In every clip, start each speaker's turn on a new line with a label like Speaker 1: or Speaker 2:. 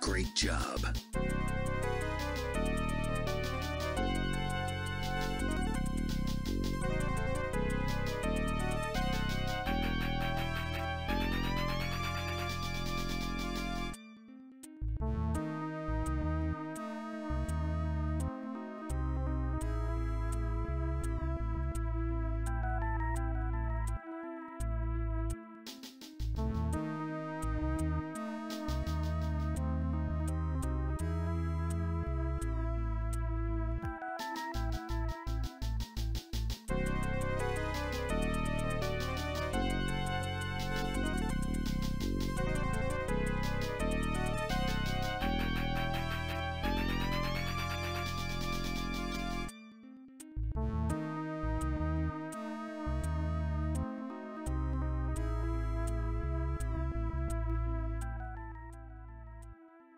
Speaker 1: Great job.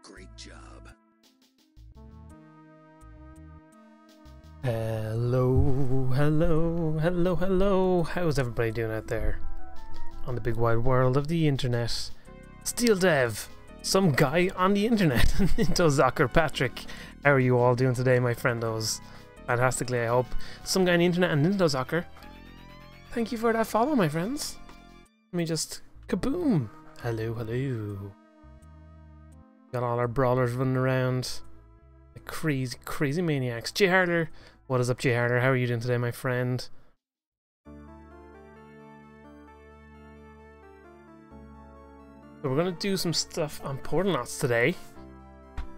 Speaker 1: Great job.
Speaker 2: Hello. How's everybody doing out there on the big wide world of the internet? Steel Dev, some guy on the internet, Nintozocker Patrick. How are you all doing today, my friendos? Fantastically, I hope. Some guy on the internet and Nintozocker. Thank you for that follow, my friends. Let me just kaboom. Hello. Got all our brawlers running around like crazy maniacs. Jay Harder, what is up, Jay Harder? How are you doing today, my friend? So we're gonna do some stuff on Portalnauts today.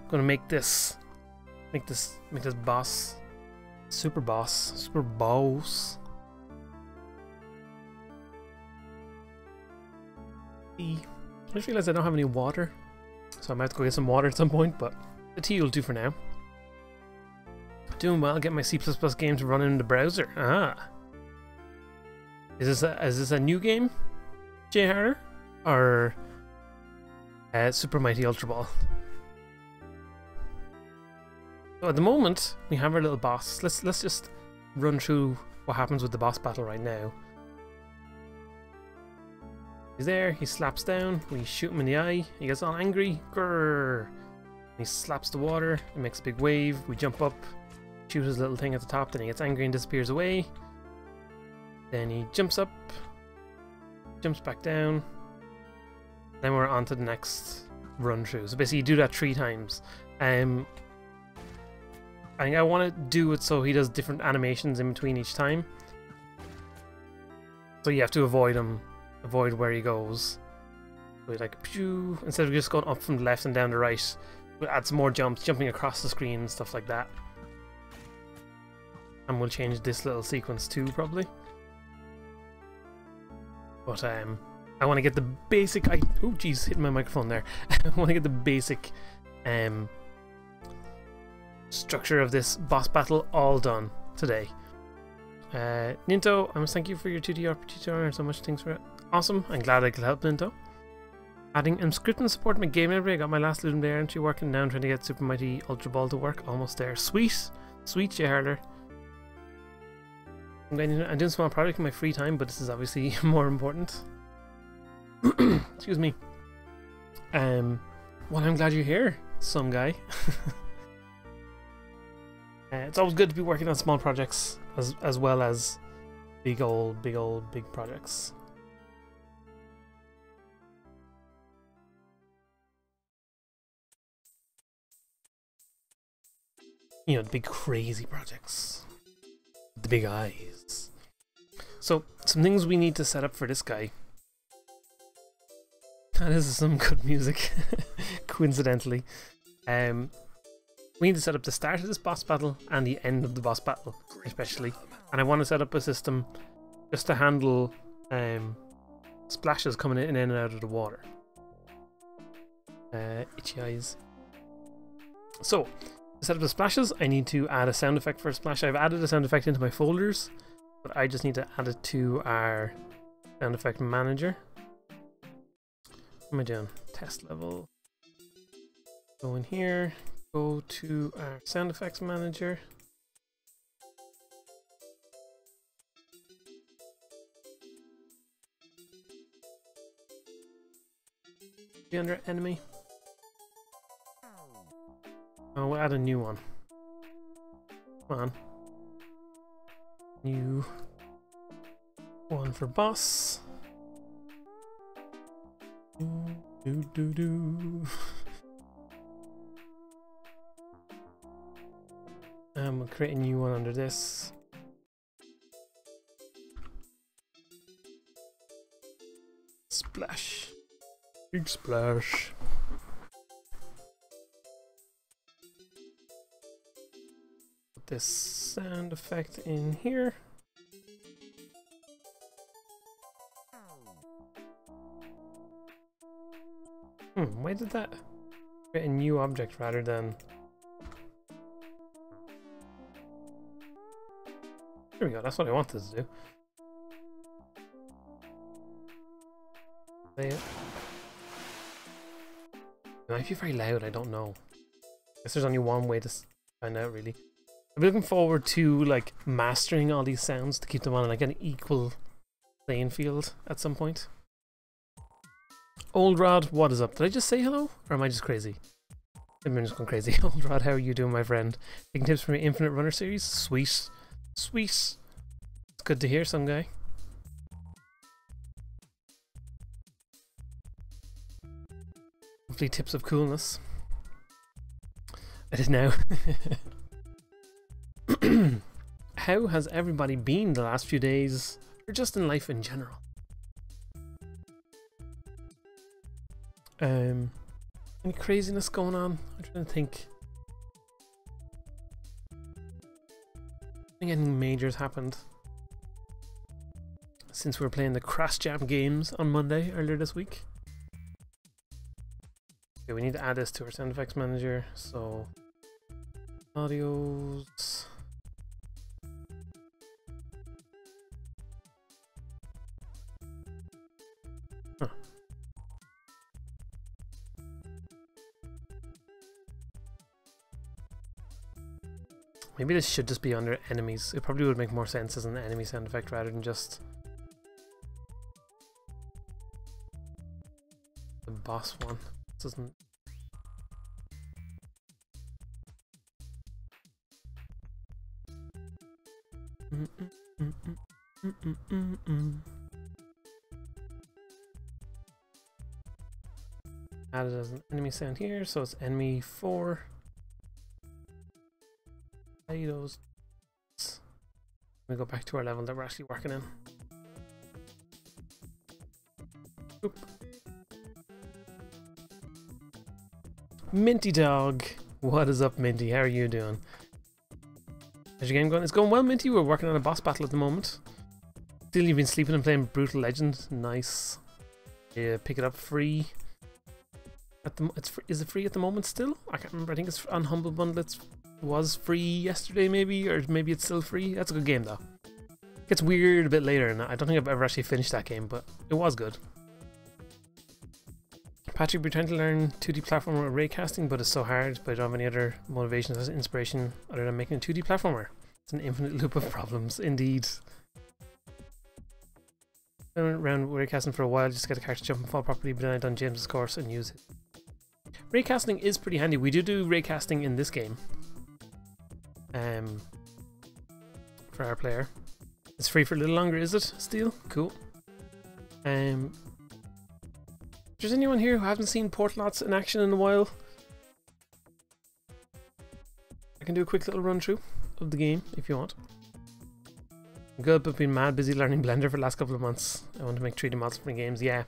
Speaker 2: Gonna make this boss, super boss. I just realized I don't have any water. So I might have to go get some water at some point, but the tea will do for now. Doing well, get my C++ games running in the browser. Ah. Is this a new game, Jay Harder? Or Super Mighty Ultra Ball? So at the moment, we have our little boss. Let's just run through what happens with the boss battle right now. He's there, he slaps down, we shoot him in the eye, he gets all angry, grrr. He slaps the water, it makes a big wave, we jump up, shoot his little thing at the top, then he gets angry and disappears away. Then he jumps up, jumps back down, then we're on to the next run through. So basically you do that 3 times. I think I want to do it so he does different animations in between each time. So you have to avoid him. Avoid where he goes. So like, pew, instead of just going up from the left and down the right, we'll add some more jumps, jumping across the screen and stuff like that. And we'll change this little sequence too, probably. But I want to get the basic. Oh, jeez, hitting my microphone there. I want to get the basic structure of this boss battle all done today. Ninto, I must thank you for your 2D RPG tutorial and so much. Thanks for it. Awesome. I'm glad I could help, Ninto. Adding scripting support to my game library. I got my last Ludum Dare entry working now. I'm trying to get Super Mighty Ultra Ball to work. Almost there. Sweet. Sweet, Jay I'm doing a small project in my free time, but this is obviously more important. Excuse me. Well, I'm glad you're here, some guy. It's always good to be working on small projects as well as big projects. You know, the big crazy projects. The big eyes. So, some things we need to set up for this guy. This is some good music, coincidentally. We need to set up the start of this boss battle and the end of the boss battle, especially. And I want to set up a system just to handle splashes coming in and out of the water. Itchy eyes. So, to set up the splashes, I need to add a sound effect for a splash. I've added a sound effect into my folders, but I just need to add it to our sound effect manager. What am I doing? Test level. Go in here. Go to our sound effects manager. Be under enemy. Oh, we'll add a new one. Come on. New one for boss. We'll create a new one under this. Splash. Big splash. Put this sound effect in here. Why did that create a new object rather than... There we go, that's what I wanted to do. Play it. It might be very loud, I don't know. I guess there's only one way to find out, really. I'm looking forward to like mastering all these sounds to keep them on like an equal playing field at some point. Old Rod, what is up? Did I just say hello? Or am I just crazy? Maybe I'm just going crazy. Old Rod, how are you doing, my friend? Taking tips from your Infinite Runner series? Sweet. Sweet. It's good to hear, some guy. Hopefully tips of coolness. It is now. How has everybody been the last few days, or just in life in general? Any craziness going on? I'm trying to think. I think anything major's happened since we were playing the Crash Jam games on Monday earlier this week. Okay, we need to add this to our sound effects manager. So audios. Huh. Maybe this should just be under enemies. It probably would make more sense as an enemy sound effect rather than just the boss one. This doesn't. Added as an enemy sound here, so it's enemy 4. Those. Let me go back to our level that we're actually working in. Oop. Minty Dog, what is up, Minty? How are you doing? How's your game going? It's going well, Minty. We're working on a boss battle at the moment. Still, you've been sleeping and playing Brutal Legend. Nice. Yeah, pick it up free. Is it free at the moment still? I can't remember. I think it's on Humble Bundle. It was free yesterday, maybe, or maybe it's still free. That's a good game though. It gets weird a bit later, and I don't think I've ever actually finished that game, but it was good. Patrick, we're trying to learn 2D platformer with raycasting, but it's so hard. But I don't have any other motivations as inspiration other than making a 2D platformer. It's an infinite loop of problems, indeed. I went around raycasting for a while just to get the character jump and fall properly, but then I done James's course and use it. Raycasting is pretty handy. We do raycasting in this game. For our player. It's free for a little longer, is it? Steel? Cool. If there's anyone here who hasn't seen Portalots in action in a while, I can do a quick little run through of the game if you want. I'm good, but been mad busy learning Blender for the last couple of months. I want to make 3D models for my games. Yeah,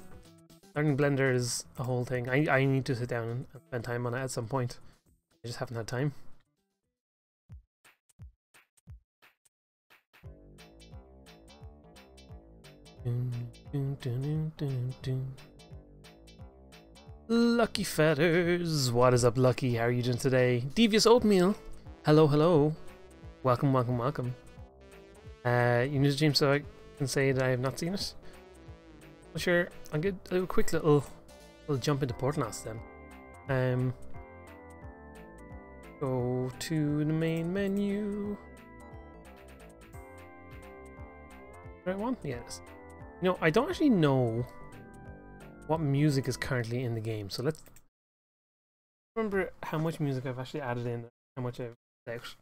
Speaker 2: learning Blender is a whole thing. I need to sit down and spend time on it at some point. I just haven't had time. Lucky Feathers, what is up, Lucky? How are you doing today? Devious Oatmeal, hello, hello. Welcome, welcome, welcome. You new to James, so I can say that I have not seen it. Well, sure, I'll do a quick little jump into Portalots then. Go to the main menu. Right one? Yes. You know, I don't actually know what music is currently in the game, so let's remember how much music I've actually added in, how much I've out.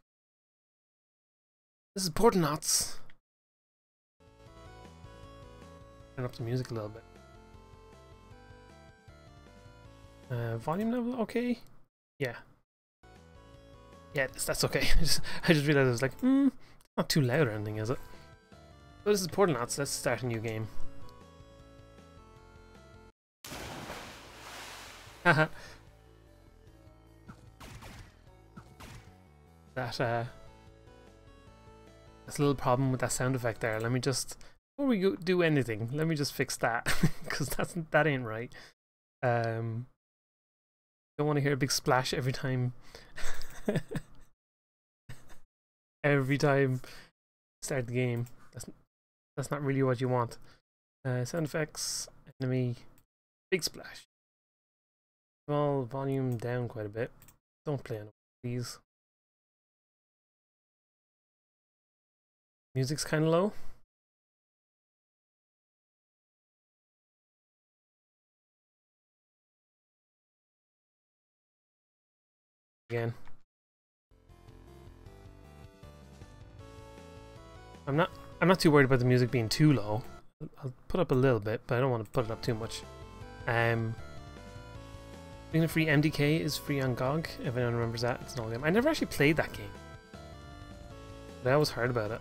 Speaker 2: This is Portalots. Turn up the music a little bit. Volume level, okay. Yeah. Yeah, that's okay. I just realized I was like, not too loud or anything, is it? So this is Portalots. Let's start a new game. Haha. That's a little problem with that sound effect there. Let me just, before we do anything, let me just fix that because that ain't right. Don't want to hear a big splash every time. Every time start the game. That's not really what you want. Sound effects, enemy, big splash. Small volume down quite a bit. Don't play on it, please. Music's kind of low. Again. I'm not too worried about the music being too low. I'll put up a little bit, but I don't want to put it up too much. Being a free MDK is free on GOG. If anyone remembers that, it's an old game. I never actually played that game, but I always heard about it.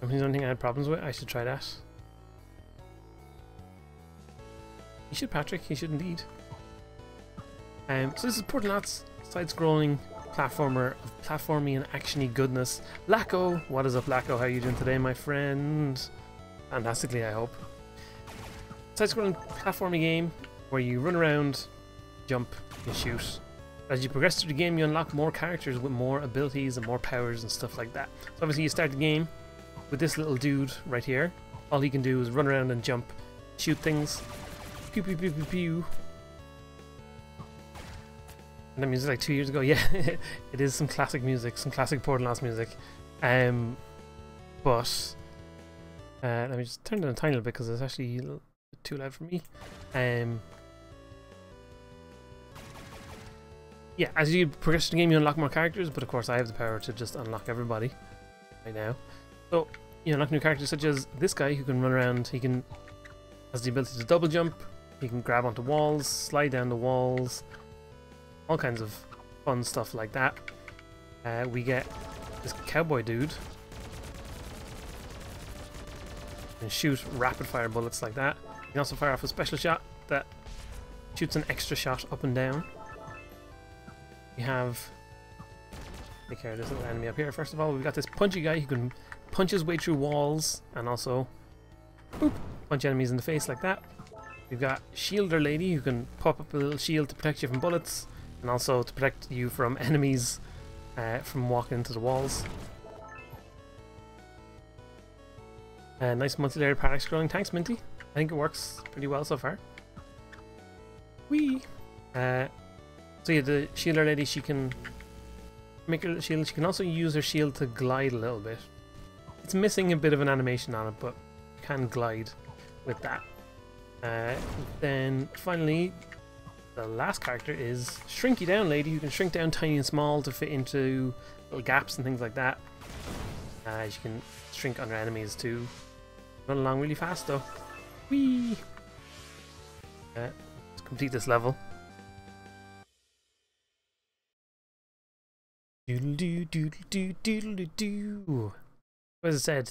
Speaker 2: If there's anything I had problems with, I should try that. You should, Patrick. You should indeed. So this is Portalots, side-scrolling platformer of platformy and actiony goodness. Lacko, what is up, Lacko? How are you doing today, my friend? Fantastically, I hope. Side-scrolling platformy game where you run around, jump, and shoot. As you progress through the game, you unlock more characters with more abilities and more powers and stuff like that. So obviously, you start the game with this little dude right here. All he can do is run around and jump, shoot things. Pew pew pew pew pew. And that music like 2 years ago. Yeah, it is some classic music, some classic Portalots music. But let me just turn it down a tiny little bit because it's actually a little bit too loud for me. Yeah, as you progress through the game, you unlock more characters, but of course I have the power to just unlock everybody right now. So you unlock new characters such as this guy who can run around. He has the ability to double jump. He can grab onto walls, slide down the walls. All kinds of fun stuff like that. We get this cowboy dude. And shoot rapid fire bullets like that. You can also fire off a special shot that shoots an extra shot up and down. We have take care of this little enemy up here. First of all, we've got this punchy guy who can punch his way through walls and also boop, punch enemies in the face like that. We've got Shielder Lady who can pop up a little shield to protect you from bullets and also to protect you from enemies from walking into the walls. Nice multi-layered parallax scrolling. Thanks, Minty. I think it works pretty well so far. Whee! So yeah, the Shielder Lady, she can make her shield. She can also use her shield to glide a little bit. It's missing a bit of an animation on it, but can glide with that. Then finally, the last character is Shrinky Down Lady, who can shrink down tiny and small to fit into little gaps and things like that. She can shrink under enemies too. Run along really fast though. Whee! Let's complete this level. Doodle doo doodle doo doodle doo. As I said,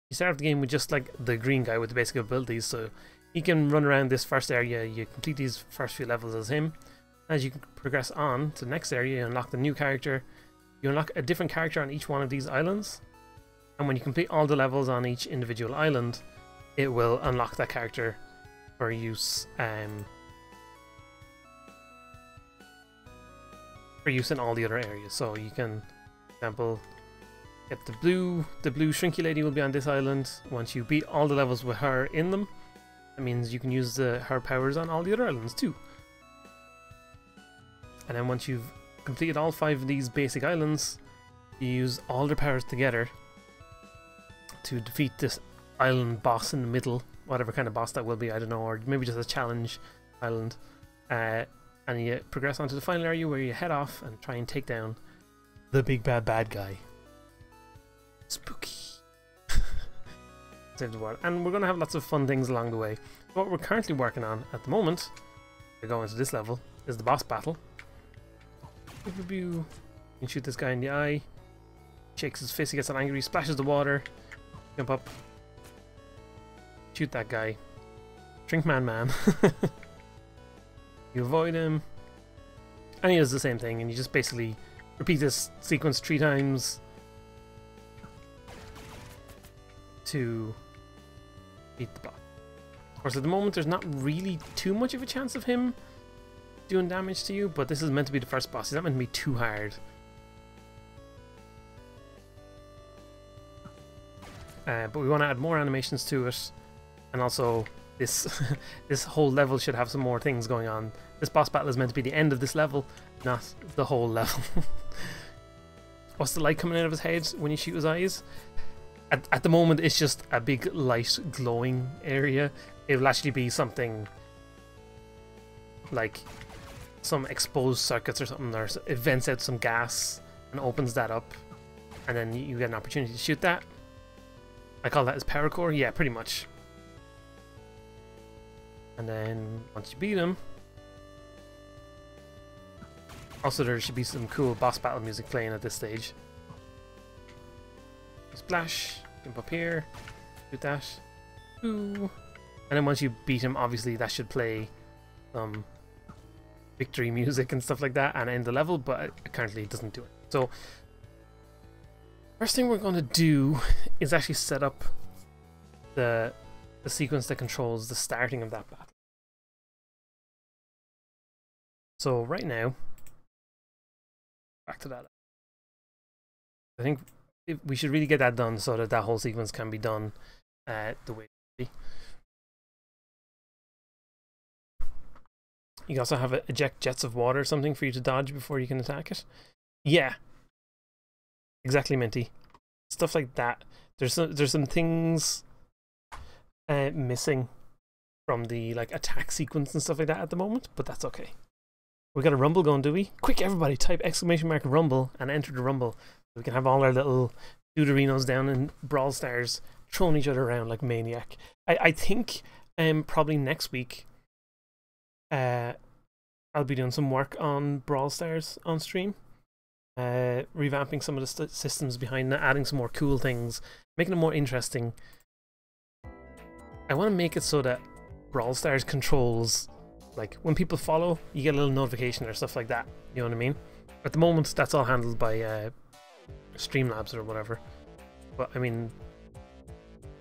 Speaker 2: you start off the game with just like the green guy with the basic abilities, so he can run around this first area. You complete these first few levels as him. As you progress on to the next area, you unlock the new character. You unlock a different character on each one of these islands, and when you complete all the levels on each individual island, it will unlock that character for use in all the other areas. So you can, for example, get the blue Shrinky Lady will be on this island. Once you beat all the levels with her in them, that means you can use her powers on all the other islands too. And then once you've completed all 5 of these basic islands, you use all their powers together to defeat this island boss in the middle, whatever kind of boss that will be, I don't know, or maybe just a challenge island. And you progress onto the final area where you head off and try and take down the big bad guy. Spooky. Save the world. And we're going to have lots of fun things along the way. What we're currently working on at the moment, we're going to this level, is the boss battle. You can shoot this guy in the eye. Shakes his fist, he gets all angry, splashes the water. Jump up. Shoot that guy. Drink man. You avoid him. And he does the same thing, and you just basically repeat this sequence 3 times to beat the boss. Of course, at the moment there's not really too much of a chance of him doing damage to you, but this is meant to be the first boss. He's not meant to be too hard. But we want to add more animations to it, and also this this whole level should have some more things going on. This boss battle is meant to be the end of this level, not the whole level. What's the light coming out of his head when you shoot his eyes? At the moment it's just a big light glowing area. It will actually be something like some exposed circuits or something, or it vents out some gas and opens that up, and then you get an opportunity to shoot that. I call that his power core, yeah, pretty much. And then once you beat him, also there should be some cool boss battle music playing at this stage. Splash, jump up here, shoot that, ooh. And then once you beat him, obviously that should play some victory music and stuff like that and end the level, but currently it doesn't do it. So first thing we're going to do is actually set up the sequence that controls the starting of that battle. So right now, back to that. I think we should really get that done so that that whole sequence can be done the way it should be. You also have eject jets of water or something for you to dodge before you can attack it. Yeah, exactly, Minty. Stuff like that. There's some things missing from the like attack sequence and stuff like that at the moment, but that's okay. We got a rumble going, do we? Quick, everybody, type ! Rumble and enter the rumble. We can have all our little Duderinos down in Brawl Stars throwing each other around like maniac. I think probably next week I'll be doing some work on Brawl Stars on stream. Revamping some of the systems behind it, adding some more cool things, making it more interesting. I want to make it so that Brawl Stars controls, like when people follow, you get a little notification or stuff like that. You know what I mean? At the moment, that's all handled by Streamlabs or whatever. But I mean,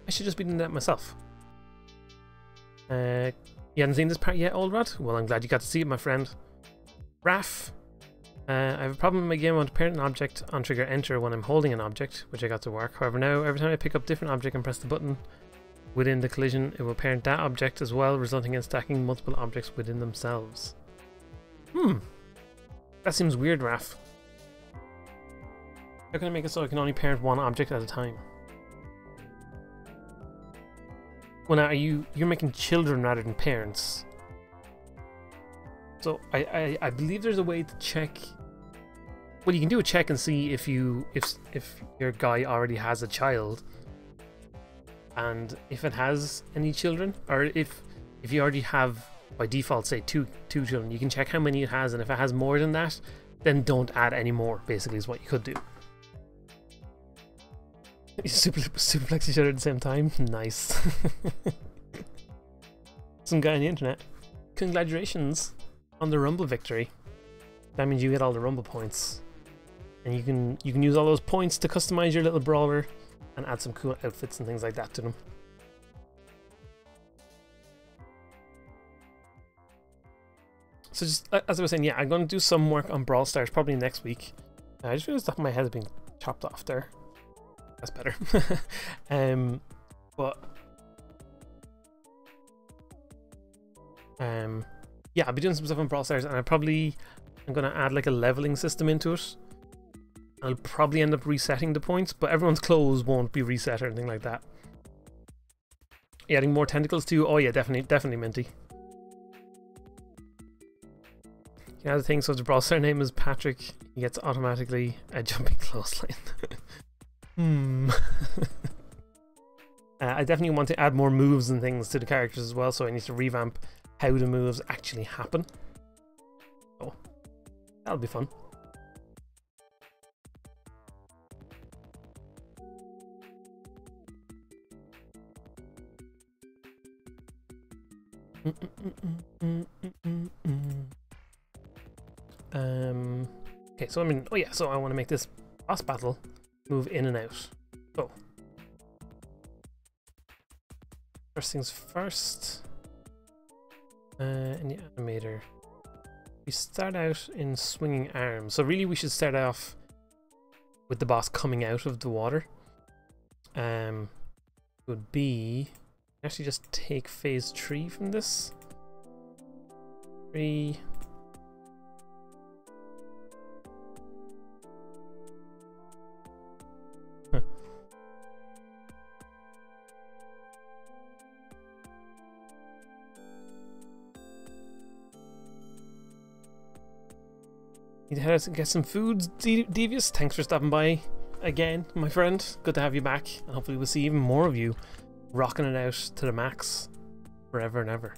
Speaker 2: I should just be doing that myself. You hadn't seen this part yet, Old Rod? Well, I'm glad you got to see it, my friend. Raf. I have a problem in my game. I want to parent an object on trigger enter when I'm holding an object, which I got to work. However, now every time I pick up different object and press the button within the collision, it will parent that object as well, resulting in stacking multiple objects within themselves. That seems weird, Raf. How can I make it so I can only parent one object at a time? Well, now you're making children rather than parents. So I believe there's a way to check. Well, you can do a check and see if your guy already has a child, and if it has any children, or if you already have by default say two children, you can check how many it has, and if it has more than that, then don't add any more. Basically, is what you could do. You suplex each other at the same time. Nice. Some guy on the internet. Congratulations on the Rumble victory. That means you get all the Rumble points, and you can use all those points to customize your little brawler and add some cool outfits and things like that to them. So just as I was saying, yeah, I'm going to do some work on Brawl Stars probably next week. I just realized that my head has been chopped off there. That's better. Yeah, I'll be doing some stuff on Brawl Stars, and I'm going to add like a leveling system into it. I'll probably end up resetting the points, but everyone's clothes won't be reset or anything like that. Yeah, adding more tentacles too. Oh yeah, definitely Minty. You know the thing, so the Brawl Star name is Patrick, he gets automatically a jumping clothesline. I definitely want to add more moves and things to the characters as well, so I need to revamp how the moves actually happen. Oh, that'll be fun. Okay, so I mean, oh yeah, so I want to make this boss battle move in and out. So first things first, in the animator, we start out in swinging arms. So really, we should start off with the boss coming out of the water. Would be actually just take phase 3 from this. 3. Need to head out to get some food, Devious. Thanks for stopping by again, my friend. Good to have you back, and hopefully we'll see even more of you rocking it out to the max forever and ever.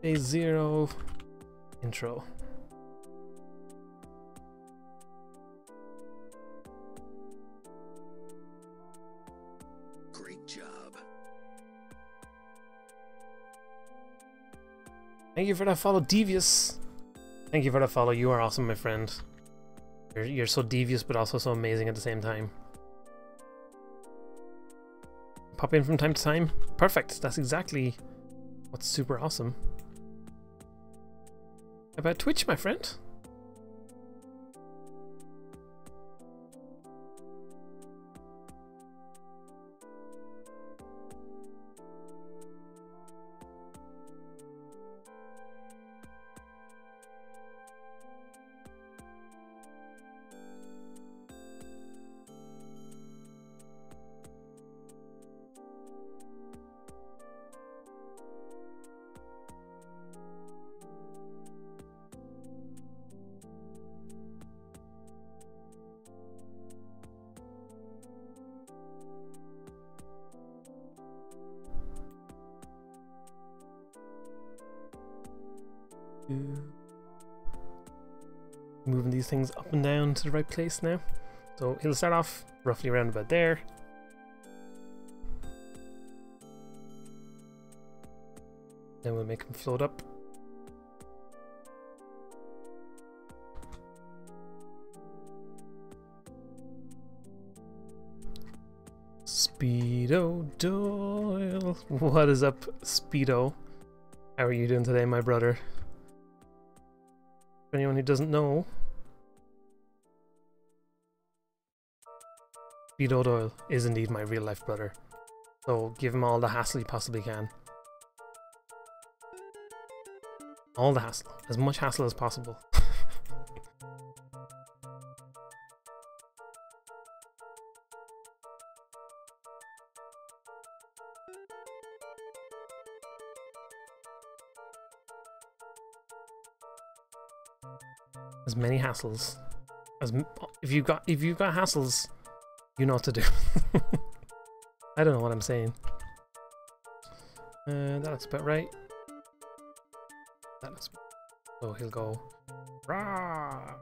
Speaker 2: Phase 0 intro.
Speaker 1: Great job.
Speaker 2: Thank you for that follow, Devious. Thank you for that follow. You are awesome, my friend. You're so devious, but also so amazing at the same time. Pop in from time to time. Perfect. That's exactly what's super awesome about Twitch, my friend. Moving these things up and down to the right place now. So he'll start off roughly around about there. Then we'll make him float up. Speedo Doyle. What is up, Speedo? How are you doing today, my brother? For anyone who doesn't know, Speedo Doyle is indeed my real life brother. So give him all the hassle you possibly can. All the hassle. As much hassle as possible. As many hassles as if you've got hassles, you know what to do. I don't know what I'm saying. That looks about right. That looks. So he'll go. Rah!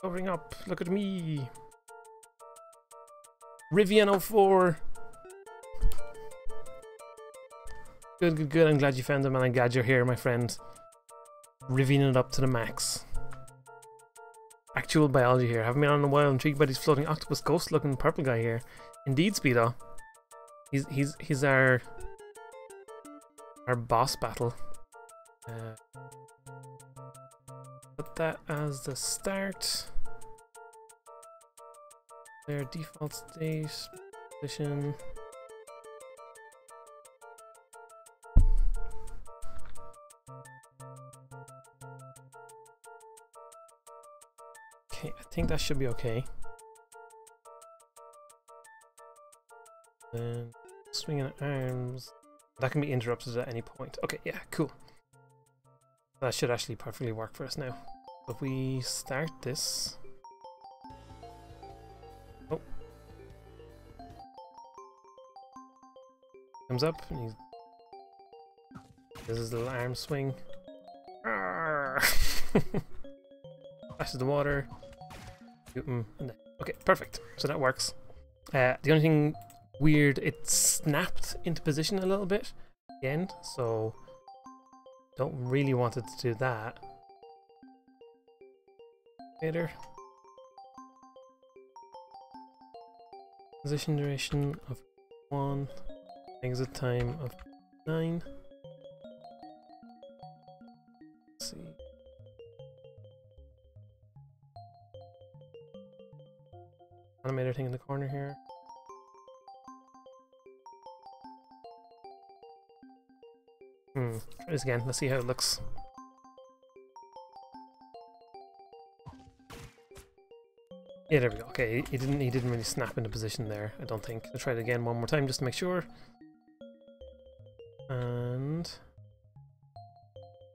Speaker 2: Covering up. Look at me. Rivian 04. Good, good, good. I'm glad you found him, and I'm glad you're here, my friend. Rivian it up to the max. Actual biology here. Haven't been on in a while. Intrigued by these floating octopus ghost looking purple guy here. Indeed, Speedo. He's our boss battle. Put that as the start. Their default state position. Okay, I think that should be okay. And swinging arms. That can be interrupted at any point. Okay, yeah, cool. That should actually perfectly work for us now. If we start this. Oh. Comes up and he's. This is the little arm swing. Flashes the water. Okay, perfect. So that works. The only thing weird, it snapped into position a little bit at the end, so don't really want it to do that. Later. Position duration of 1. Exit time of 9. Let's see. Animator thing in the corner here. Try this again. Let's see how it looks. Yeah, there we go. Okay, he didn't really snap into position there, I don't think. I'll try it again one more time just to make sure. And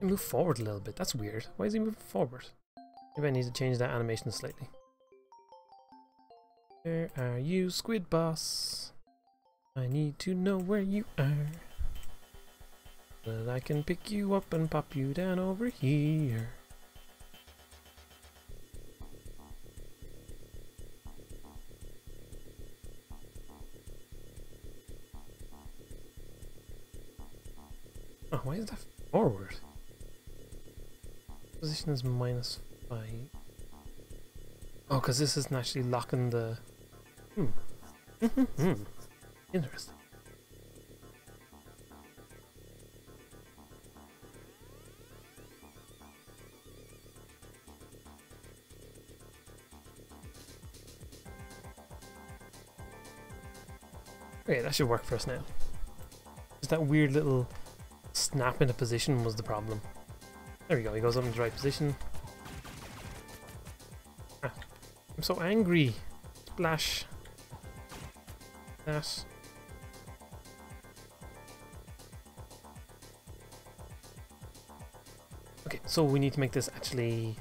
Speaker 2: move forward a little bit. That's weird. Why is he moving forward? Maybe I need to change that animation slightly. Where are you, Squid Boss? I need to know where you are. So that I can pick you up and pop you down over here. Oh, why is that forward? Position is -5. Oh, because this isn't actually locking the... Interesting. Okay, that should work for us now. Just that weird little snap into position was the problem. There we go, he goes up into the right position. Ah, I'm so angry. Splash. That. Okay, so we need to make this actually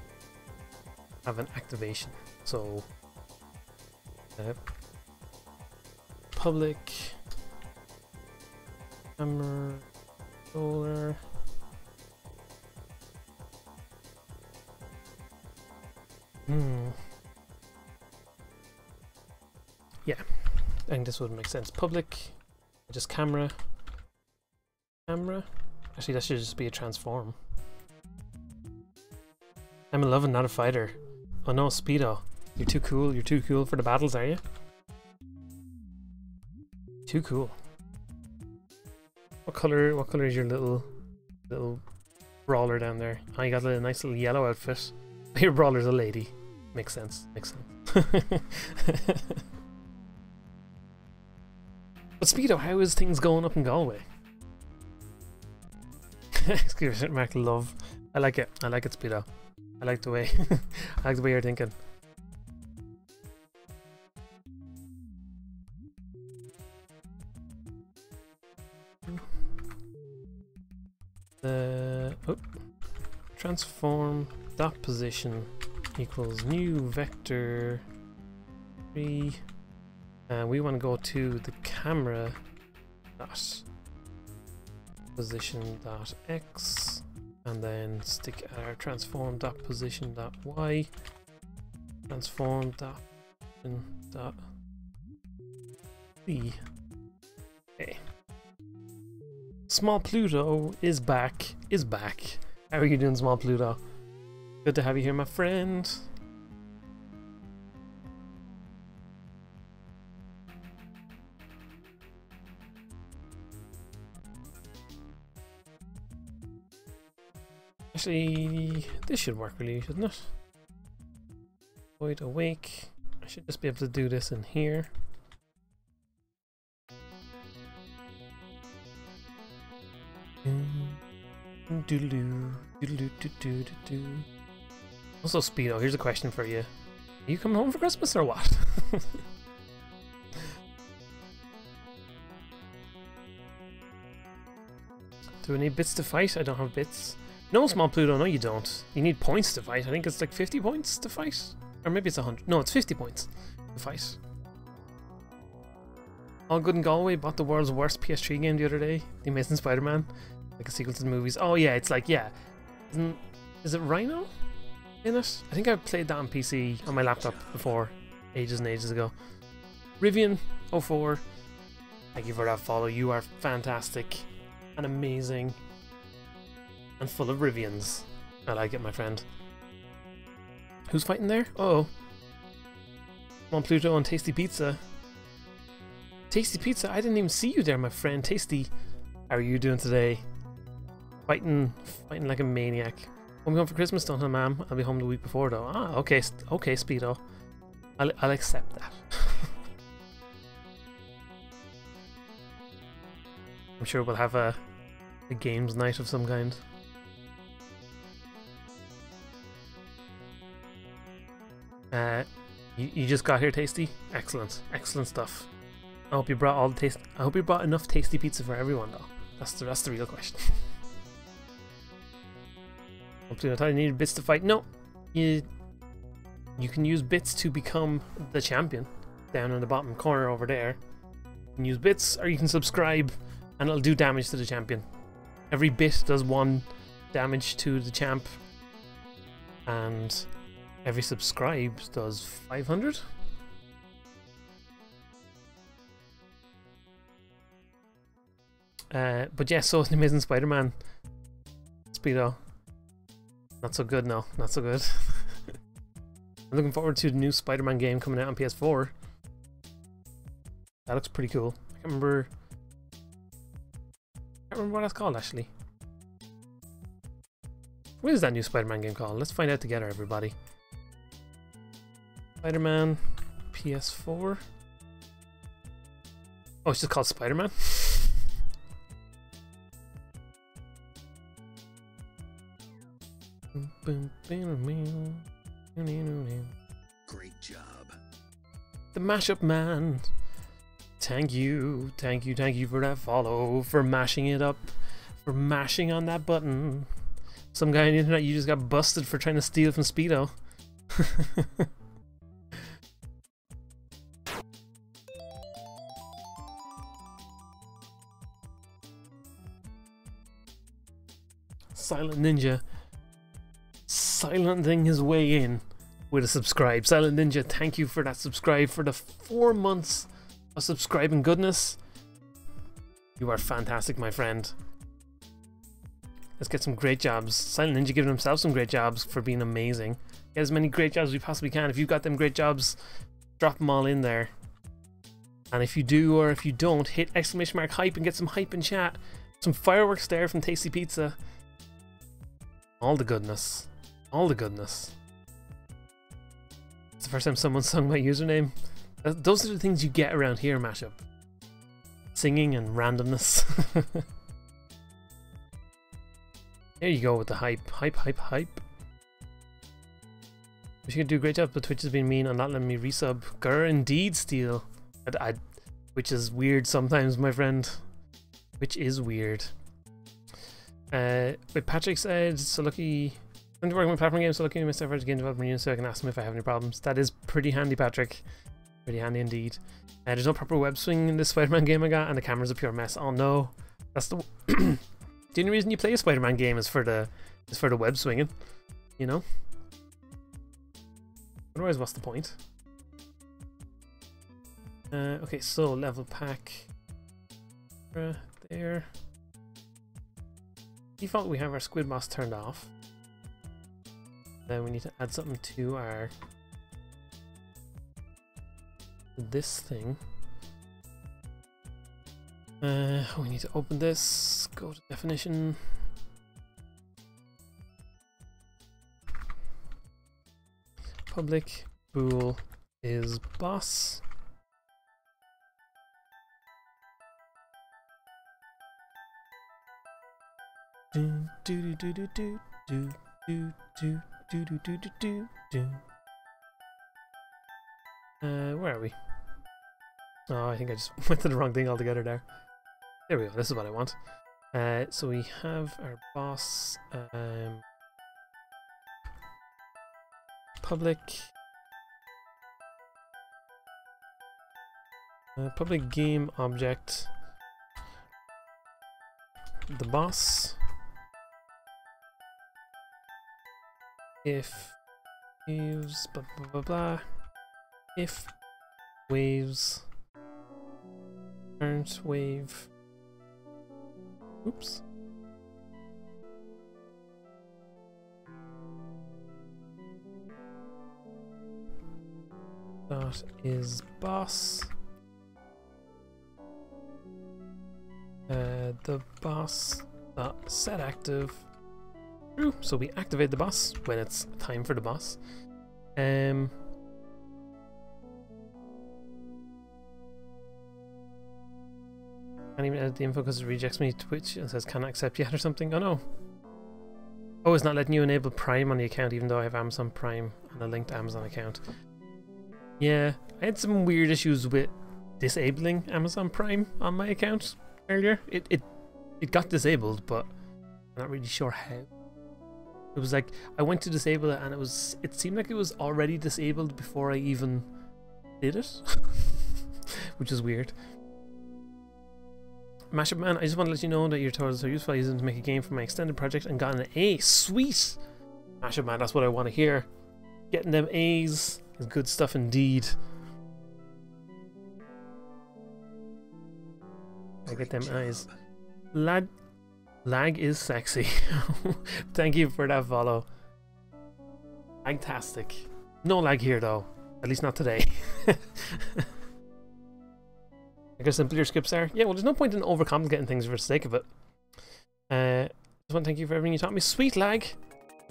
Speaker 2: have an activation. So public camera controller. Yeah, I think this would make sense. Public, just camera. Actually, that should just be a transform. I'm a lover, not a fighter. Oh no, Speedo. You're too cool. You're too cool for the battles, are you? Too cool. What color is your little brawler down there? Oh, you got a nice little yellow outfit. Your brawler's a lady. Makes sense. Makes sense. But Speedo, how is things going up in Galway? Excuse Mark, love. I like it. I like it, Speedo. I like the way I like the way you're thinking. Transform dot position equals new vector 3, and we want to go to the camera dot position dot x, and then stick our transform dot position dot y, transform dot z. Okay. Small Pluto is back. How are you doing, Small Pluto? Good to have you here, my friend. Actually, this should work really, shouldn't it? Void awake. I should just be able to do this in here. Also, Speedo, here's a question for you. Are you coming home for Christmas or what? Do I need bits to fight? I don't have bits. No, Small Pluto, no you don't. You need points to fight. I think it's like 50 points to fight. Or maybe it's 100. No, it's 50 points to fight. All good in Galway. Bought the world's worst PS3 game the other day. The Amazing Spider-Man. Like a sequel to the movies. Oh yeah, it's like, yeah. Is it Rhino in it? I think I played that on PC on my laptop before, ages and ages ago. Rivian04, thank you for that follow. You are fantastic and amazing and full of Rivians. I like it, my friend. Who's fighting there? Oh, Small Pluto and Tasty Pizza. Tasty Pizza, I didn't even see you there, my friend. Tasty, how are you doing today? Fighting like a maniac. Won't be home for Christmas, don't I, ma'am? I'll be home the week before, though. Ah, okay, okay, Speedo. I'll accept that. I'm sure we'll have a games night of some kind. You just got here, Tasty. Excellent, excellent stuff. I hope you brought all the taste. I hope you brought enough Tasty Pizza for everyone, though. That's the real question. Hopefully, I thought you needed bits to fight. No, you can use bits to become the champion. Down in the bottom corner over there, you can use bits, or you can subscribe, and it'll do damage to the champion. Every bit does 1 damage to the champ, and every subscribe does 500. But yeah, so The Amazing Spider-Man, Speedo. Not so good, no. Not so good. I'm looking forward to the new Spider-Man game coming out on PS4. That looks pretty cool. I can't remember what that's called, actually. What is that new Spider-Man game called? Let's find out together, everybody. Spider-Man PS4. Oh, it's just called Spider-Man?
Speaker 1: Great job.
Speaker 2: The Mashup Man. Thank you for that follow, for mashing it up, for mashing on that button. Some guy on the internet, you just got busted for trying to steal from Speedo. Silent Ninja silencing his way in with a subscribe. Silent Ninja, thank you for that subscribe, for the 4 months of subscribing goodness. You are fantastic, my friend. Let's get some great jobs. Silent Ninja giving himself some great jobs for being amazing. Get as many great jobs as we possibly can. If you've got them great jobs, drop them all in there. And if you do or if you don't, hit !hype and get some hype in chat. Some fireworks there from Tasty Pizza. All the goodness. All the goodness. It's the first time someone sung my username. Those are the things you get around here, Mashup. Singing and randomness. There you go with the hype. Hype, hype, hype. You should do a great job, but Twitch has been mean on not letting me resub. Grr, indeed, Steel. Which is weird sometimes, my friend. Which is weird. But Patrick said, so lucky. I'm working with platform games, so lucky my average game developer union, so I can ask him if I have any problems. That is pretty handy, Patrick. Pretty handy indeed. There's no proper web swing in this Spider-Man game I got, and the camera's a pure mess. Oh no, that's the the only reason you play a Spider-Man game is for the web swinging, you know. Otherwise, what's the point? Okay, so level pack there. Default, we have our squid boss turned off. Then we need to add something to our this thing. We need to open this, go to definition. Public bool is boss. Do do do do do do do do do do do do do. Where are we? Oh, I think I just went to the wrong thing altogether there. There we go, this is what I want. So we have our boss, public game object, the boss, if waves blah blah blah blah, if waves current wave, oops, dot is boss, the boss dot set active. So we activate the boss when it's time for the boss. Can't even edit the info because it rejects me Twitch and says cannot accept yet or something. Oh no. Oh, it's not letting you enable Prime on the account even though I have Amazon Prime and a linked Amazon account. Yeah, I had some weird issues with disabling Amazon Prime on my account earlier. It got disabled, but I'm not really sure how. It was like I went to disable it and it seemed like it was already disabled before I even did it. Which is weird. Mashup Man, I just want to let you know that your tutorials are useful. I used them to make a game for my extended project and got an A. Sweet! Mashup Man, that's what I want to hear. Getting them A's is good stuff indeed. I get them eyes. Lag is sexy. Thank you for that follow. Lagtastic. No lag here though. At least not today. I guess simpler scripts are. Yeah, well there's no point in overcomplicating things for the sake of it. Just want to thank you for everything you taught me. Sweet lag.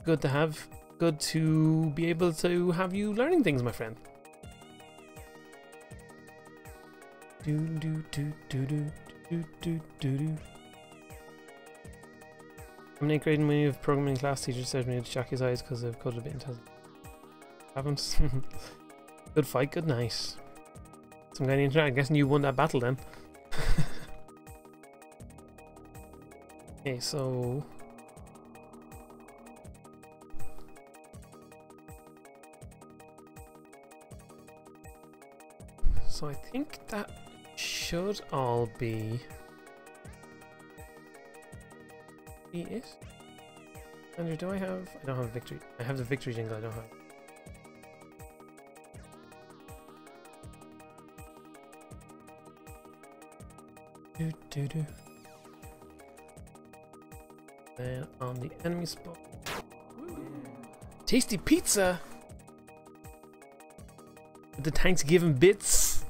Speaker 2: Good to have. Good to be able to have you learning things, my friend. Do do do do do do do do do. I'm in 8th grade and when you have programming class, teacher says me to shock his eyes because I've coded a bit into haven't. Good fight, good night. Some guy on the internet, I'm guessing you won that battle then. Okay, so I think that should all be it. Andrew, do I have? I don't have a victory. I have the victory jingle. I don't have. Do do do. Then on the enemy spot. Tasty pizza. With the Thanksgiving bits.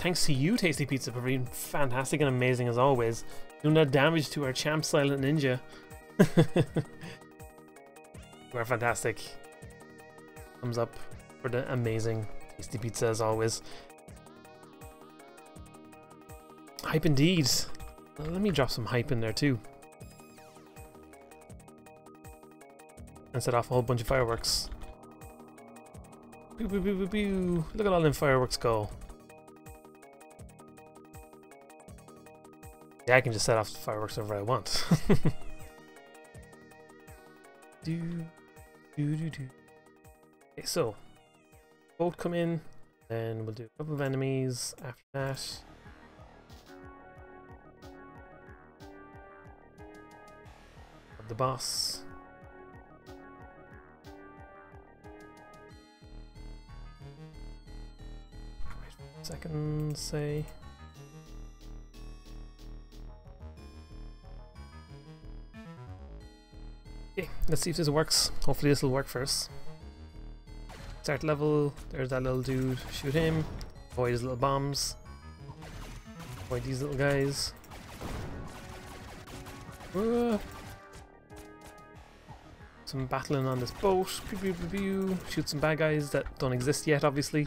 Speaker 2: thanks to you, Tasty Pizza, for being fantastic and amazing as always. Doing that damage to our champ Silent Ninja. You are fantastic. Thumbs up for the amazing Tasty Pizza as always. Hype indeed. Let me drop some hype in there too. And set off a whole bunch of fireworks. Pew, pew, pew, pew, pew. Look at all them fireworks go. Yeah, I can just set off fireworks wherever I want. Okay, so boat come in, and we'll do a couple of enemies after that. Of the boss. Wait a second, say. Okay, let's see if this works. Hopefully this will work for us. Start level, there's that little dude, shoot him, avoid his little bombs, avoid these little guys. Some battling on this boat, pew, pew, pew, pew. Shoot some bad guys that don't exist yet obviously.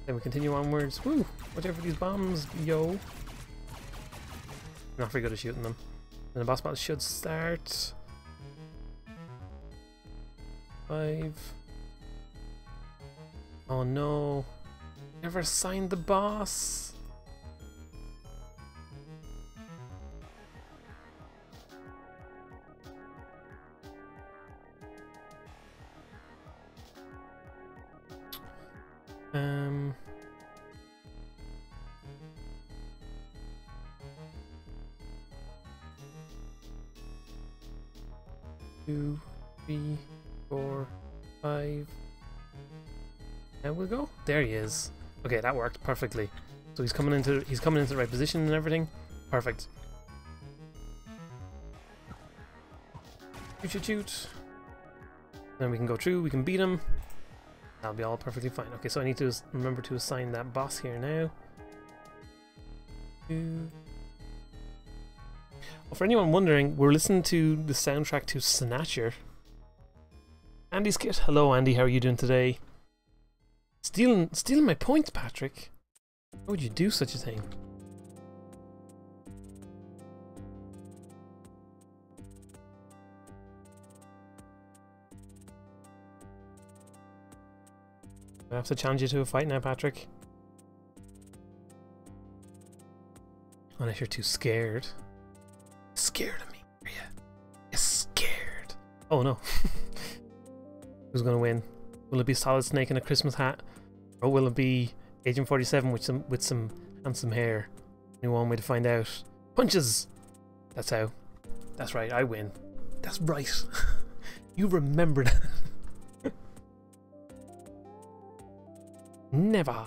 Speaker 2: Then we continue onwards. Woo! Watch out for these bombs, yo! Not very good at shooting them. And the boss battle should start. 5. Oh no. Never signed the boss. Two, 3, 4, 5. There we go. There he is. Okay, that worked perfectly. So he's coming into the right position and everything. Perfect. Shoot, shoot, shoot. Then we can go through. We can beat him. That'll be all perfectly fine. Okay, so I need to remember to assign that boss here now. Well, for anyone wondering, we're listening to the soundtrack to Snatcher. Andy's kit. Hello, Andy. How are you doing today? Stealing my points, Patrick. How would you do such a thing? I have to challenge you to a fight now, Patrick. Unless you're too scared. Scared of me, are you? You're scared. Oh no. Who's gonna win? Will it be Solid Snake in a Christmas hat? Or will it be Agent 47 with some handsome hair? Only one way to find out. Punches! That's how. That's right, I win. That's right. You remember that. Never.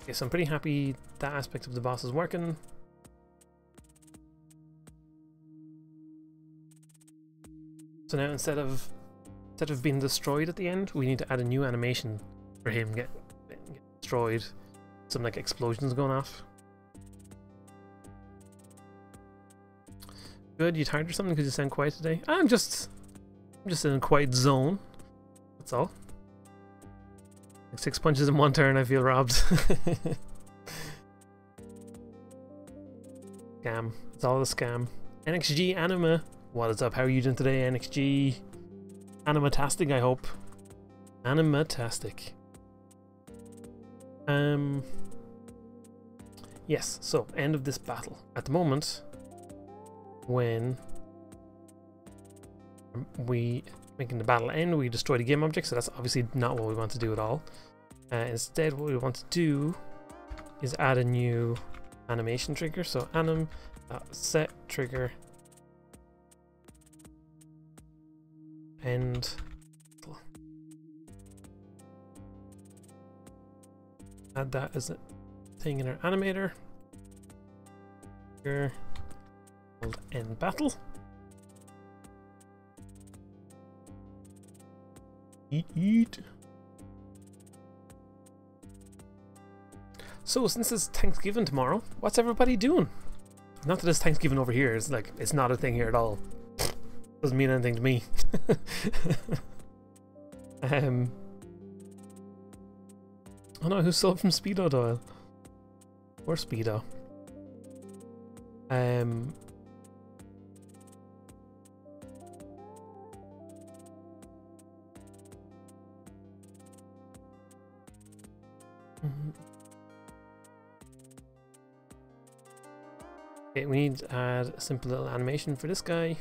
Speaker 2: Okay, so I'm pretty happy that aspect of the boss is working. So now instead of being destroyed at the end, we need to add a new animation for him get destroyed. Some like explosions going off. Good, you tired or something because you sound quiet today? I'm just in a quiet zone. That's all. Like 6 punches in one turn, I feel robbed. Scam. It's all a scam. NXG Anima. What is up? How are you doing today, NXG? Animatastic, I hope. Animatastic. Yes, so end of this battle. At the moment, when we making the battle end, we destroy the game object, so that's obviously not what we want to do at all. Instead, what we want to do is add a new animation trigger. So anim set trigger end. Add that as a thing in our animator. Here, called end battle. Eat. So since it's Thanksgiving tomorrow, what's everybody doing? Not that it's Thanksgiving over here. It's like it's not a thing here at all. Doesn't mean anything to me. Oh no, who's sold from Speedo Doyle? Or Speedo? Mhm. Okay, we need to add a simple little animation for this guy.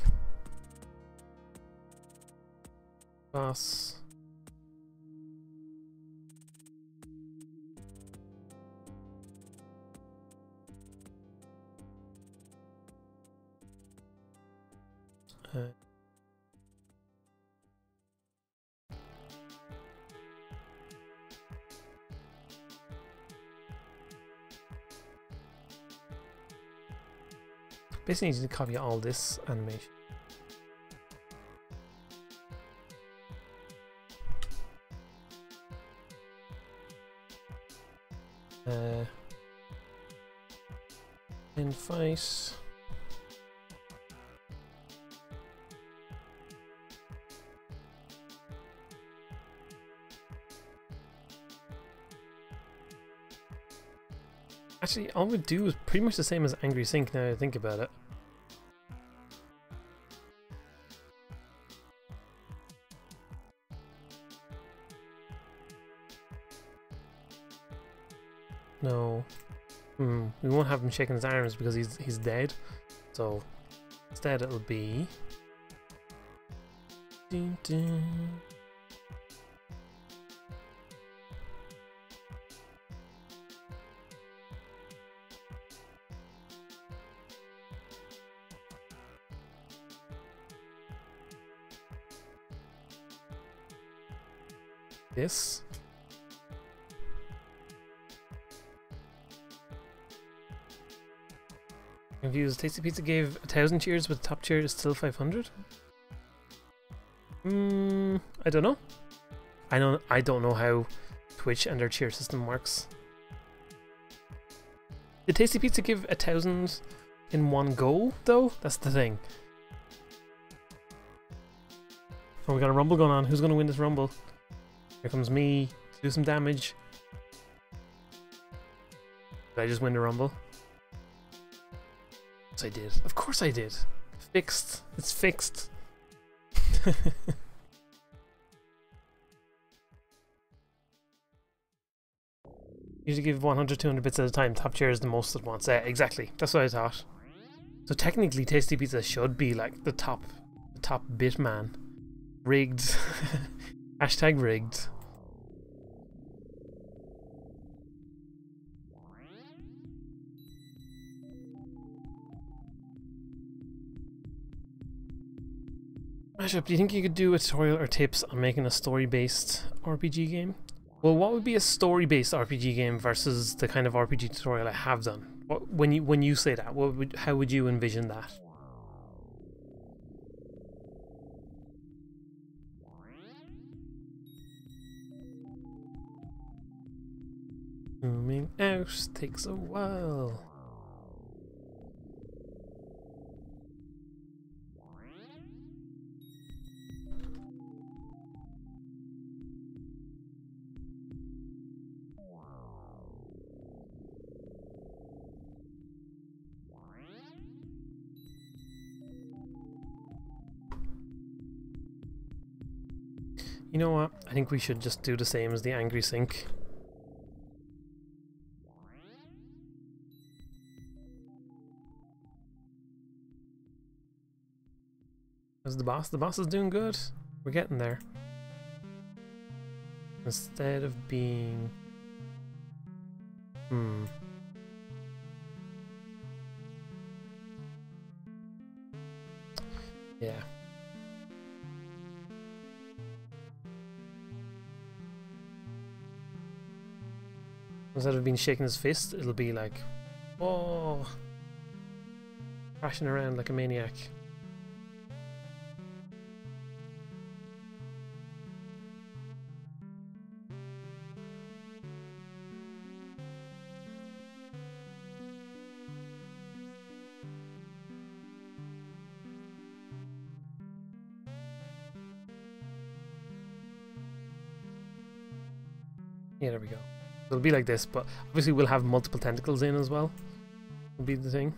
Speaker 2: Boss. Basically need to copy all this animation. In fight. Actually, all we do is pretty much the same as Angry Sync now I think about it. No. We won't have him shaking his arms because he's dead. So instead it'll be dun, dun. This. Confused. Tasty Pizza gave 1,000 cheers, but the top cheer is still 500. I don't know. I don't know how Twitch and their cheer system works. Did Tasty Pizza give 1,000 in one go though? That's the thing. Oh, we got a rumble going on. Who's gonna win this rumble? Here comes me to do some damage. Did I just win the rumble? Yes, I did. Of course I did. Fixed. It's fixed. Usually give 100, 200 bits at a time. Top chair is the most at once. Exactly. That's what I thought. So technically, Tasty Pizza should be like the top bit man. Rigged. Hashtag rigged. Mashup, do you think you could do a tutorial or tips on making a story-based RPG game? Well, what would be a story-based RPG game versus the kind of RPG tutorial I have done? When you say that, how would you envision that? Zooming out takes a while. You know what? I think we should just do the same as the Angry Sync. How's the boss? The boss is doing good. We're getting there. Instead of being... Yeah. Instead of being shaking his fist, it'll be like, oh, crashing around like a maniac. Yeah, there we go. It'll be like this, but obviously we'll have multiple tentacles in as well. Will be the thing.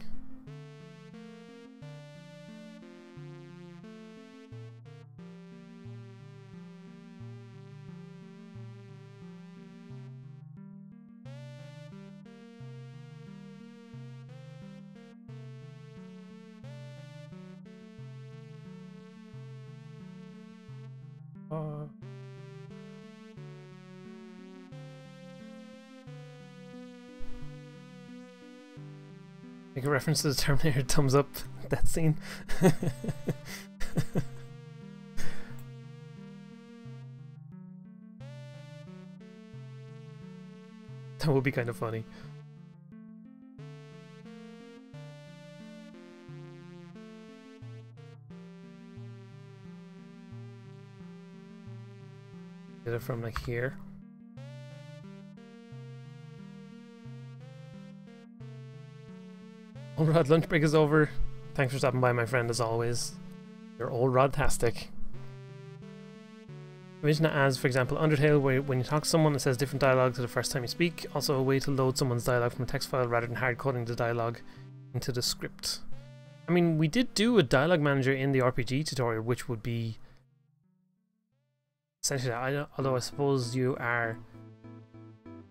Speaker 2: Make a reference to the Terminator thumbs up that scene. That would be kind of funny. Get it from like here. Old Rod, lunch break is over. Thanks for stopping by, my friend, as always. You're Old Rod-tastic. Imagine that as, for example, Undertale, where when you talk to someone, it says different dialogue to the first time you speak. Also a way to load someone's dialogue from a text file rather than hard-coding the dialogue into the script. I mean, we did do a dialogue manager in the RPG tutorial, which would be essentially that. Although I suppose you are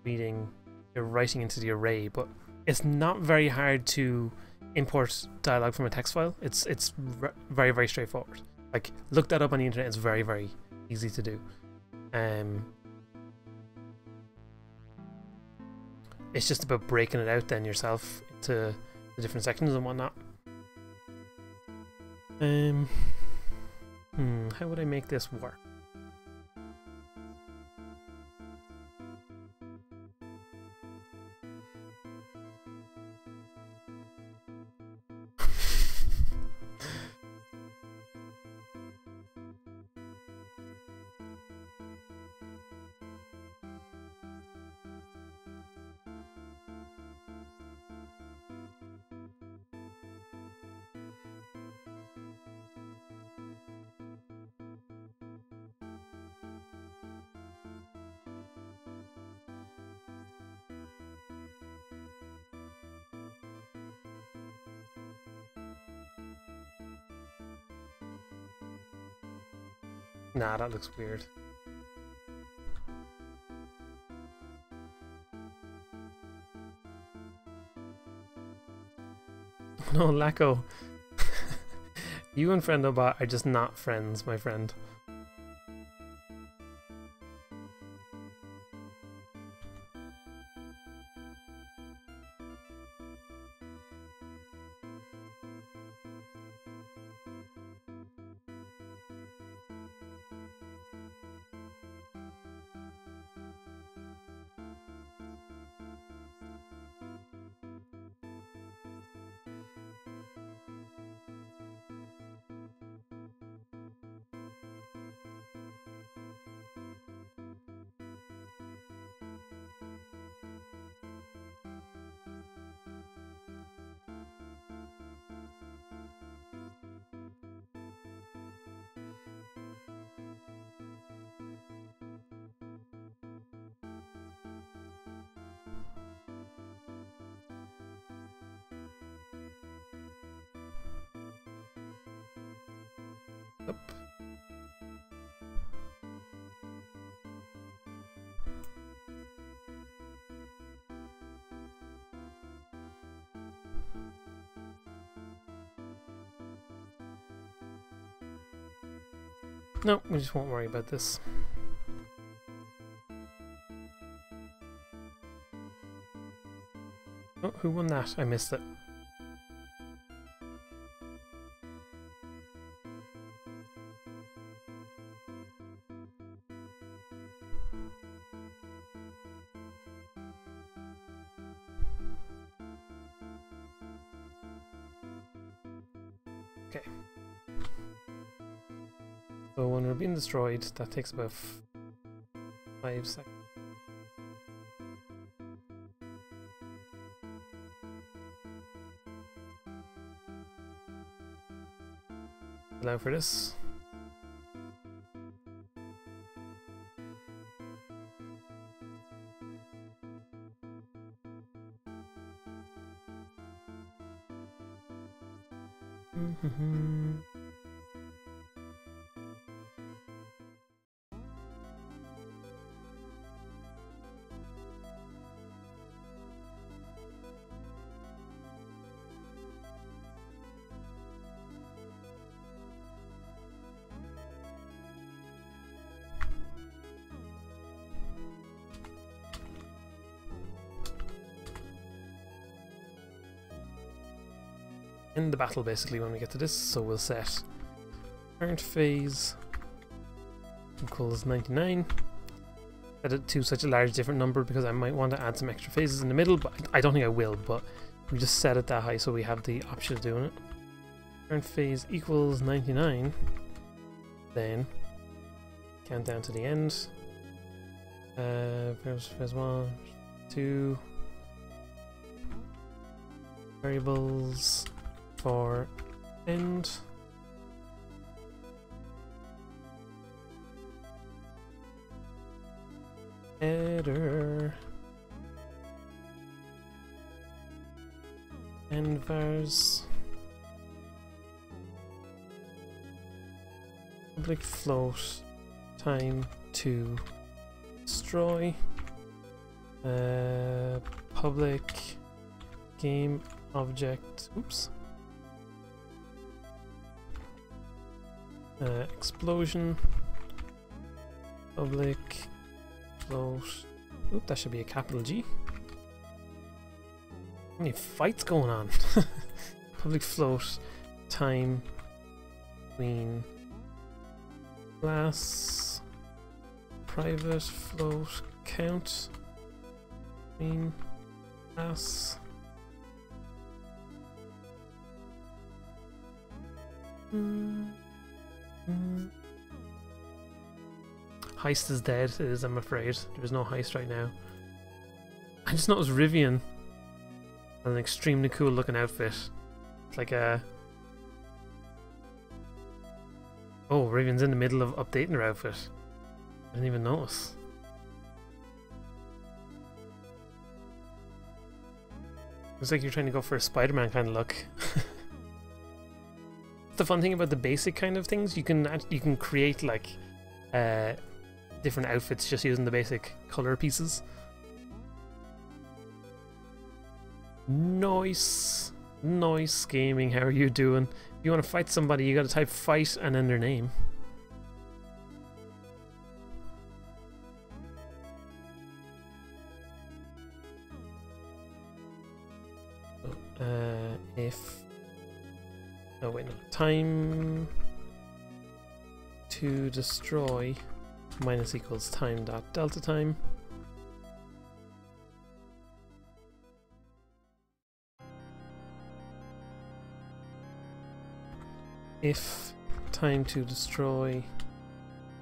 Speaker 2: you're writing into the array, but it's not very hard to import dialogue from a text file. It's very, very straightforward. Like, look that up on the internet. It's very, very easy to do. It's just about breaking it out then yourself into the different sections and whatnot. How would I make this work? Nah, that looks weird. No, Lacko. You and Friendobot are just not friends, my friend. Yep. No, we just won't worry about this. Oh, who won that? I missed it. Okay. So when we're being destroyed, that takes about 5 seconds. Allow for this. End the battle basically when we get to this, so we'll set current phase equals 99. Set it to such a large different number because I might want to add some extra phases in the middle, but I don't think I will, but we just set it that high so we have the option of doing it. Current phase equals 99, then count down to the end. Phase 1, 2, variables for end. Header end vars public float time to destroy public game object explosion public float. Oop, that should be a capital G. How many fights going on? Public float time between class private float count between class Heist is dead, it is, I'm afraid. There's no heist right now. I just noticed Rivian has an extremely cool looking outfit. It's like a... Oh, Rivian's in the middle of updating her outfit. I didn't even notice. Looks like you're trying to go for a Spider-Man kind of look. The fun thing about the basic kind of things, you can create like different outfits just using the basic color pieces. Nice gaming. How are you doing? If you want to fight somebody, you got to type fight and then their name. If oh wait, no, time to destroy minus equals time dot delta time. If time to destroy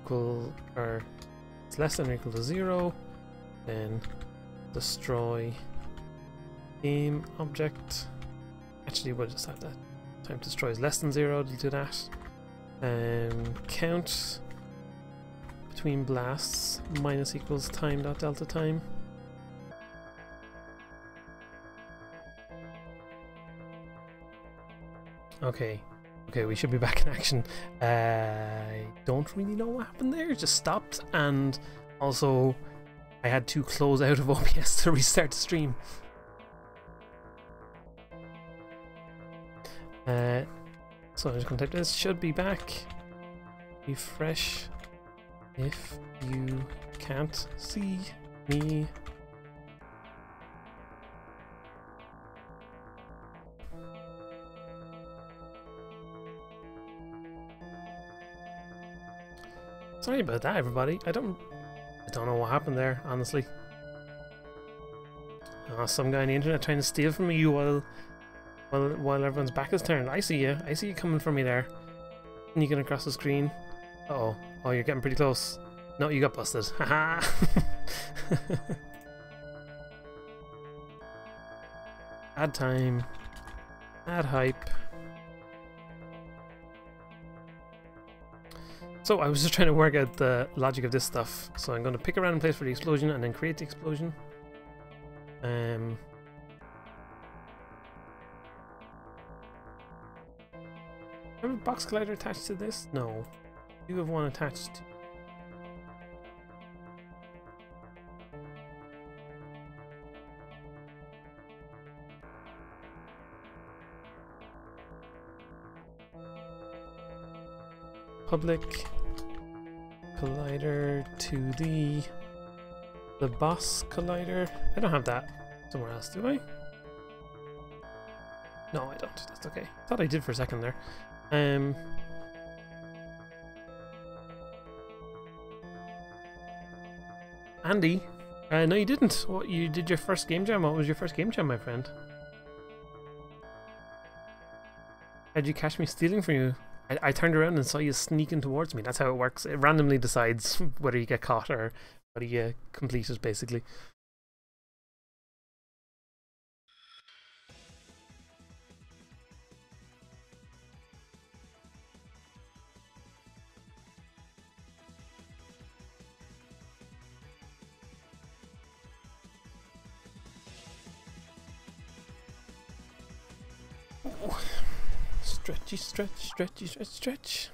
Speaker 2: equal or it's less than or equal to 0, then destroy game object. Actually, we'll just have that. Time to destroy is less than 0, we'll do that. Count between blasts minus equals time dot delta time. Okay, we should be back in action. I don't really know what happened there, it just stopped, and also I had to close out of OBS to restart the stream. So I'm just going to type this, should be back, refresh if you can't see me. Sorry about that, everybody. I don't know what happened there, honestly. Some guy on the internet trying to steal from you while everyone's back is turned. I see you coming for me there. Sneaking across the screen. Uh-oh. Oh, you're getting pretty close. No, you got busted. Haha. Add time. Add hype. So I was just trying to work out the logic of this stuff. So I'm going to pick a random place for the explosion and then create the explosion. have a box collider attached to this? No. You have one attached. Public collider to the boss collider. I don't have that somewhere else, do I? No, I don't. That's okay. Thought I did for a second there. Andy, no, you didn't. What, you did your first game jam? What was your first game jam, my friend? How'd you catch me stealing from you? I turned around and saw you sneaking towards me. That's how it works. It randomly decides whether you get caught or whether you complete it, basically. Stretchy, stretch, stretchy, stretch, stretch.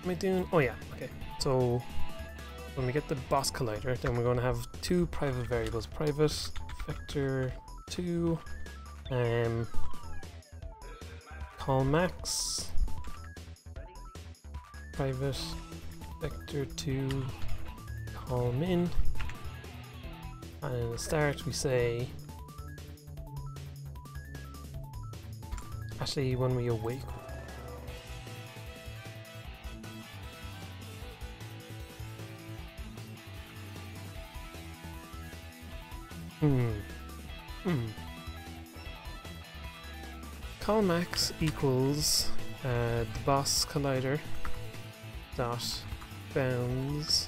Speaker 2: What am I doing? Oh yeah, okay. So when we get the boss collider, then we're going to have two private variables. Private vector 2, call max. Private vector 2, call min. And in the start we say, actually when we awake, call max equals the boss collider dot bounds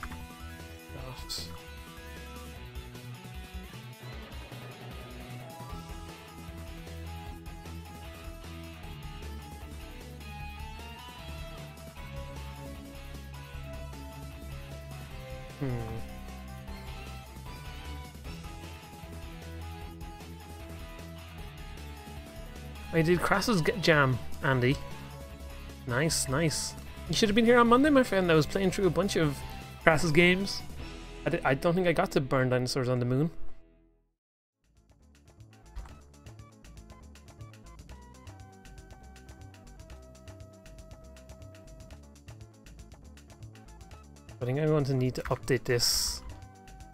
Speaker 2: dot I did Crass's jam, Andy. Nice, nice. You should have been here on Monday, my friend. I was playing through a bunch of Crass's games. I don't think I got to burn dinosaurs on the moon. I think I'm going to need to update this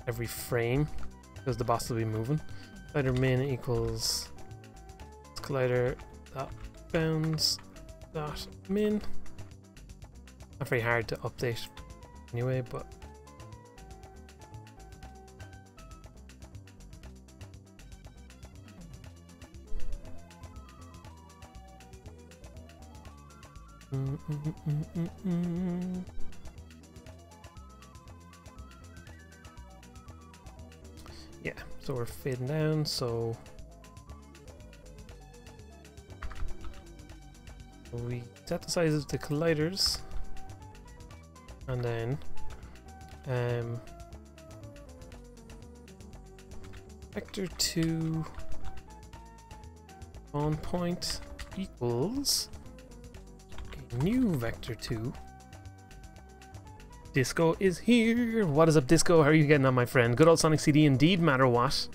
Speaker 2: every frame because the boss will be moving. Collider min equals collider dot bounds dot min. Not very hard to update anyway, but yeah, so we're fading down, so we set the size of the colliders and then vector 2 on point equals a new vector 2. Disco is here. What is up, Disco? How are you getting on, my friend? Good old Sonic CD indeed, matter what.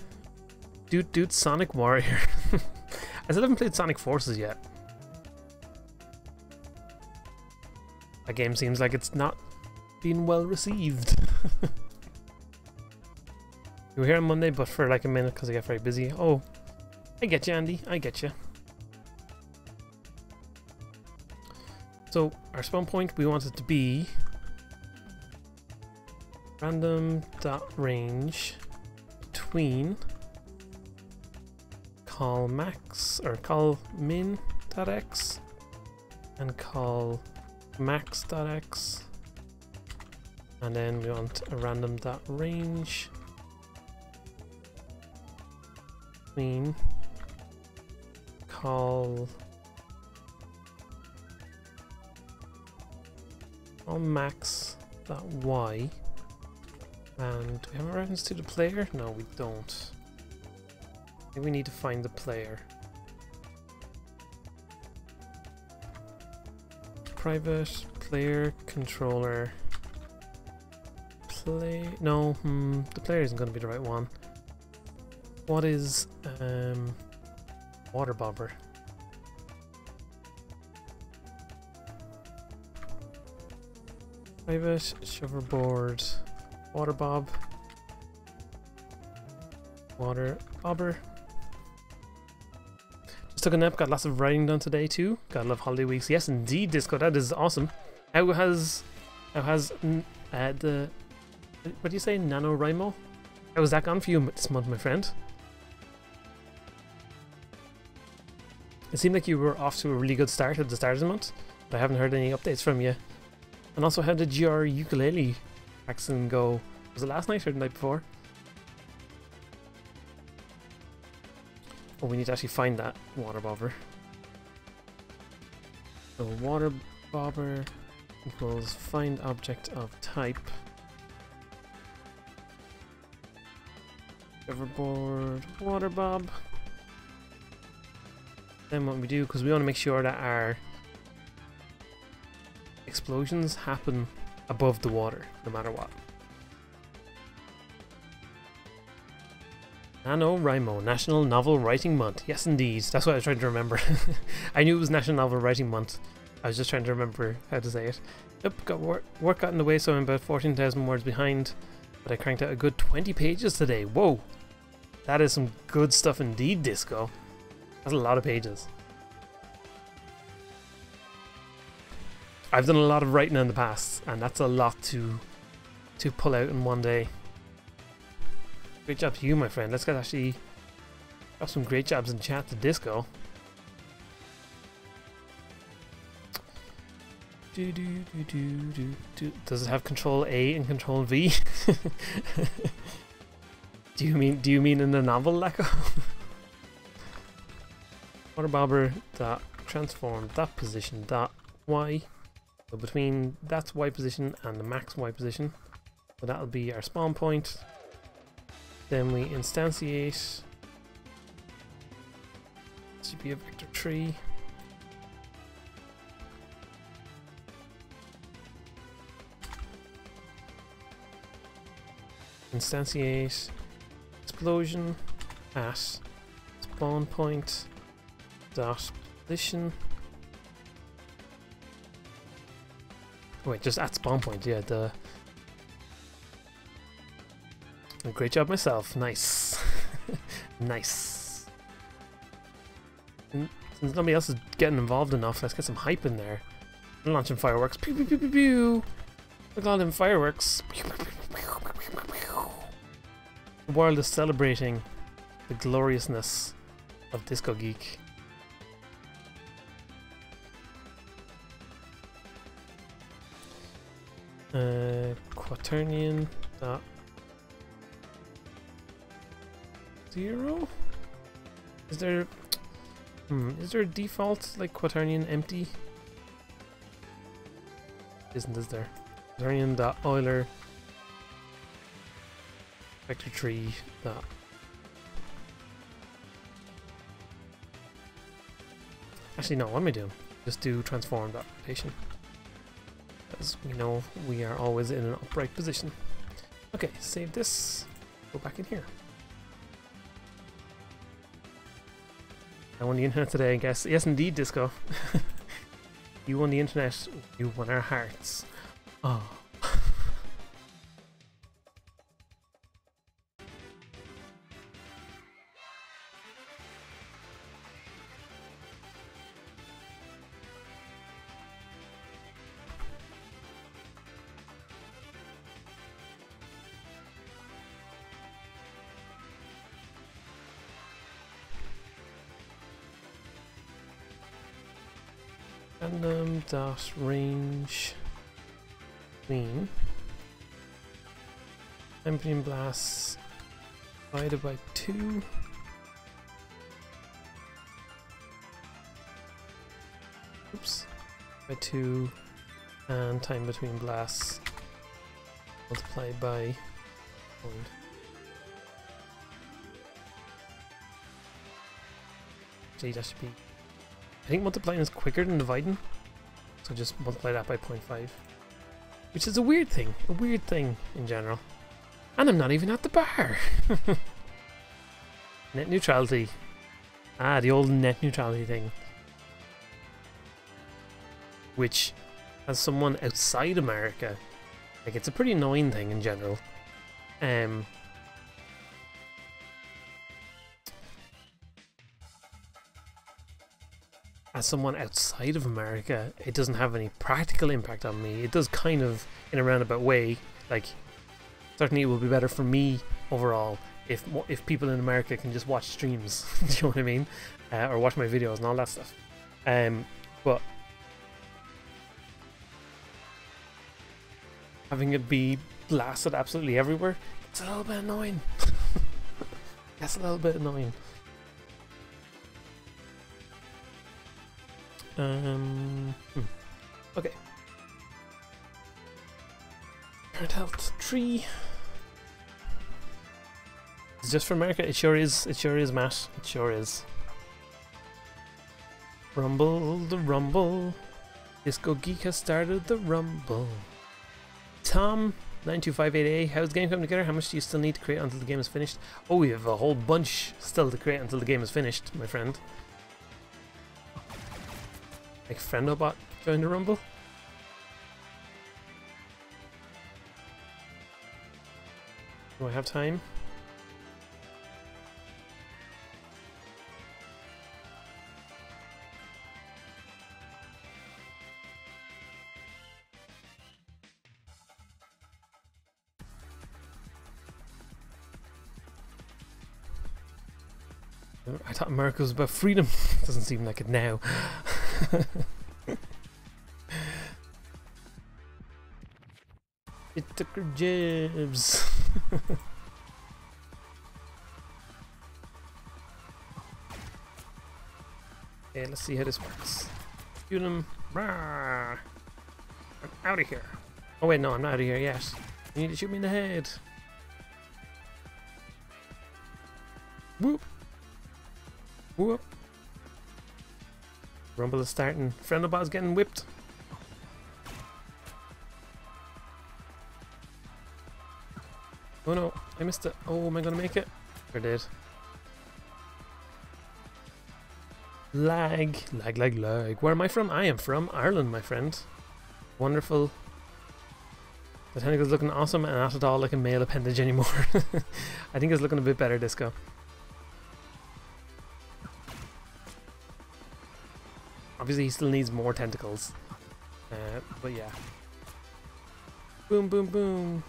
Speaker 2: Doot Sonic Warrior. I still haven't played Sonic Forces yet. That game seems like it's not being well received. You were here on Monday, but for like a minute because I got very busy. Oh, I get you, Andy. I get you. So our spawn point, we want it to be random.range between call max or call min.x and call max.x, and then we want a random.range between call max.y. And do we have a reference to the player? No, we don't. think we need to find the player. Private player controller. No, the player isn't going to be the right one. What is water bobber? Private hoverboard, water bob, water bobber. Just took a nap, got lots of writing done today too. Gotta love holiday weeks. Yes, indeed, Disco. That is awesome. How has the what do you say, NaNoWriMo? How was that gone for you this month, my friend? It seemed like you were off to a really good start at the start of the month, but I haven't heard any updates from you. And also, how did your ukulele practicing go? Was it last night or the night before? Oh, we need to actually find that water bobber. So water bobber equals find object of type. Hoverboard, water bob. Then what we do, because we want to make sure that our explosions happen above the water, no matter what. NaNoWriMo, National Novel Writing Month. Yes, indeed. That's what I was trying to remember. I knew it was National Novel Writing Month. I was just trying to remember how to say it. Yep, got work got in the way, so I'm about 14,000 words behind. But I cranked out a good 20 pages today. Whoa! That is some good stuff indeed, Disco. That's a lot of pages. I've done a lot of writing in the past, and that's a lot to pull out in one day. Great job to you, my friend. Let's get actually got some great jobs in chat to Disco. Does it have Control A and Control V? Do you mean in the novel, Leko? Water bobber dot transform dot position dot Y. So between that's Y position and the max Y position. So that'll be our spawn point. Then we instantiate. This should be a vector tree. Instantiate explosion at spawn point dot position. Wait, just at spawn point, yeah. Great job myself. Nice. Nice. And since nobody else is getting involved enough, let's get some hype in there. I'm launching fireworks. Pew pew pew pew pew. Look at all them fireworks. Pew, pew, pew, pew, pew, pew, pew. The world is celebrating the gloriousness of Disco Geek. Quaternion dot 0? Is there a default like quaternion empty? Isn't, is there? Quaternion dot Euler vector tree dot. Actually no, what am I doing? Just do transform dot rotation. As we know, we are always in an upright position. Okay, save this. Go back in here. I won the internet today, I guess. Yes, indeed, Disco. You won the internet. You won our hearts. Oh. Random dot range clean Empyrean blasts divided by 2. Oops, by 2, and time between blasts multiplied by 0. Actually, that should be... I think multiplying is quicker than dividing. So just multiply that by 0.5. Which is a weird thing in general. And I'm not even at the bar. Net neutrality. Ah, the old net neutrality thing. Which, as someone outside America, like, it's a pretty annoying thing in general. As someone outside of America, it doesn't have any practical impact on me. It does kind of, in a roundabout way. Like, certainly it will be better for me overall if people in America can just watch streams. Do you know what I mean? Or watch my videos and all that stuff. But having it be blasted absolutely everywhere, it's a little bit annoying. That's a little bit annoying. Okay. Current health 3. It's just for America. It sure is. It sure is, Matt. It sure is. Rumble the rumble. Disco Geek has started the rumble. Tom 9258A, how's the game coming together? How much do you still need to create until the game is finished? Oh, we have a whole bunch still to create until the game is finished, my friend. Like Friendobot joined the rumble. Do I have time? I thought America was about freedom. Doesn't seem like it now. It took her jibs. Okay, let's see how this works. Shoot him. I'm out of here. Oh wait, no, I'm not out of here yet. You need to shoot me in the head. Whoop. Whoop. Rumble is starting. Friendobot's getting whipped. Oh no, I missed it. Oh, am I gonna make it? I did. Lag. Lag, lag, lag. Where am I from? I am from Ireland, my friend. Wonderful. The tentacle's looking awesome and not at all like a male appendage anymore. I think it's looking a bit better, Disco. Obviously, he still needs more tentacles. But yeah. Boom, boom, boom.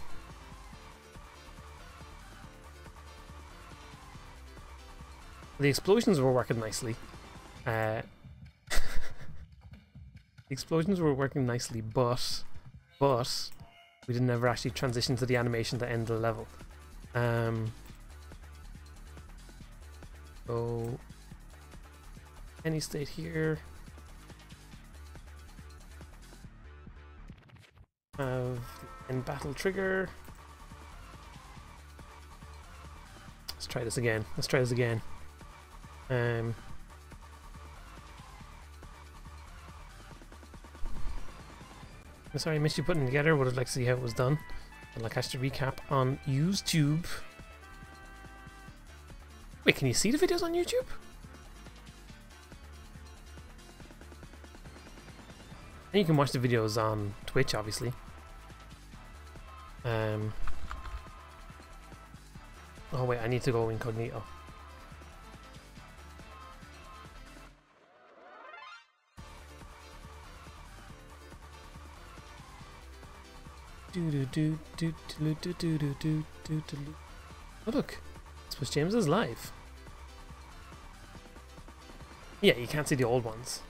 Speaker 2: The explosions were working nicely. The explosions were working nicely, but we didn't ever actually transition to the animation to end the level. So any state here. Have the end battle trigger. Let's try this again. Let's try this again. I'm sorry I missed you putting it together. Would have liked to see how it was done. I'd like us to recap on YouTube. Wait, can you see the videos on YouTube? And you can watch the videos on Twitch, obviously. Oh wait, I need to go incognito. Oh look, Swiss James is live. Yeah, you can't see the old ones.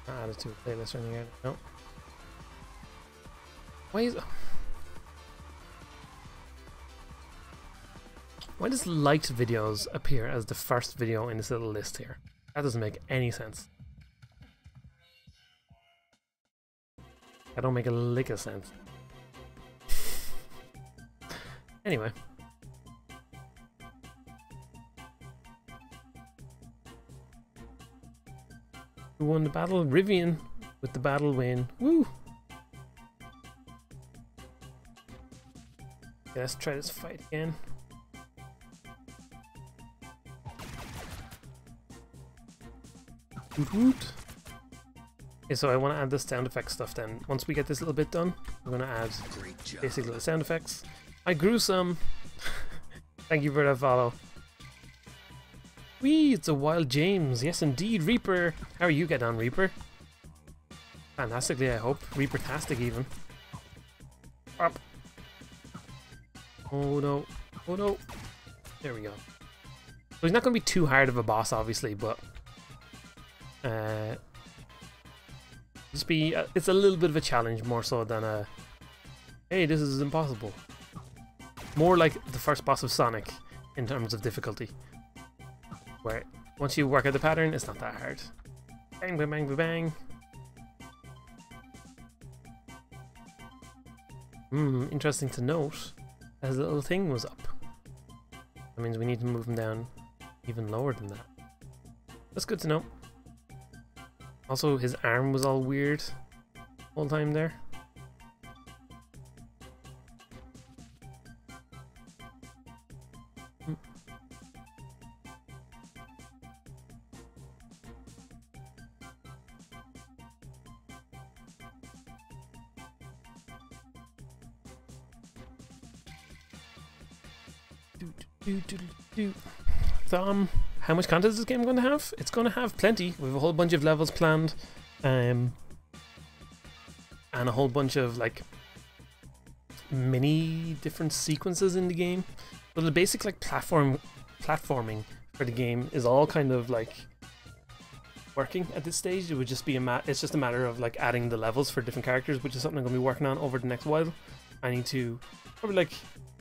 Speaker 2: Added to a playlist or anything. No. Why is... Why does liked videos appear as the first video in this little list here? That doesn't make any sense. That don't make a lick of sense. Anyway. Who won the battle? Rivian with the battle win. Woo! Okay, let's try this fight again. Woot woot. Okay, so I want to add the sound effect stuff then. Once we get this little bit done, we're going to add basically the sound effects. I grew some. Thank you for that follow. Whee, it's a Wild James. Yes, indeed. Reaper. How are you getting on, Reaper? Fantastically, I hope. Reaper-tastic, even. Up. Oh, no. Oh, no. There we go. So he's not going to be too hard of a boss, obviously, but... just be... it's a little bit of a challenge, more so than a... Hey, this is impossible. More like the first boss of Sonic, in terms of difficulty. Where once you work out the pattern, it's not that hard. Bang, bang, bang, bang, bang. Interesting to note, as the little thing was up. That means we need to move him down even lower than that. That's good to know. Also, his arm was all weird the whole time there. So, how much content is this game going to have? It's going to have plenty. We have a whole bunch of levels planned, and a whole bunch of like mini different sequences in the game. But the basic like platforming for the game is all kind of like working at this stage. It would just be it's just a matter of like adding the levels for different characters, which is something I'm going to be working on over the next while. I need to probably like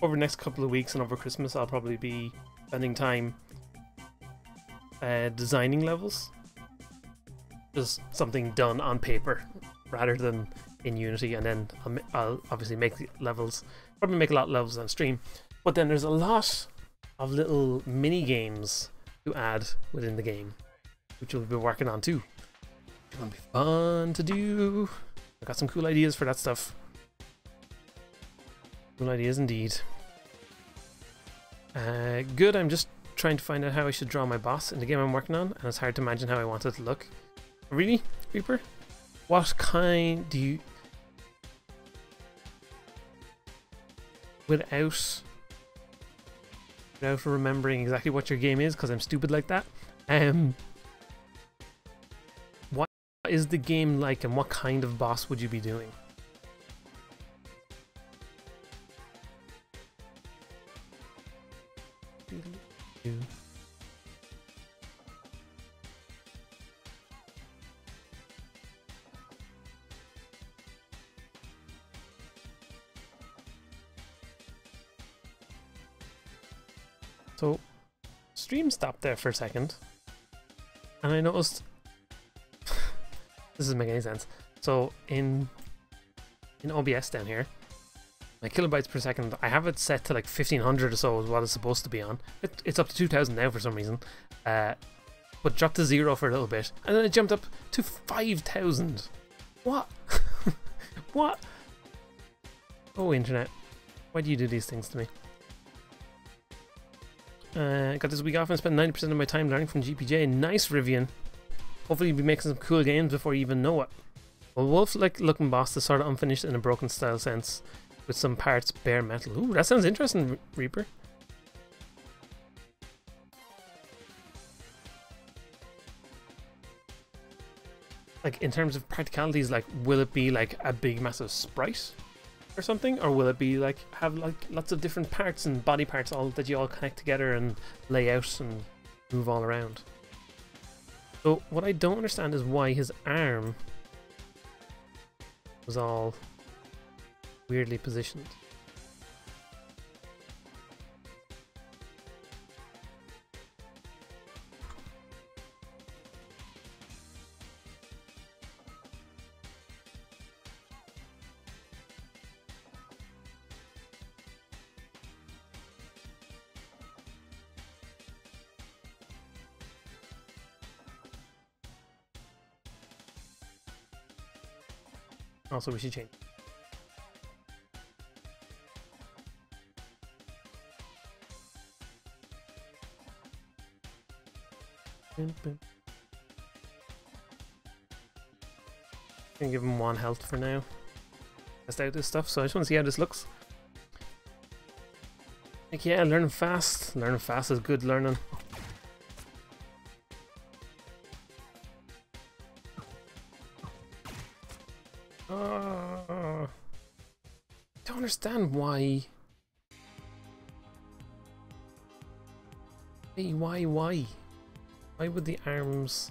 Speaker 2: over the next couple of weeks and over Christmas, I'll probably be spending time designing levels. Just something done on paper rather than in Unity, and then I'll obviously make the levels, probably make a lot of levels on stream. But then there's a lot of little mini games to add within the game, which we'll be working on too. It's gonna be fun to do. I got some cool ideas for that stuff. Cool ideas indeed. Good, I'm just trying to find out how I should draw my boss in the game I'm working on, and it's hard to imagine how I want it to look. Really, Reaper? What kind do you... Without remembering exactly what your game is, because I'm stupid like that, what is the game like, and what kind of boss would you be doing? So, stream stopped there for a second, and I noticed this doesn't make any sense. So in OBS down here, my kilobytes per second, I have it set to like 1500 or so is what it's supposed to be on. It's up to 2000 now for some reason, but dropped to 0 for a little bit, and then it jumped up to 5000. What? What? Oh, internet, why do you do these things to me? Got this week off and spent 90% of my time learning from GPJ. Nice, Rivian. Hopefully you'll be making some cool games before you even know it. Well, Wolf-like looking boss is sort of unfinished in a broken style sense, with some parts bare metal. Ooh, that sounds interesting, Reaper. Like, in terms of practicalities, like, will it be like a big massive sprite or something, or will it be like have like lots of different parts and body parts all that you all connect together and lay out and move all around? So what I don't understand is why his arm was all weirdly positioned. Also, we should change. Gonna give him 1 health for now. Test out this stuff, so I just want to see how this looks. Like, yeah, learning fast. Learning fast is good learning. I don't understand why. Hey, why? Why would the arms...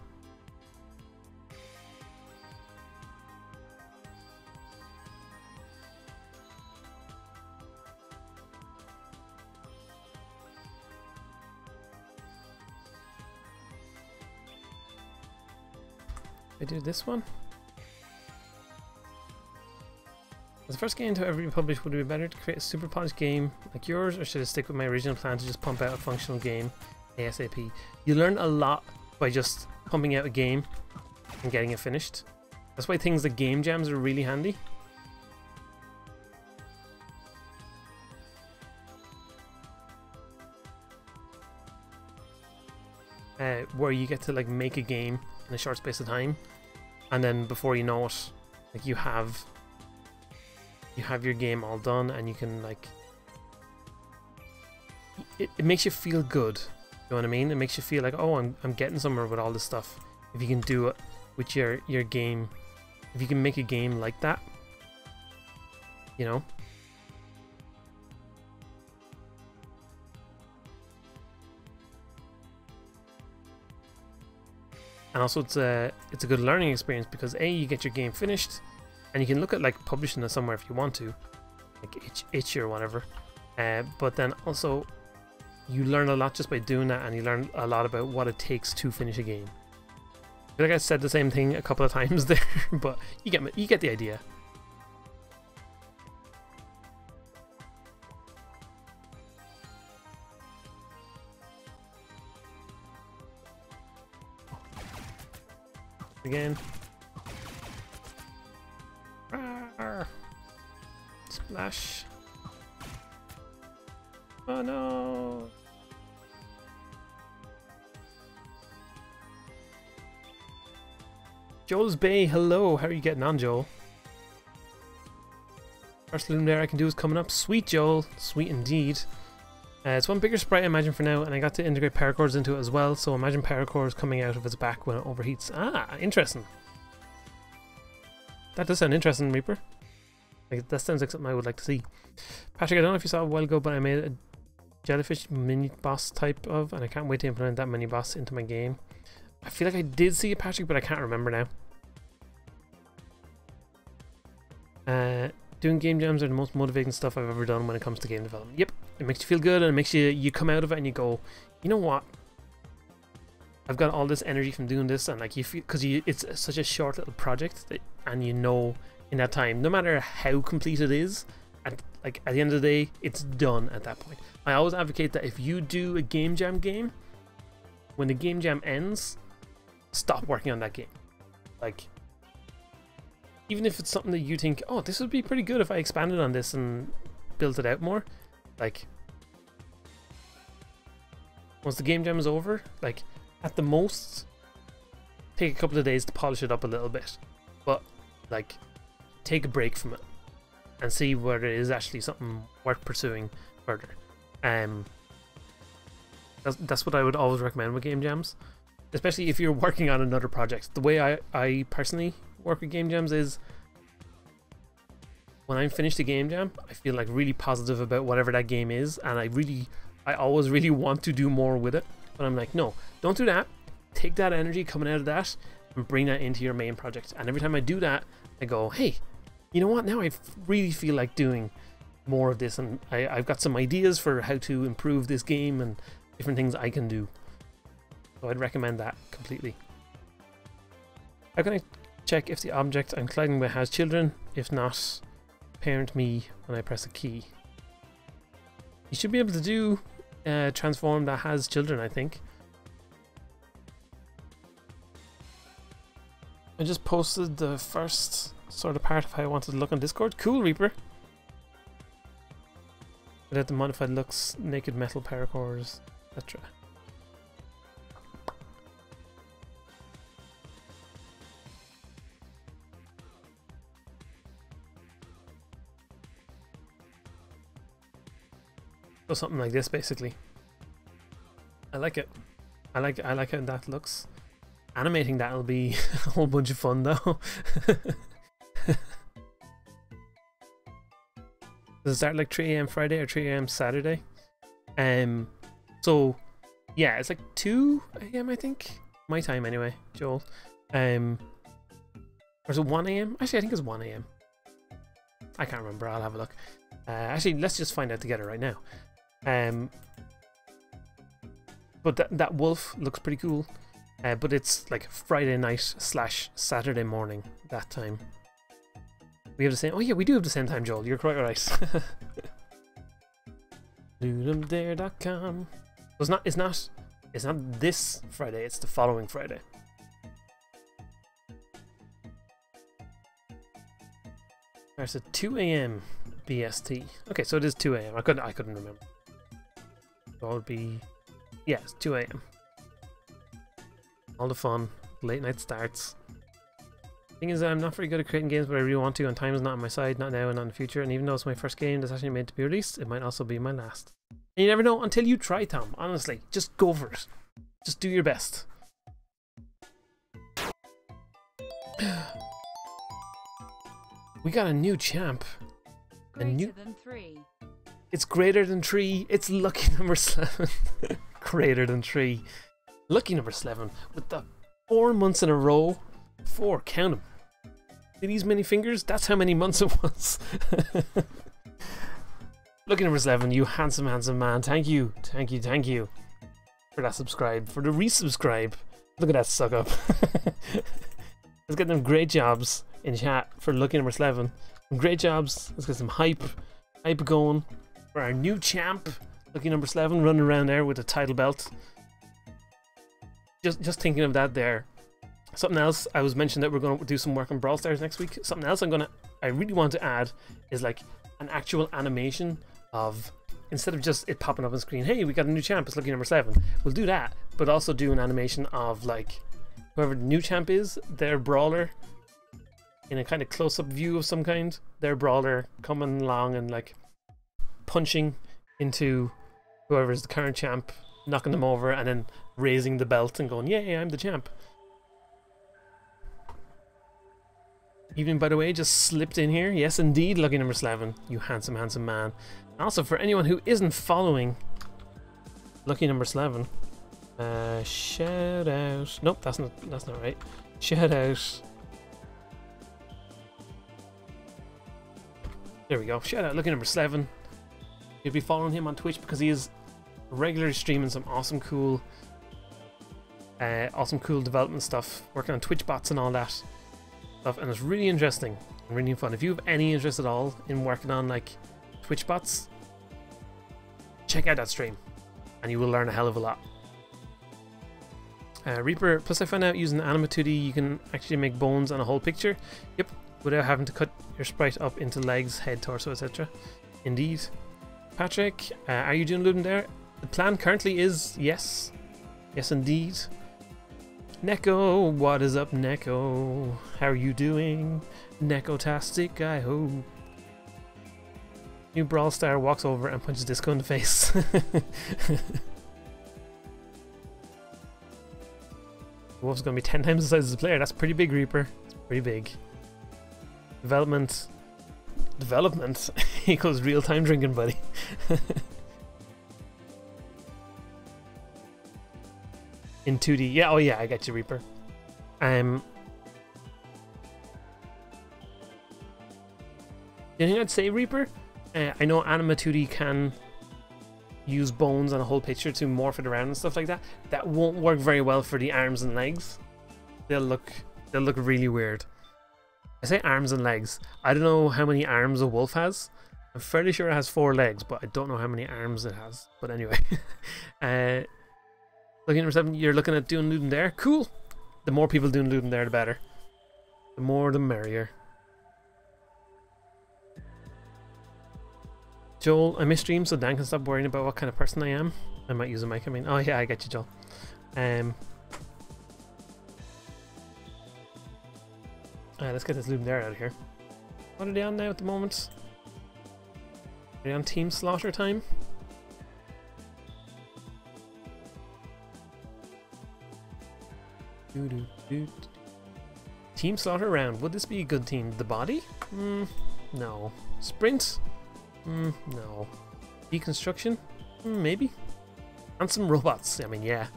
Speaker 2: I do this one? As the first game to ever be published, would it be better to create a super polished game like yours, or should I stick with my original plan to just pump out a functional game ASAP? You learn a lot by just pumping out a game and getting it finished. That's why things like game jams are really handy. Where you get to like make a game in a short space of time, and then before you know it, like you have your game all done, and you can like it makes you feel good. You know what I mean? It makes you feel like, oh, I'm getting somewhere with all this stuff. If you can do it with your game, if you can make a game like that, you know. And also it's a good learning experience because A, you get your game finished, and you can look at like publishing it somewhere if you want to, like itch or whatever. But then also you learn a lot just by doing that, and you learn a lot about what it takes to finish a game. I feel like I said the same thing a couple of times there, but you get the idea. Again. Rawr. Splash. Oh no. Joel's Bay, hello. How are you getting on, Joel? First loom there I can do is coming up. Sweet, Joel. Sweet indeed. It's one bigger sprite I imagine for now, and I got to integrate power cores into it as well, so imagine power cores coming out of its back when it overheats. Ah, interesting. That does sound interesting, Reaper. Like, that sounds like something I would like to see. Patrick, I don't know if you saw a while ago, but I made a jellyfish mini boss type of, and I can't wait to implement that mini boss into my game. I feel like I did see it, Patrick, but I can't remember now. Doing game jams are the most motivating stuff I've ever done when it comes to game development. Yep, it makes you feel good, and it makes you come out of it and you go, you know what? I've got all this energy from doing this, and like you feel, because it's such a short little project, and you know in that time, no matter how complete it is, at the end of the day, it's done at that point. I always advocate that if you do a game jam game, when the game jam ends, stop working on that game. Like, even if it's something that you think, oh, this would be pretty good if I expanded on this and built it out more, like, once the game jam is over, like, at the most, take a couple of days to polish it up a little bit, but like, take a break from it and see whether it is actually something worth pursuing further. That's what I would always recommend with game jams, especially if you're working on another project. The way I personally work with game jams is, when I'm finished a game jam, I feel like really positive about whatever that game is, and I always really want to do more with it. But I'm like, no, don't do that. Take that energy coming out of that and bring that into your main project. And every time I do that, I go, hey, you know what? Now I really feel like doing more of this, and I've got some ideas for how to improve this game and different things I can do. So I'd recommend that completely. How can I check if the object I'm colliding with has children? If not, parent me when I press a key. You should be able to do transform that has children, I think. I just posted the first sort of part of how I wanted to look on Discord. Cool, Reaper. Without the modified looks, naked metal power cores, etc. So something like this, basically. I like it. I like how that looks. Animating that will be a whole bunch of fun, though. Does it start like 3 AM Friday or 3 AM Saturday? So yeah, it's like 2 AM I think. My time anyway, Joel. Or is it 1 AM? Actually, I think it's 1 AM. I can't remember. I'll have a look. Actually, let's just find out together right now. But that wolf looks pretty cool. But it's like Friday night / Saturday morning that time. We have the same. Oh yeah, we do have the same time, Joel. You're quite right. Ludumdare.com. It's not this Friday. It's the following Friday. There's a 2 AM BST. Okay, so it is 2 AM. I couldn't remember. So it would be, yeah, it's 2 AM. All the fun. Late night starts. Thing is, I'm not very good at creating games, but I really want to, and time is not on my side, not now and not in the future. And even though it's my first game that's actually made to be released, it might also be my last. And you never know until you try, Tom. Honestly, just go for it. Just do your best. We got a new champ.
Speaker 3: Greater than 3.
Speaker 2: It's greater than 3. It's lucky number 7. Greater than 3. Lucky number 7 with the 4 months in a row. 4, count them. See these many fingers? That's how many months it was. Lucky number 7, you handsome man. Thank you for that subscribe, for the resubscribe. Look at that suck up. Let's get them great jobs in chat for lucky number 7. Great jobs. Let's get some hype going for our new champ, lucky number 7, running around there with a title belt. Just thinking of that there. Something else, I was mentioned that we're going to do some work on Brawl Stars next week. Something else I really want to add is like an actual animation of, instead of just it popping up on screen, hey, we got a new champ, it's lucky number 7. We'll do that, but also do an animation of like whoever the new champ is, their brawler, in a kind of close-up view of some kind, their brawler coming along and like punching into whoever's the current champ, knocking them over, and then raising the belt and going, yay, I'm the champ. Evening, by the way, just slipped in here. Yes, indeed, lucky number 7. You handsome man. Also, for anyone who isn't following lucky number 7, shout out. Nope, that's not right. Shout out. There we go. Shout out lucky number 7. You'll be following him on Twitch because he is regularly streaming some awesome, cool development stuff, working on Twitch bots and all that stuff, and it's really interesting and really fun. If you have any interest at all in working on like Twitch bots, check out that stream and you will learn a hell of a lot. Reaper, plus I found out using Anima 2D you can actually make bones on a whole picture. Yep, without having to cut your sprite up into legs, head, torso, etc. Indeed. Patrick, are you doing Ludumdare? The plan currently is yes. Yes indeed. Neko, what is up, Neko? How are you doing? Neko-tastic, I hope. New Brawl Star walks over and punches Disco in the face. Wolf's gonna be 10 times the size of the player. That's pretty big, Reaper. It's pretty big. Development equals real-time drinking, buddy. In 2D, yeah, oh yeah, I get you, Reaper. The thing I'd say, Reaper, I know Anima 2D can use bones on a whole picture to morph it around and stuff like that. That won't work very well for the arms and legs. They'll look really weird. I say arms and legs. I don't know how many arms a wolf has. I'm fairly sure it has 4 legs, but I don't know how many arms it has. But anyway. Looking at number 7, you're looking at doing Ludumdare. Cool! The more people doing Ludumdare, the better. The more the merrier. Joel, I miss streams so Dan can stop worrying about what kind of person I am. I might use a mic, I mean. Oh yeah, I get you, Joel. Let's get this Luminaire out of here. What are they on now at the moment? Are they on Team Slaughter time? Team Slaughter round. Would this be a good team? The body? No. Sprint? No. Deconstruction? Maybe. And some robots. I mean, yeah.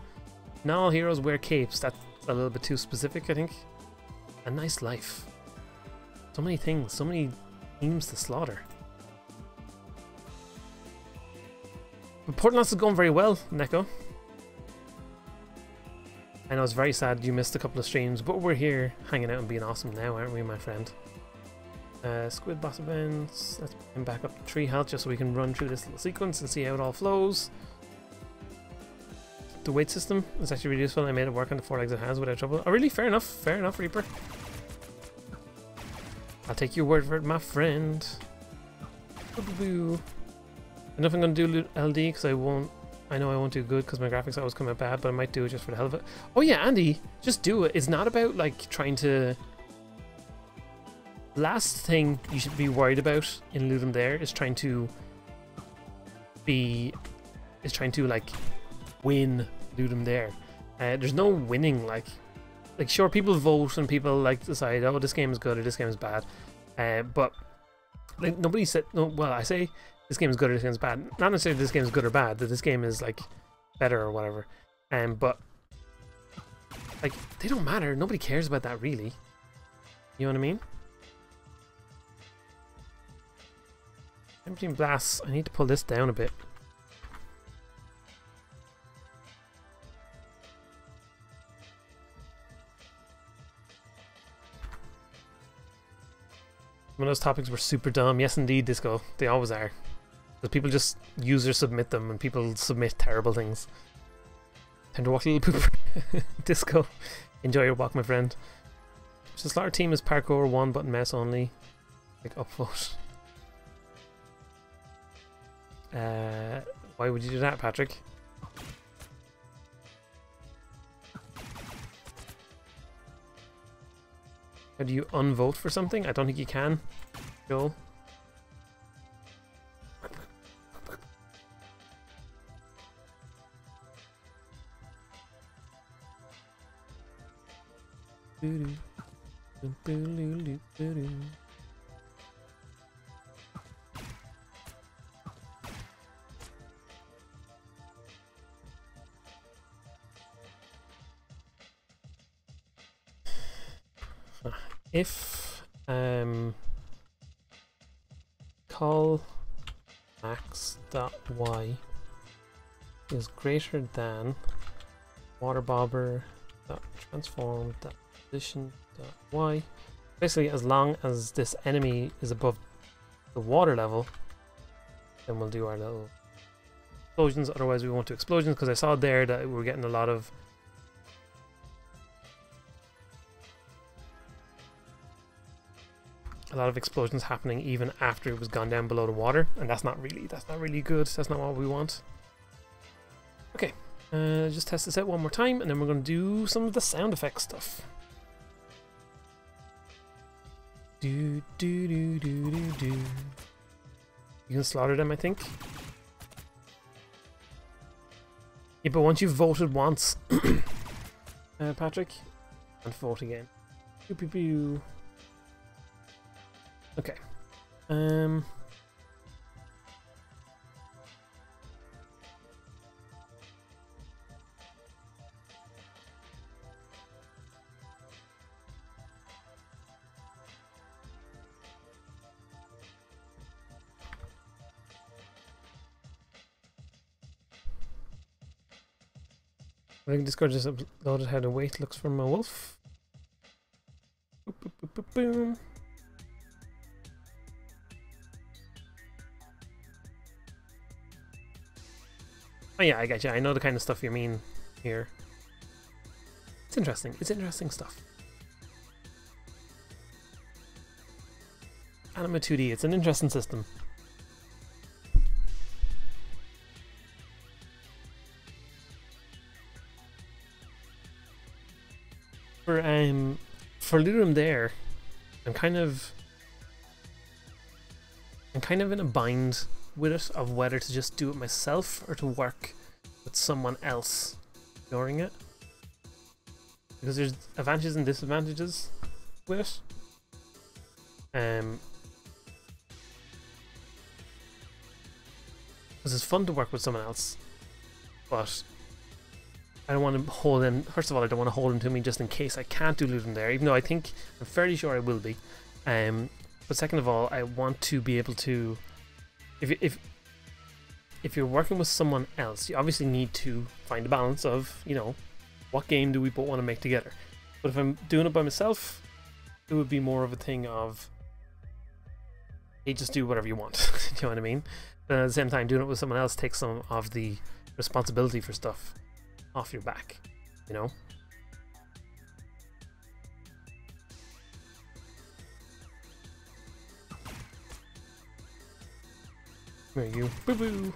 Speaker 2: Not all heroes wear capes. That's a little bit too specific, I think. A nice life. So many things. So many teams to slaughter. But Portland is going very well, Neko. I know it's very sad you missed a couple of streams, but we're here hanging out and being awesome now, aren't we, my friend? Squid boss events. Let's bring him back up to 3 health just so we can run through this little sequence and see how it all flows. The weight system is actually really useful. I made it work on the 4 legs it has without trouble. Oh, really? Fair enough, Reaper. I'll take your word for it, my friend. I don't know if I'm going to do LD because I know I won't do good because my graphics always come out bad, but I might do it just for the hell of it. Oh yeah, Andy, just do it. It's not about like trying to... Last thing you should be worried about in Ludum Dare is trying to like win Ludum Dare. There's no winning. Like sure, people vote and people like decide, oh, this game is good or this game is bad, but like nobody said no. Well, I say this game is good or this game is bad. Not necessarily this game is good or bad. That this game is like better or whatever. But like they don't matter. Nobody cares about that really. You know what I mean? Emptying blasts. I need to pull this down a bit. Some of those topics were super dumb. Yes, indeed, Disco. They always are. Because people just use or submit them, and people submit terrible things. Time to walk, little pooper. Disco. Enjoy your walk, my friend. So Slaughter team is parkour, 1-button mouse only. Like upvote. Why would you do that, Patrick? How do you unvote for something? I don't think you can, Joel. If call max.y is greater than waterbobber.transform.position.y, basically as long as this enemy is above the water level, then we'll do our little explosions. Otherwise we won't do explosions, because I saw there that we're getting a lot of explosions happening even after it was gone down below the water, and that's not really good. That's not what we want. Okay, just test this out one more time, and then we're going to do some of the sound effect stuff. Do do do do do do. You can slaughter them, I think. Yeah, but once you've voted once, Patrick, and vote again. Pew pew pew. Okay. I think Discord just uploaded how the weight looks from a wolf. Boop, boop, boop, boop, boom. Oh yeah, I got you. I know the kind of stuff you mean here. It's interesting. It's interesting stuff. Anima 2D. It's an interesting system. For Ludum Dare, I'm kind of in a bind with it of whether to just do it myself or to work with someone else during it, because there's advantages and disadvantages with it. Because it's fun to work with someone else, but I don't want to hold him. First of all, I don't want to hold him to me just in case I can't do Ludum Dare, even though I'm fairly sure I will be. But second of all, I want to be able to, if you're working with someone else, you obviously need to find a balance of, you know, what game do we both want to make together. But if I'm doing it by myself, it would be more of a thing of, hey, just do whatever you want. Do you know what I mean? But at the same time, doing it with someone else takes some of the responsibility for stuff off your back, you know? Where are you? Boo boo!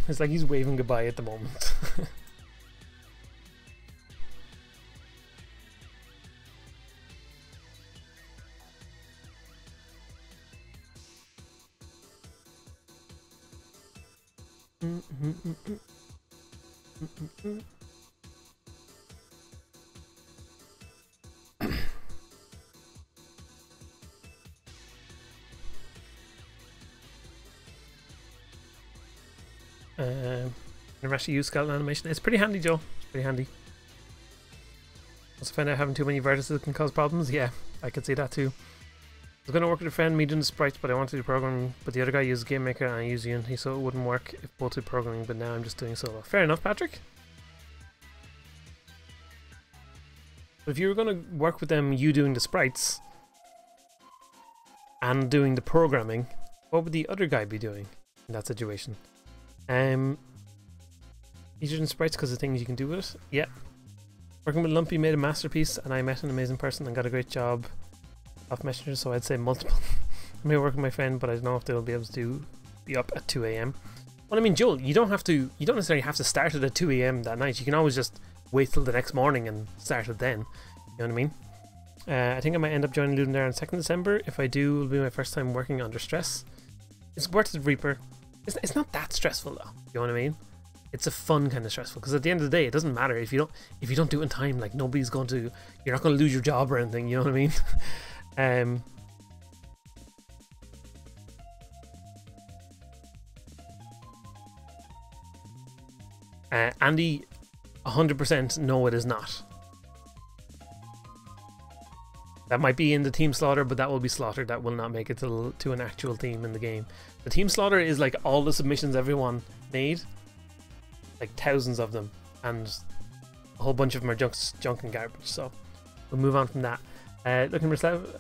Speaker 2: It's like he's waving goodbye at the moment. Never actually used skeleton animation. It's pretty handy, Joe. It's pretty handy. Also find out having too many vertices can cause problems. Yeah, I could see that too. I was going to work with a friend, me doing the sprites, but I wanted to do programming, but the other guy used Game Maker and I used Unity, so it wouldn't work if both did programming, but now I'm just doing solo. Fair enough, Patrick. But if you were going to work with them, you doing the sprites and doing the programming, what would the other guy be doing in that situation? Easier than sprites because of things you can do with it. Yeah. Working with Lumpy made a masterpiece and I met an amazing person and got a great job off Messenger, so I'd say multiple. I may work with my friend, but I don't know if they'll be able to be up at 2 AM. Well, I mean, Joel, you don't necessarily have to start it at 2 AM that night. You can always just wait till the next morning and start it then. You know what I mean? I think I might end up joining Ludum Dare on 2nd December. If I do, it'll be my first time working under stress. It's worth it, Reaper. It's not that stressful though. You know what I mean? It's a fun kind of stressful, because at the end of the day, it doesn't matter if you don't do it in time. Like, nobody's going to, you're not going to lose your job or anything. You know what I mean? Andy, 100% no, it is not. That might be in the team slaughter, but that will be slaughtered. That will not make it to an actual team in the game. The team slaughter is like all the submissions everyone made, like thousands of them, and a whole bunch of them are junk and garbage. So we'll move on from that. Looking for Slav,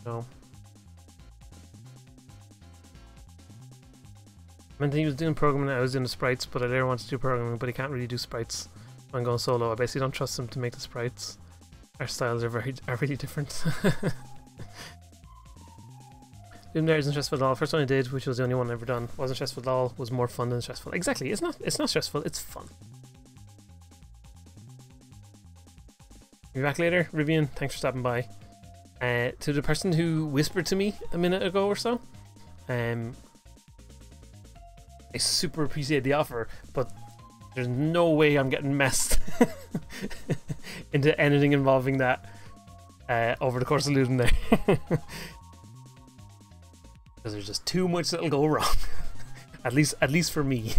Speaker 2: no. I meant he was doing programming, I was doing the sprites, but I later wanted to do programming, but he can't really do sprites. I'm going solo. I basically don't trust him to make the sprites. Our styles are really different. Ludum Dare isn't stressful at all. First one I did, which was the only one I've ever done, wasn't stressful at all. Was more fun than stressful. Exactly. It's not stressful. It's fun. Be back later, Rivian. Thanks for stopping by. To the person who whispered to me a minute ago or so, I super appreciate the offer, but there's no way I'm getting messed into anything involving that over the course of Ludum Dare. Because there's just too much that'll go wrong. at least for me.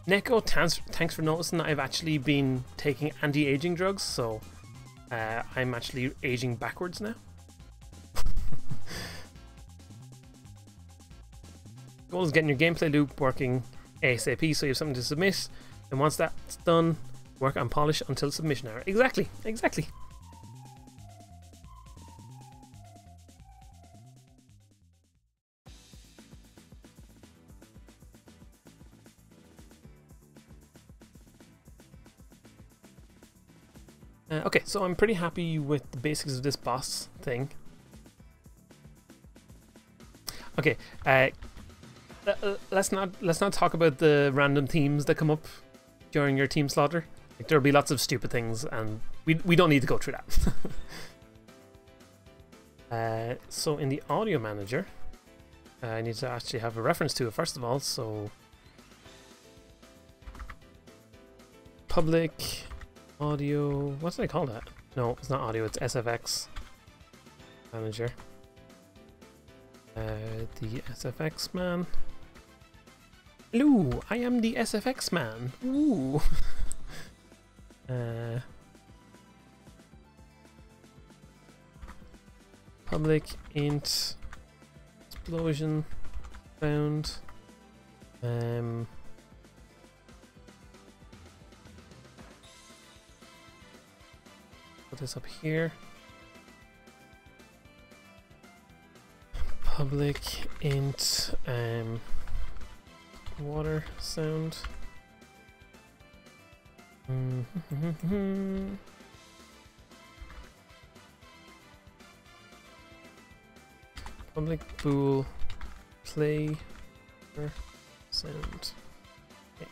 Speaker 2: Neko, thanks for noticing that I've actually been taking anti-aging drugs, so I'm actually aging backwards now. The goal is getting your gameplay loop working ASAP, so you have something to submit, and once that's done, work on polish until submission hour. Exactly. Okay, so I'm pretty happy with the basics of this boss thing. Okay, let's not talk about the random themes that come up during your team slaughter. Like, there'll be lots of stupid things, and we don't need to go through that. So in the audio manager, I need to actually have a reference to it first of all. So public audio. What did I call that? No, it's not audio. It's SFX manager. The SFX man. Hello, I am the SFX man. Ooh. Public int explosion found. Put this up here. Public int water sound. Public bool play sound. Okay.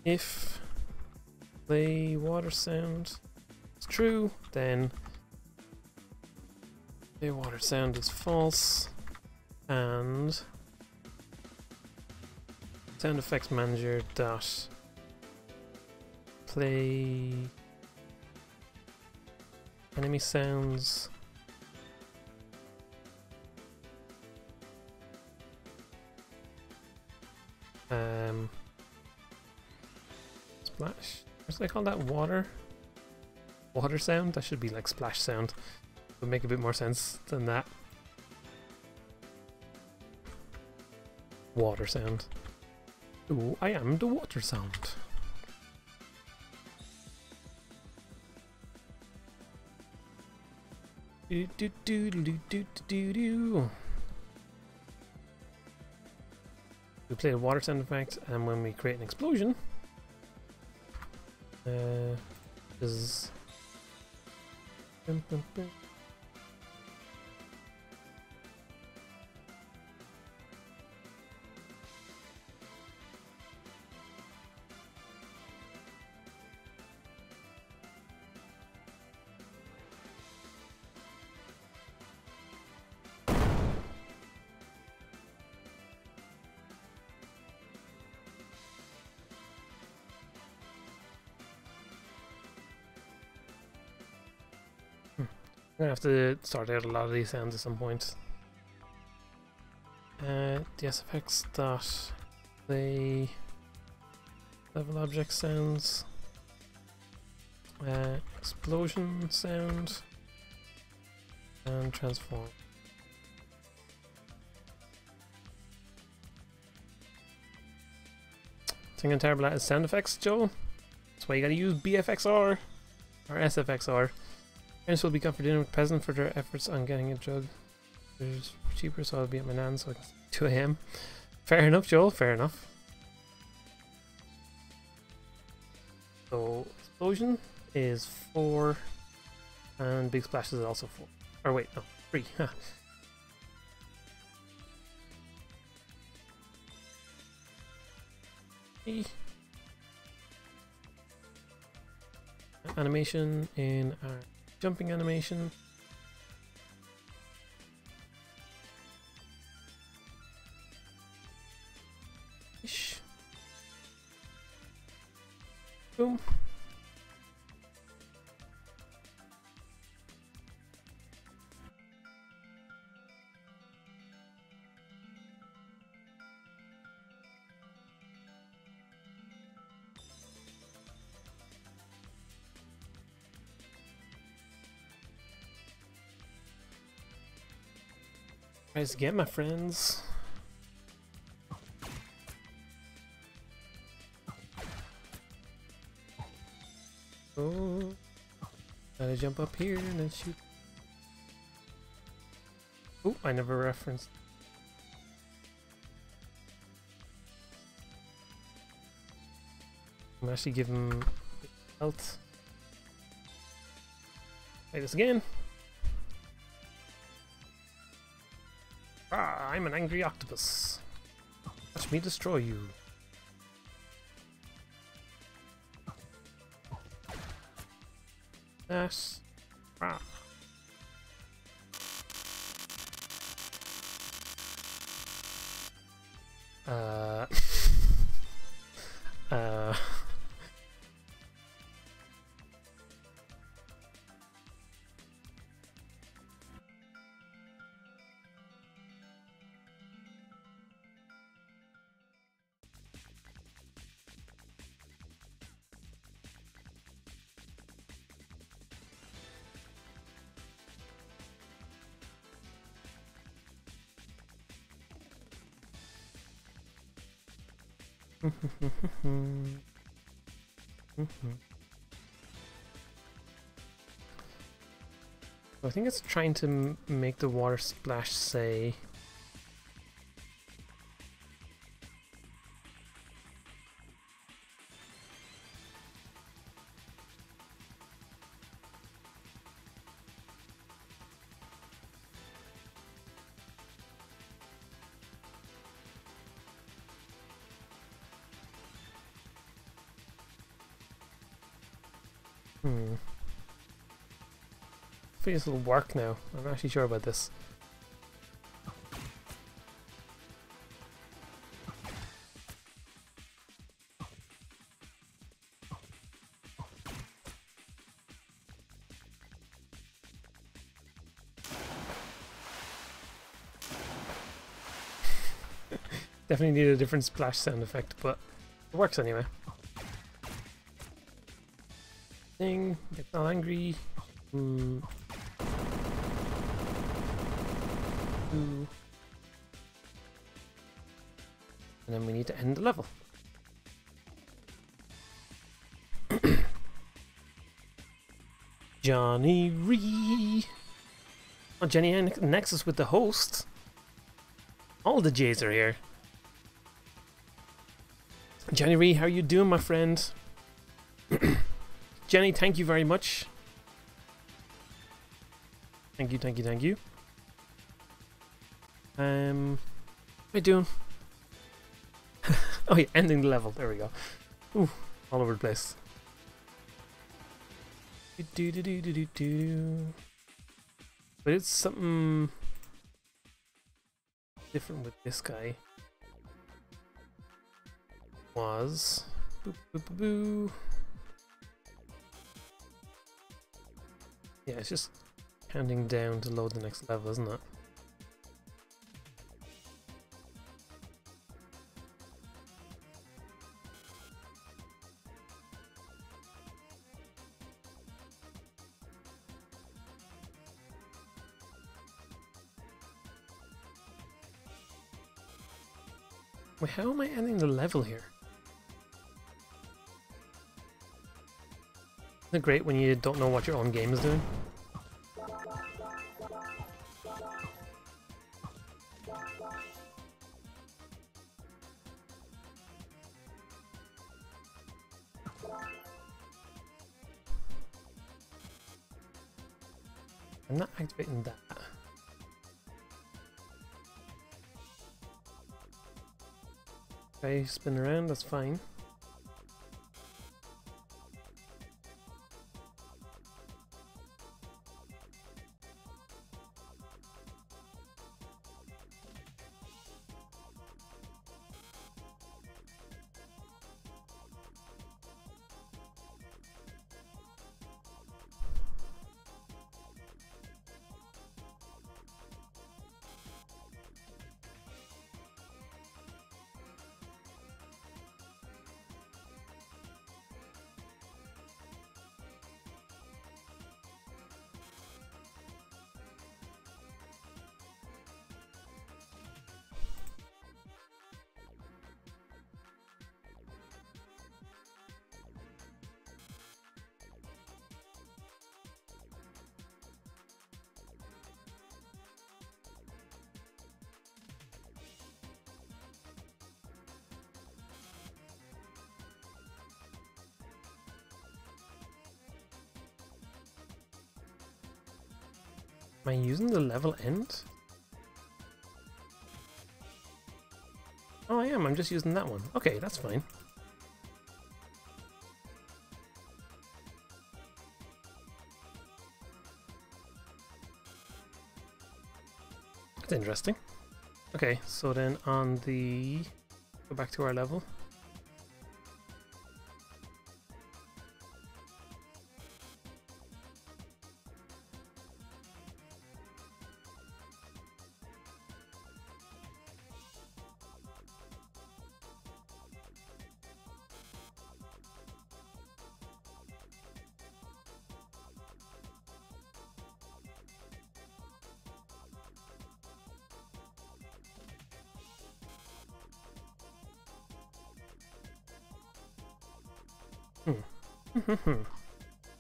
Speaker 2: If play water sound is true, then play water sound is false, and sound effects manager dot play enemy sounds splash. What do they call that? Water sound? That should be like splash sound. Would make a bit more sense than that. Water sound. Ooh, I am the water sound. Do do do do do do do. We play the water sound effect, and when we create an explosion, is I'm gonna have to sort out a lot of these sounds at some point. DSFX dot play level object sounds. Explosion sound and transform. Thing I'm terrible at is sound effects, Joel. That's why you gotta use BFXR or SFXR. Parents will be comforted in with present for their efforts on getting a drug. It's cheaper, so I'll be at my nan's so I can 2 AM. Fair enough, Joel, fair enough. So explosion is 4 and big splash is also 4. Or wait, no, 3. Animation in our jumping animation. Ish. Boom. Tries again, my friends. Oh, gotta jump up here and then shoot. Oh, I never referenced. I'm actually give him health. Try this again. Ah, I'm an angry octopus. Watch me destroy you. That. Ah. Uh. I think it's trying to make the water splash say. Hopefully this will work now. I'm not actually sure about this. Definitely need a different splash sound effect, but it works anyway. Thing, get not angry. And then we need to end the level. Johnny Ree. Oh, Jenny and Nexus with the host. All the J's are here. Johnny Ree, how are you doing, my friend? Jenny, thank you very much. Thank you, thank you, thank you. What am I doing? Oh yeah, ending the level. There we go. Ooh, all over the place. But it's something different with this guy. Was boop, boop, boop, boop. Yeah, it's just counting down to load the next level, isn't it? Wait, how am I ending the level here? Isn't it great when you don't know what your own game is doing? I'm not activating that. Okay, spin around, that's fine. Am I using the level end? Oh, I am. I'm just using that one. Okay, that's fine. That's interesting. Okay, so then on the... Go back to our level.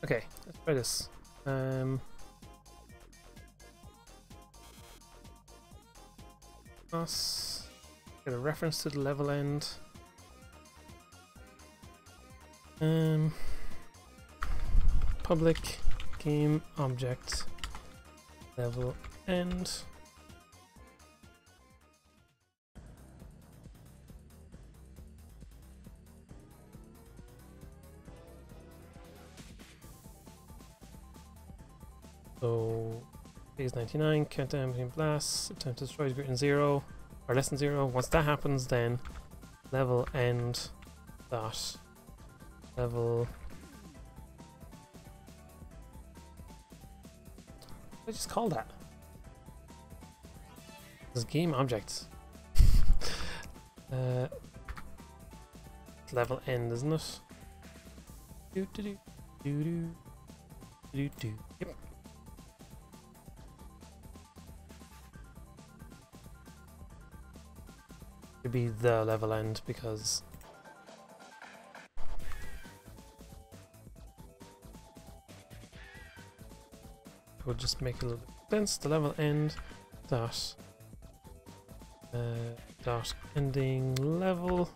Speaker 2: Okay, let's try this. Let's get a reference to the level end. Public game object level end. So phase 99, countdown between blasts, attempt to destroy is greater than 0 or less than 0. Once that happens, then level end dot level. What did I just call that? This game objects. Level end, isn't it? Do do do do do do do. Yep. Should be the level end because we'll just make a little sense. The level end dot dot ending level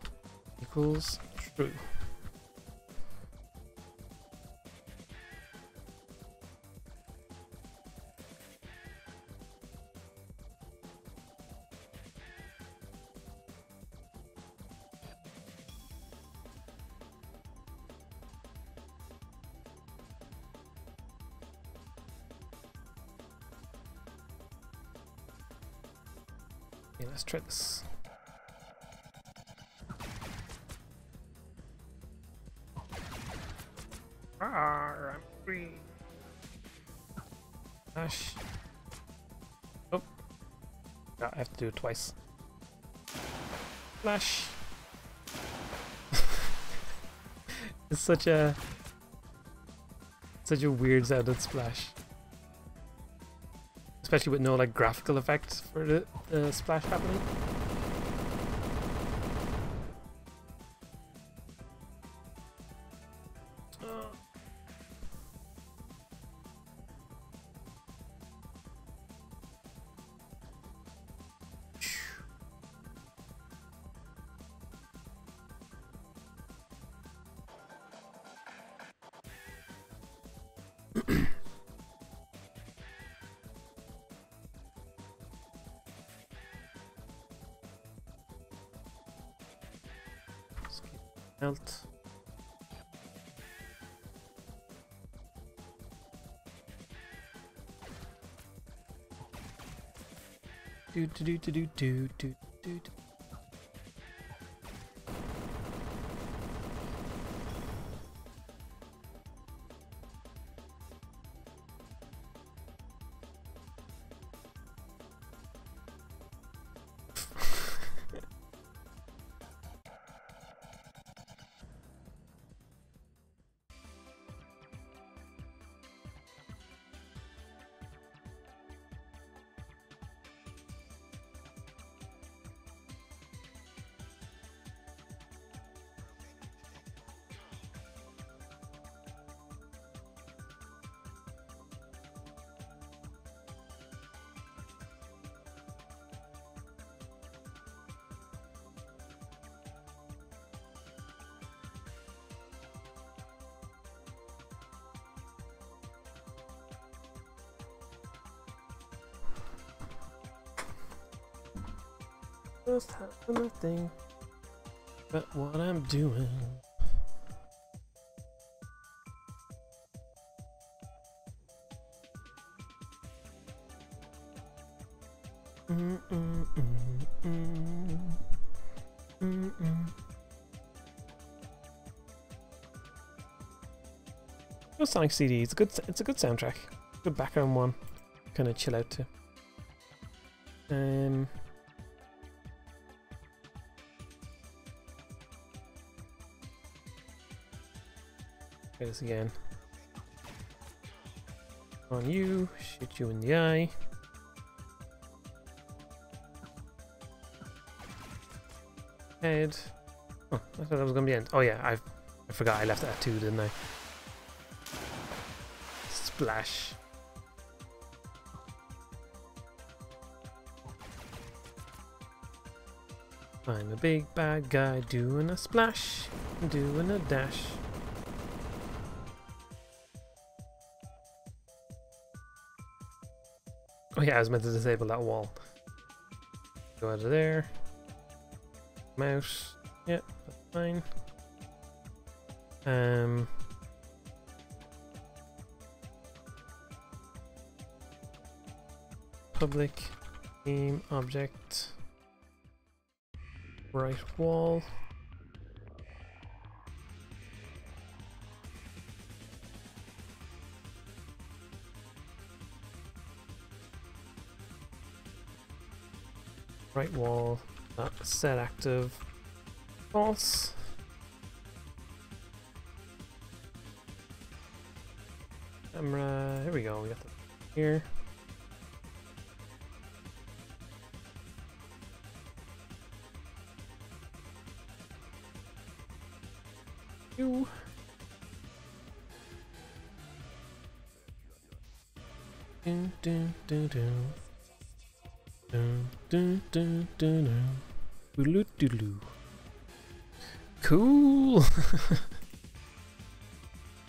Speaker 2: equals true. Okay, let's try this. I'm free. Gosh. Oh. Yeah, I have to do it twice. Flash. It's such a weird sounded splash. Especially with no like graphical effects for the splash happening. Melt. Do do do do do do do do. just having a think about what I'm doing. No Sonic CD. It's a good soundtrack. Good background one. Kind of chill out to. Try this again. On you, shoot you in the eye. Head. Oh, I thought that was gonna be the end. Oh yeah, I forgot I left that at 2, didn't I? Splash. I'm a big bad guy doing a splash, doing a dash. Oh yeah, I was meant to disable that wall. Go out of there. Mouse. Yep, that's fine. Public game object. Right wall. Right wall, not set active, false. Camera, here we go, we got the here. You. Dun, dun, dun, dun. Dun, dun, dun, dun, dun. Boodaloo, doodaloo. Cool.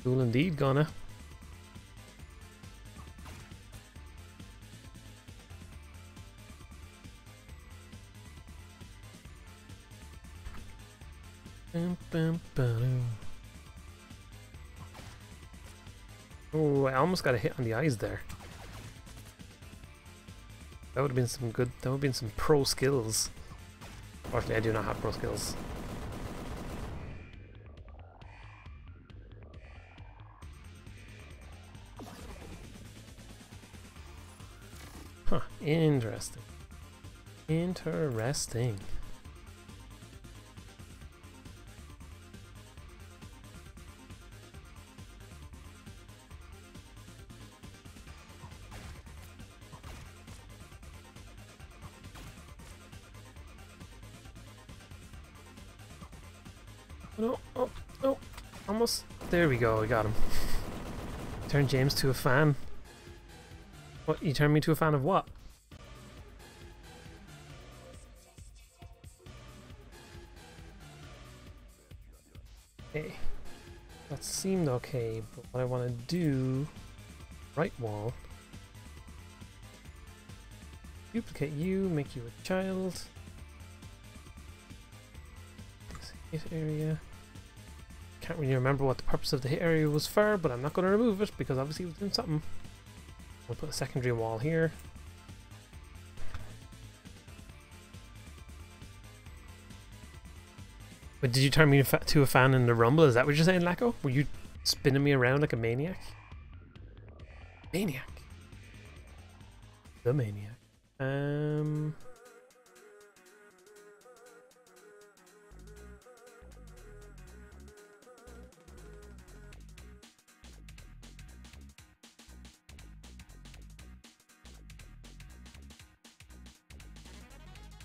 Speaker 2: Cool indeed, Ghana. Oh, I almost got a hit on the eyes there. That would have been some good, that would have been some pro skills. Unfortunately, I do not have pro skills. Huh, interesting. Interesting. No, oh, oh, almost. There we go, I got him. Turn James to a fan. What, you turned me to a fan of what? Okay. That seemed okay, but what I want to do... Right wall. Duplicate you, make you a child. Hit area. Can't really remember what the purpose of the hit area was for, but I'm not going to remove it because obviously it was doing something. We'll put a secondary wall here. But did you turn me to a fan in the Rumble? Is that what you're saying, Lacko? Were you spinning me around like a maniac? Maniac. The maniac.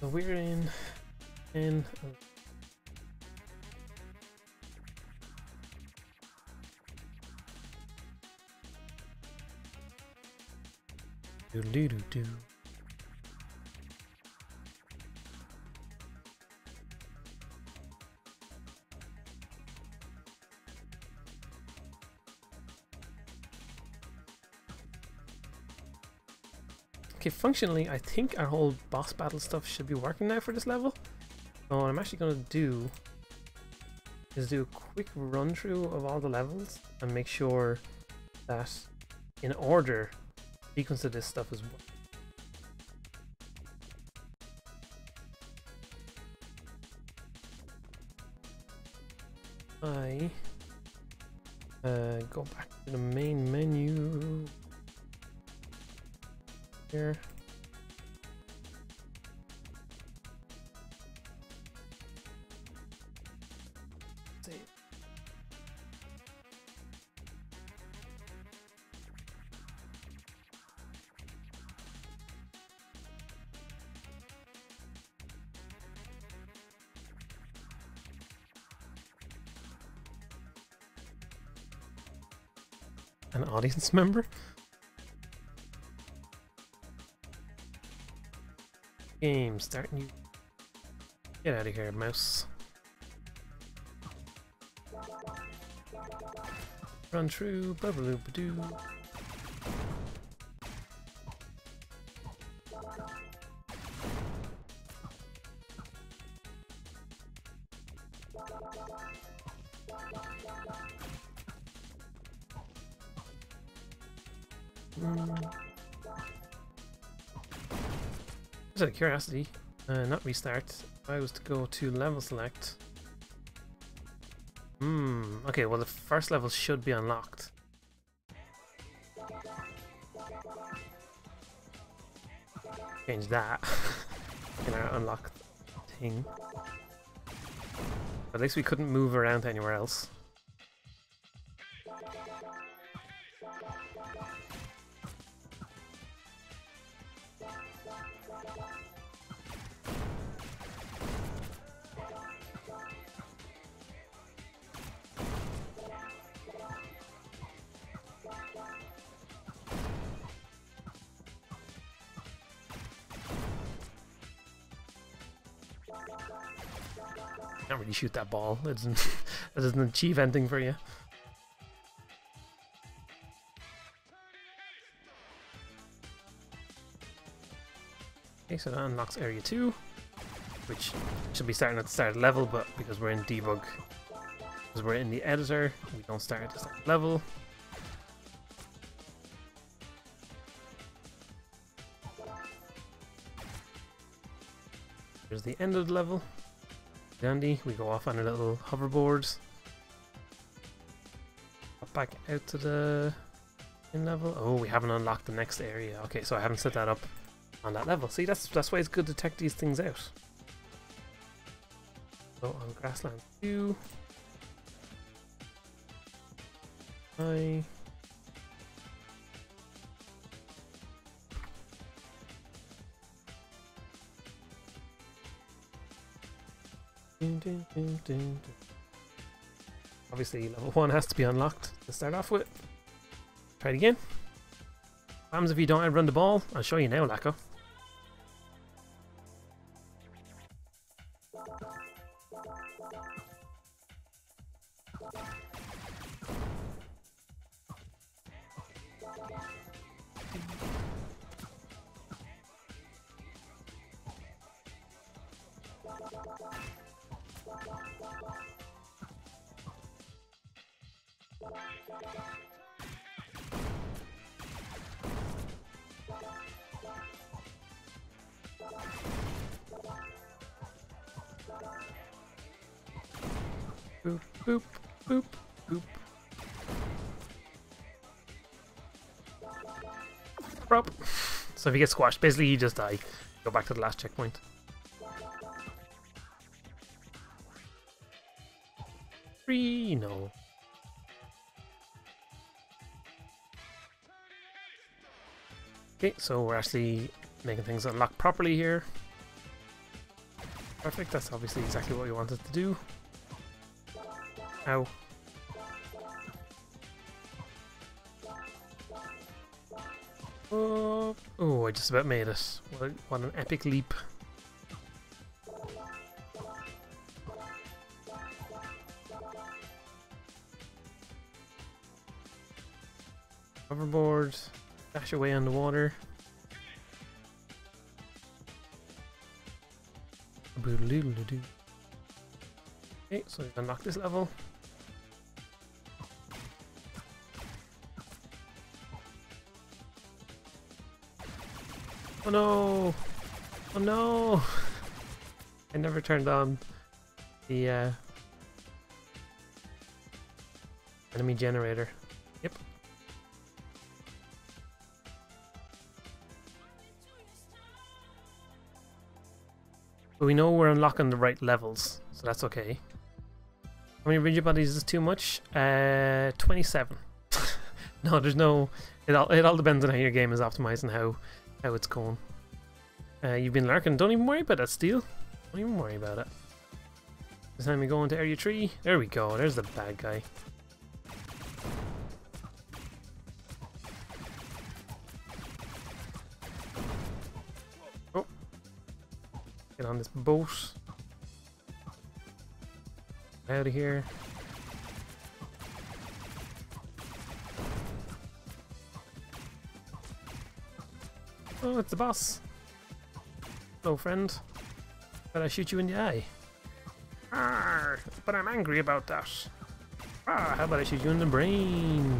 Speaker 2: So we're in do. Okay, functionally, I think our whole boss battle stuff should be working now for this level. So what I'm actually going to do is do a quick run through of all the levels and make sure that in order the sequence of this stuff is I go back to the main menu here. Save. An audience member? Game starting you. Get out of here, mouse. Run through, ba-ba-loo-ba-doo. Just out of curiosity, not restart. If I was to go to level select. Okay, well the first level should be unlocked. Change that. In our unlocked thing. At least we couldn't move around anywhere else. Can't really shoot that ball. It doesn't achieve anything for you. Okay, so that unlocks area 2, which should be starting at the start of the level, but because we're in debug, because we're in the editor, we don't start at the start of the level. Here's the end of the level. Dandy, we go off on a little hoverboard. Up back out to the in level. Oh, we haven't unlocked the next area. Okay, so I haven't set that up on that level. See, that's why it's good to check these things out. So on Grassland 2. I Obviously level 1 has to be unlocked to start off with. Try it again. What happens if you don't outrun the ball? I'll show you now, Lacko. Boop, boop, boop, boop. Prop. So if you get squashed, basically you just die. Go back to the last checkpoint. Free, no. Okay, so we're actually making things unlock properly here. Perfect, that's obviously exactly what we wanted to do. Ow. Oh, I just about made it. What an epic leap. Hoverboard, dash away on the water. Boodle-doodle-doo. Okay, so we've unlocked this level. Oh no! Oh no! I never turned on the enemy generator. Yep. But we know we're unlocking the right levels, so that's okay. How many rigid bodies is too much? 27. No, there's no... It all depends on how your game is optimized and how it's going. You've been lurking. Don't even worry about that, Steel. Don't even worry about it. This time we go into Area 3. There we go. There's the bad guy. Oh. Get on this boat. Out of here. Oh, it's the boss. Hello, friend. But I shoot you in the eye. Arr, but I'm angry about that. Ah, how about I shoot you in the brain?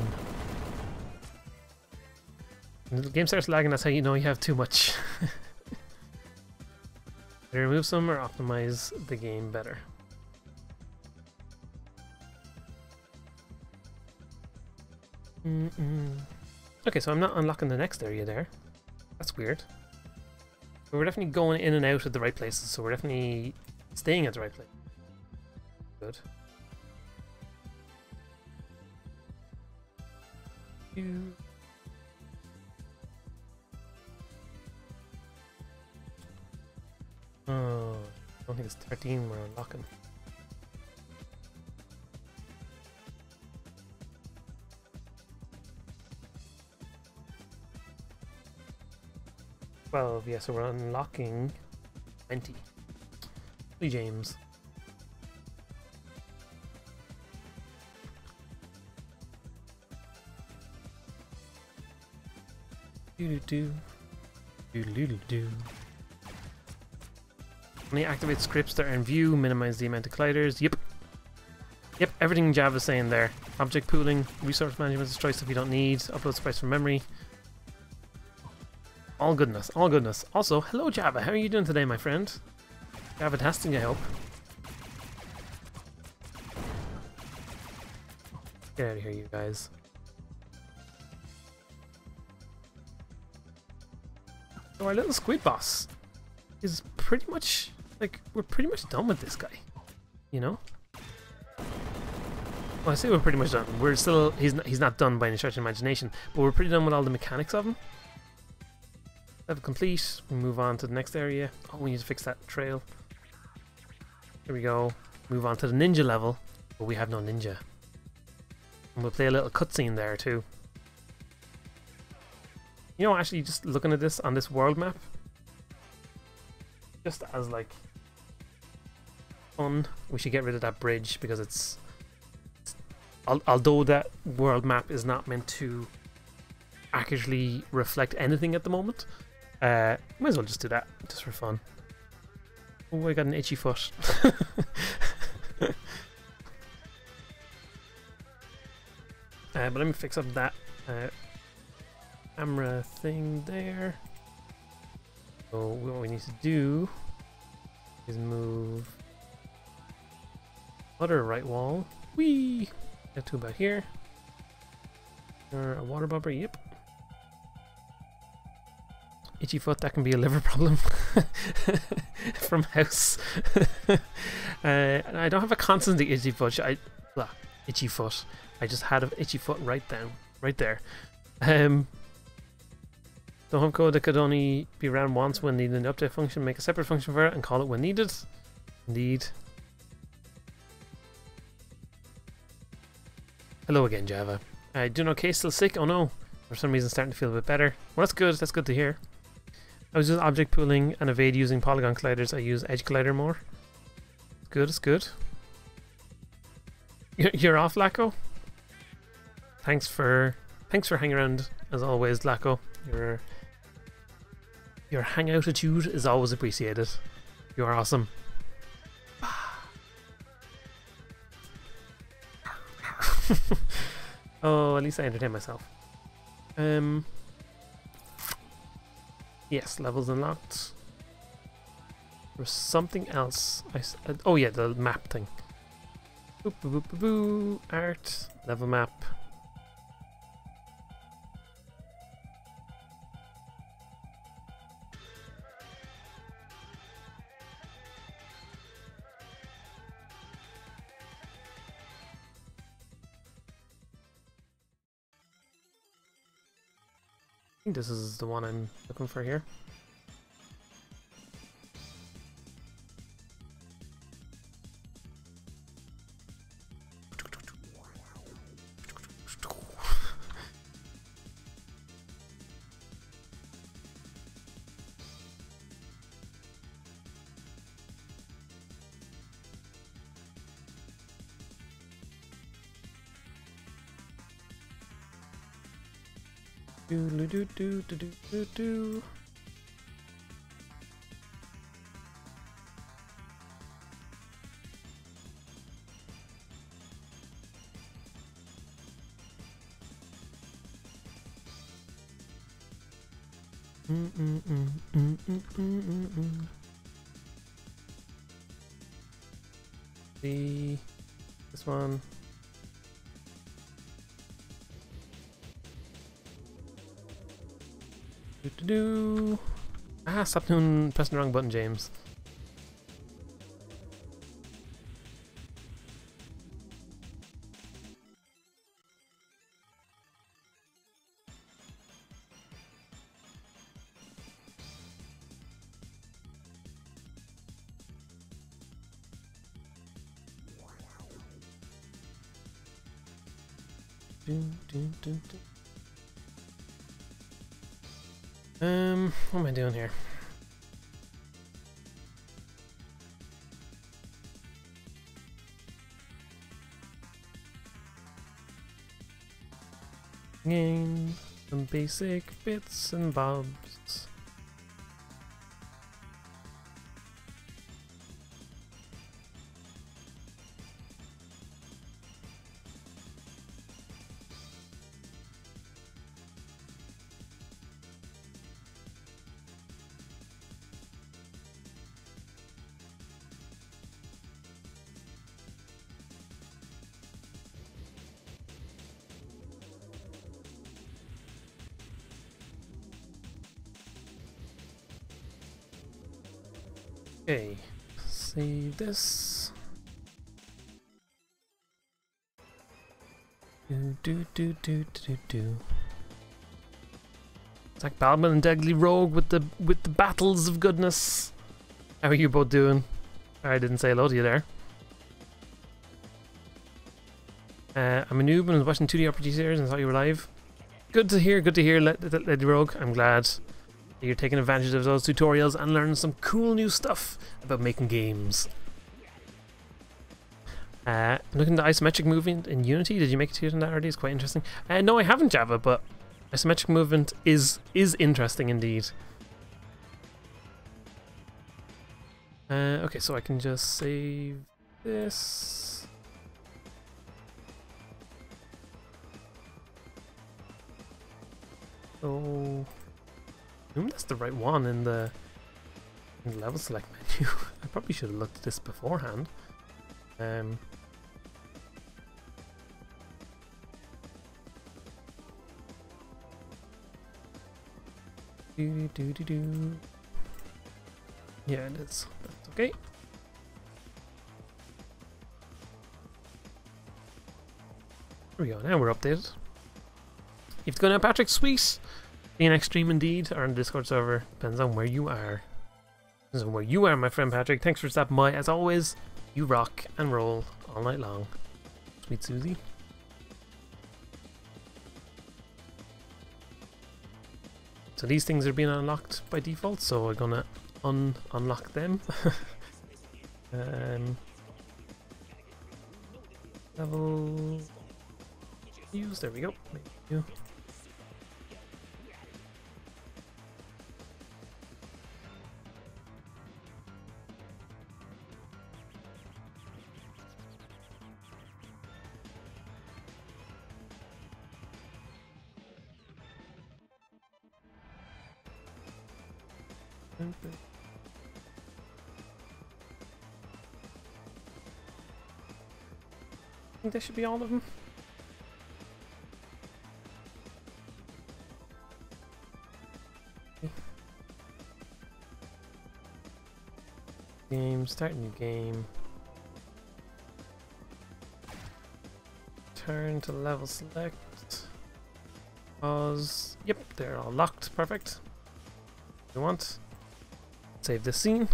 Speaker 2: When the game starts lagging, that's how you know you have too much. Better remove some or optimize the game better. Okay, so I'm not unlocking the next area there. That's weird. But we're definitely going in and out at the right places, so we're definitely staying at the right place. Good. Oh, I don't think it's 13 we're unlocking. Yeah, so we're unlocking 20. Hey, James. Do. Only activate scripts that are in view, minimize the amount of colliders. Yep, everything Java's saying there. Object pooling, resource management, destroy stuff you don't need, upload sprites from memory. All goodness, all goodness. Also, hello Java, how are you doing today, my friend? Java-tastic, I hope. Get out of here, you guys. So our little squid boss is pretty much, like, we're pretty much done with this guy, you know? Well, I say we're pretty much done. We're still, he's not done by any stretch of imagination, but we're pretty done with all the mechanics of him. Level complete. We move on to the next area. Oh, we need to fix that trail. Here we go. Move on to the ninja level, but we have no ninja. And we'll play a little cutscene there too. You know, actually, just looking at this on this world map, just as like fun, we should get rid of that bridge because it's although that world map is not meant to accurately reflect anything at the moment. Might as well just do that, just for fun. Oh, I got an itchy foot. But let me fix up that camera thing there. So what we need to do is move other right wall. Whee! Get to about here. Or a water bumper, yep. Itchy foot, that can be a liver problem from house. And I don't have a constantly itchy foot. Itchy foot. I just had an itchy foot right there. Don't have code that could only be ran once when needing an update function. Make a separate function for it and call it when needed. Indeed. Hello again, Java. Doing okay? Still sick? Oh no. For some reason starting to feel a bit better. Well, that's good. That's good to hear. I was just object pooling and evade using polygon colliders. I use edge collider more. It's good, it's good. You're off, Lacko? Thanks for hanging around as always, Lacko. Your hangoutitude is always appreciated. You're awesome. Oh, at least I entertain myself. Yes, levels unlocked. There's something else. Oh yeah, the map thing. Boop, boop, boop, boop, boop. Art, level map. I think this is the one I'm looking for here. Do do do do do do do. This one. Do. Ah, stop doing pressing the wrong button, James. What am I doing here? Gain some basic bits and bobs. Okay, save this. Do. It's like Balman and Deadly Rogue with the battles of goodness. How are you both doing? I didn't say hello to you there. I'm a noob and was watching 2D RPG series and saw you were live. Good to hear, Lady Rogue. I'm glad you're taking advantage of those tutorials and learning some cool new stuff about making games. Looking at isometric movement in Unity. Did you make it to it in that already? It's quite interesting. No, I haven't, Java, but isometric movement is interesting indeed. Okay, so I can just save this. So I assume that's the right one in the level select menu. I probably should have looked at this beforehand. Yeah, it is. That's okay. There we go. Now we're updated. You have to go now, Patrick. Sweet. Being extreme indeed, or on the Discord server. Depends on where you are. Depends on where you are, my friend Patrick. Thanks for stopping by. As always, you rock and roll all night long. Sweet Susie. So these things are being unlocked by default, so we're gonna unlock them. Level use. There we go. Thank you. I think that should be all of them. Game, start new game. Turn to level select. Pause. Yep, they're all locked. Perfect. We want. Save this scene.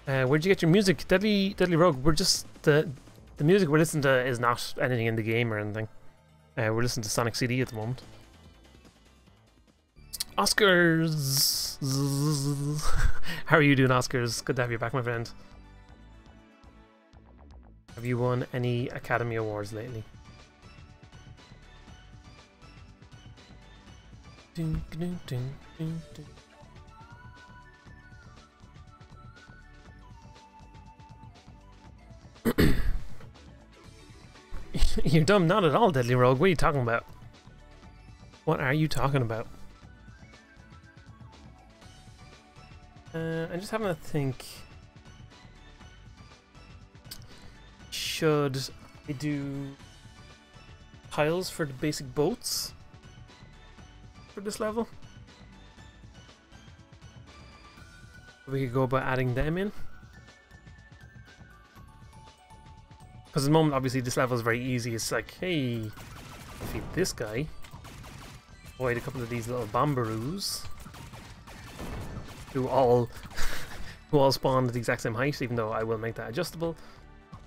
Speaker 2: Where'd you get your music? Deadly Rogue, we're just the music we're listening to is not anything in the game or anything. We're listening to Sonic CD at the moment. Oscars! How are you doing, Oscars? Good to have you back, my friend. Have you won any Academy Awards lately? Ding, ding, ding, ding, ding. You're dumb, not at all, Deadly Rogue. What are you talking about? What are you talking about? I'm just having a think. Should I do tiles for the basic boats for this level? We could go about adding them in. Because at the moment, obviously, this level is very easy. It's like, hey, defeat this guy. Avoid a couple of these little bombaroos. Who all spawn at the exact same height, even though I will make that adjustable.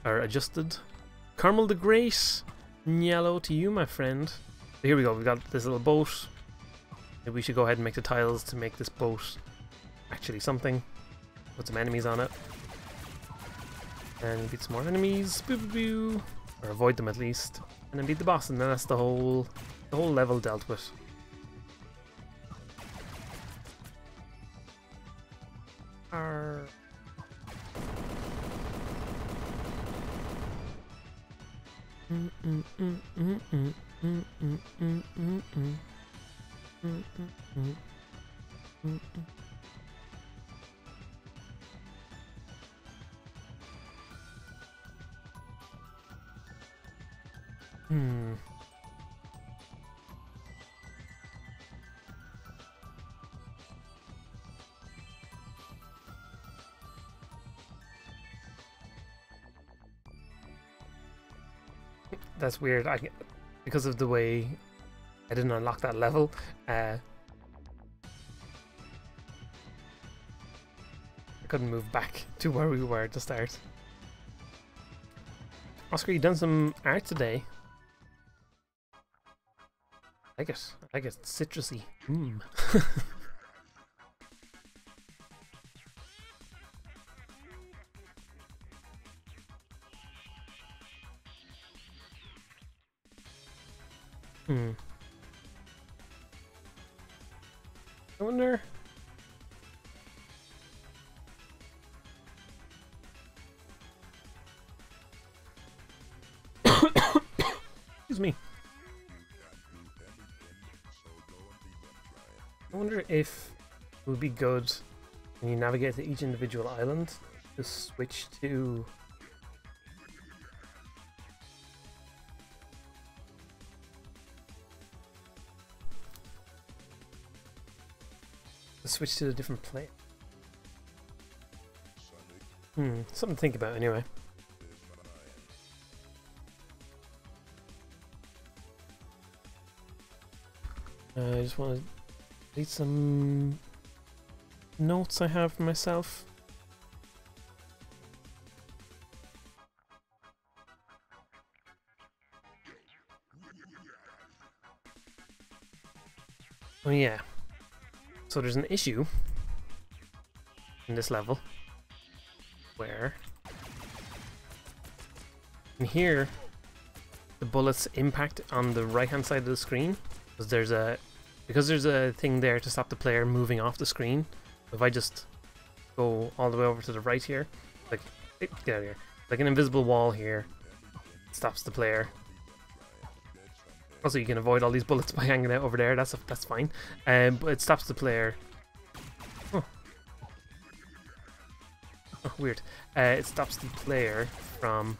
Speaker 2: Or adjusted. Carmel the Great. Yellow to you, my friend. So here we go, we've got this little boat. Maybe we should go ahead and make the tiles to make this boat actually something. Put some enemies on it. And beat some more enemies. Boo boo boo. Or avoid them at least. And then beat the boss, and then that's the whole level dealt with. Arr. That's weird. Because of the way I didn't unlock that level, I couldn't move back to where we were to start. Oscar, you done some art today. I like it. I like it. Citrusy. I wonder. Excuse me. I wonder if it would be good when you navigate to each individual island to switch to a different player. Something to think about anyway. I just want to read some notes I have for myself. Oh yeah. So there's an issue in this level where in here the bullets impact on the right hand side of the screen because there's a thing there to stop the player moving off the screen. If I just go all the way over to the right here, like get out of here, like an invisible wall here, stops the player. Also, you can avoid all these bullets by hanging out over there. That's fine. But it stops the player. Oh, weird. It stops the player from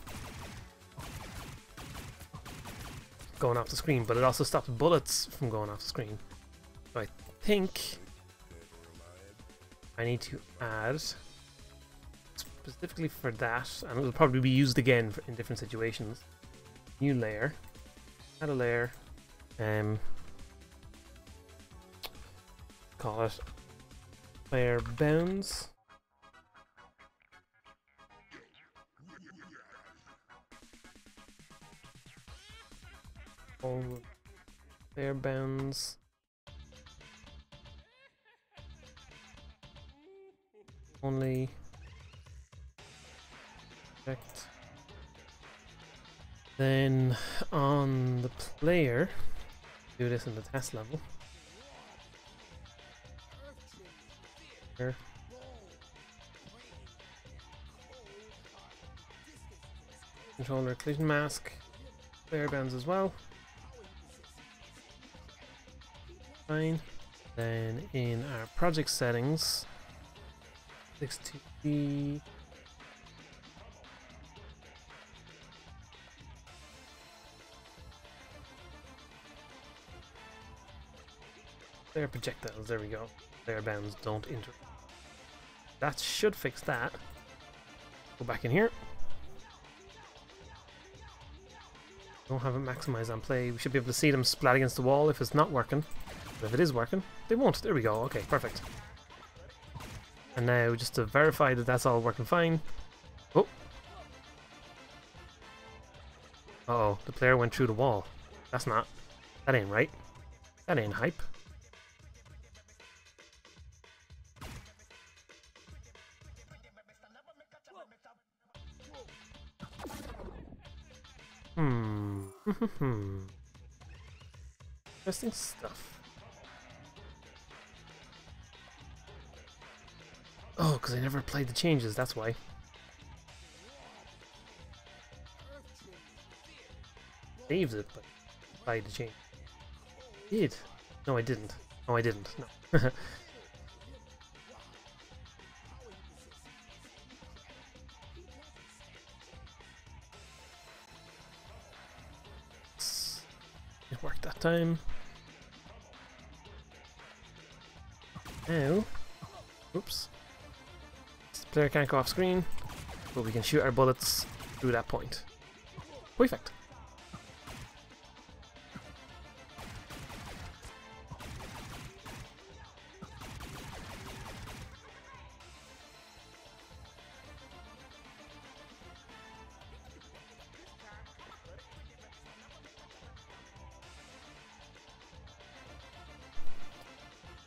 Speaker 2: going off the screen, but it also stops bullets from going off the screen. So I think I need to add specifically for that, and it'll probably be used again in different situations. New layer. Add a layer. Call it player bounds. All player bounds. Only checked. Then on the player, do this in the test level. Here. Controller collision mask, player bounds as well. Fine. Then in our project settings, 6TB. Player projectiles, there we go. Player bounds don't enter. That should fix that. Go back in here. Don't have it maximized on play. We should be able to see them splat against the wall if it's not working. But if it is working, they won't. There we go. Okay, perfect. And now, just to verify that that's all working fine. Oh. Uh-oh, the player went through the wall. That's not... That ain't right. That ain't hype. Interesting stuff. Oh, because I never played the changes, that's why. Saves it, but applied the change. Did? No, I didn't. No, I didn't. No. It worked that time. Now, oops. This player can't go off screen, but we can shoot our bullets through that point. Perfect.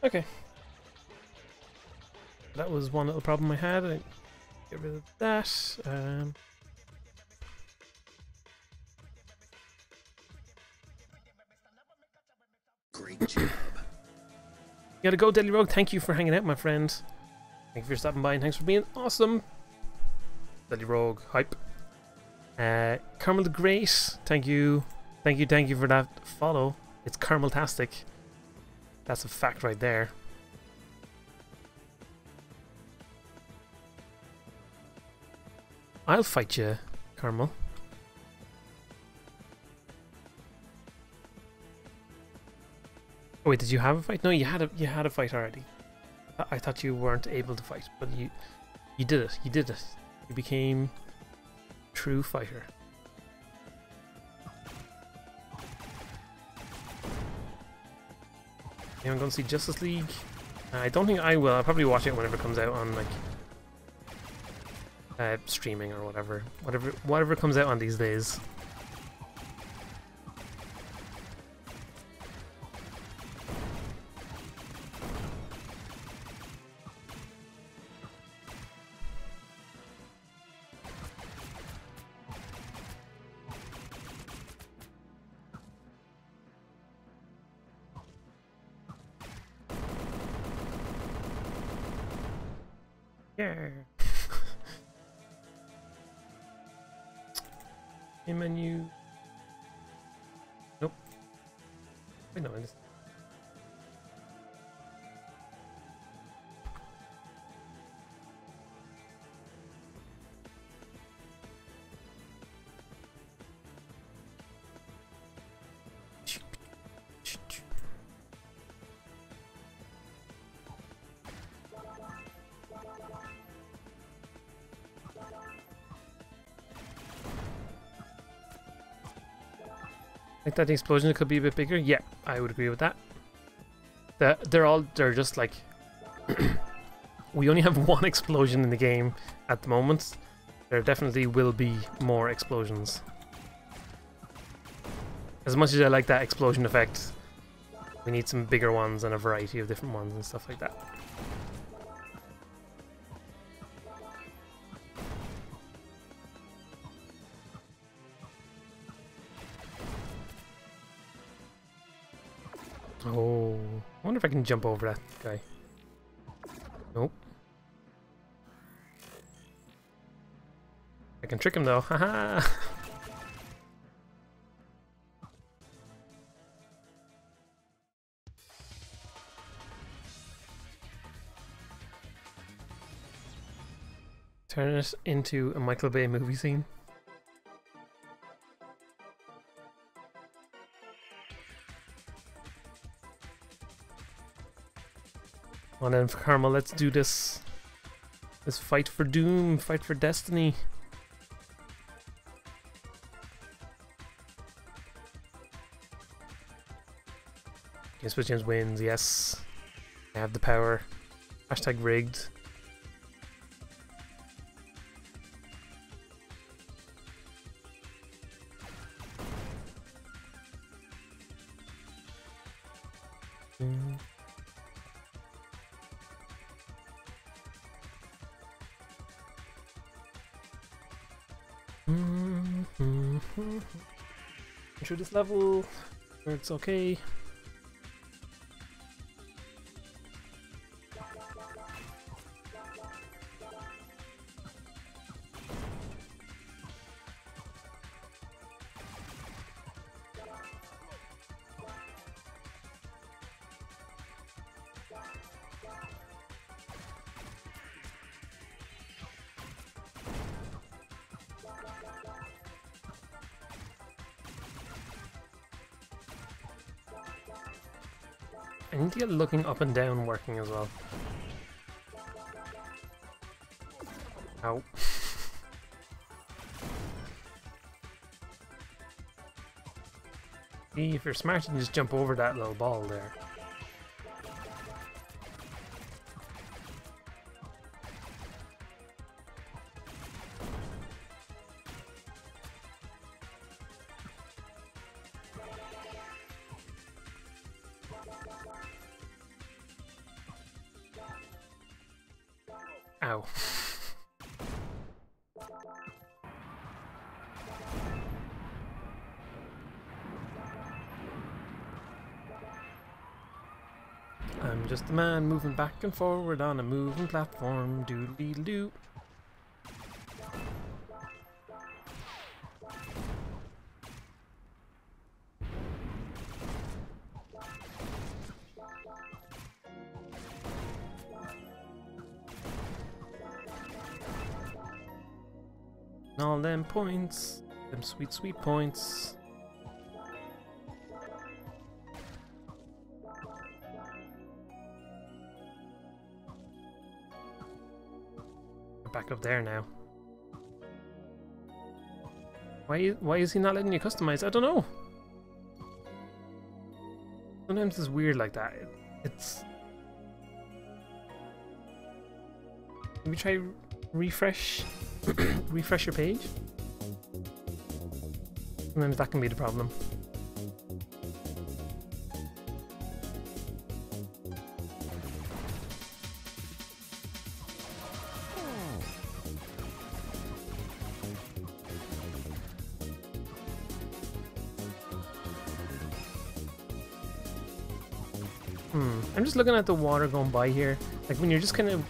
Speaker 2: Okay. That was one little problem I had. I get rid of that.
Speaker 1: Great job.
Speaker 2: You gotta go, Deadly Rogue. Thank you for hanging out, my friend. Thank you for stopping by and thanks for being awesome. Deadly Rogue, hype. Carmel the Great, thank you. Thank you for that follow. It's Carmel-tastic. That's a fact right there. I'll fight you, Carmel. Oh wait, did you have a fight? No, you had a fight already. I thought you weren't able to fight, but you did it. You did it. You became true fighter. Yeah, I'm going to see Justice League. I don't think I will. I'll probably watch it whenever it comes out on like streaming or whatever comes out on these days. Yeah. Main menu. Nope. I know this. Like that explosion could be a bit bigger. Yeah, I would agree with that. They're just like we only have one explosion in the game at the moment. There definitely will be more explosions. As much as I like that explosion effect, we need some bigger ones and a variety of different ones and stuff like that. Oh, I wonder if I can jump over that guy. Nope. I can trick him though, haha! Turn it into a Michael Bay movie scene. Come on then, Carmel, let's do this. Let's fight for doom, fight for destiny. Okay, Swiss James wins, yes. I have the power. Hashtag rigged. Through this level where it's okay. I need to get looking up and down working as well. Ow. See, if you're smart, you can just jump over that little ball there. Ow. I'm just a man moving back and forward on a moving platform. Doodly-doo. All them points, them sweet, sweet points. We're back up there now. Why is he not letting you customize? I don't know. Sometimes it's weird like that. It's. Maybe try refresh. Refresh your page. Sometimes that can be the problem. I'm just looking at the water going by here. Like when you're just kind of,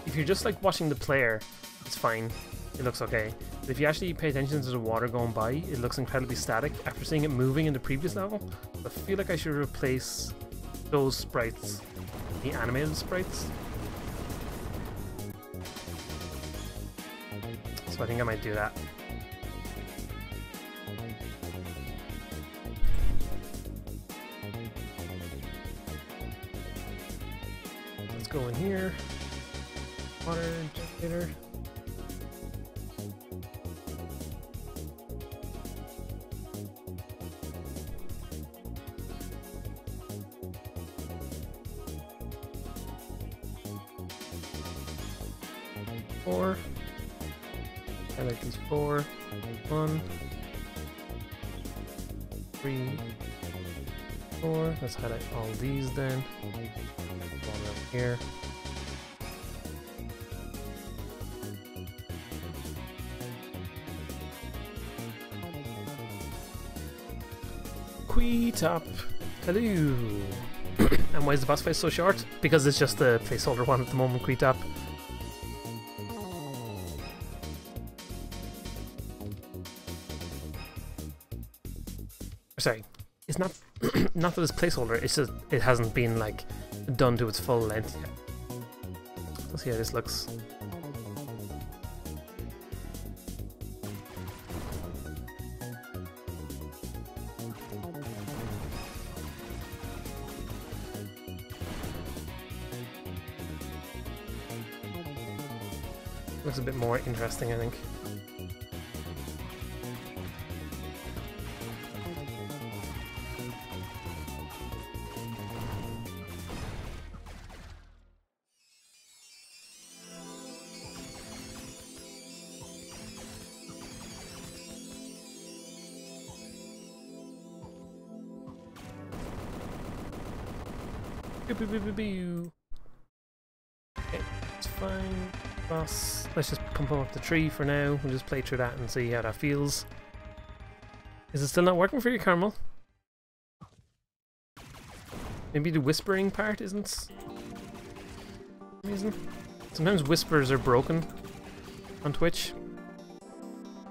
Speaker 2: if you're just like watching the player, it's fine. It looks okay. If you actually pay attention to the water going by, it looks incredibly static after seeing it moving in the previous level. I feel like I should replace those sprites, the animated sprites. So I think I might do that. Let's go in here. Water generator. Four. Highlight these 4. 1, 3, 4. Let's highlight all these then. One over here. Queetop. Hello. And why is the boss fight so short? Because it's just the placeholder one at the moment, Queetop. Sorry, it's not not that it's placeholder, it's just it hasn't been like done to its full length yet. Let's see how this looks. Looks a bit more interesting, I think. Okay, it's fine. Boss. Let's just pump up the tree for now. We'll just play through that and see how that feels. Is it still not working for you, Carmel? Maybe the whispering part isn't reason. Sometimes whispers are broken on Twitch.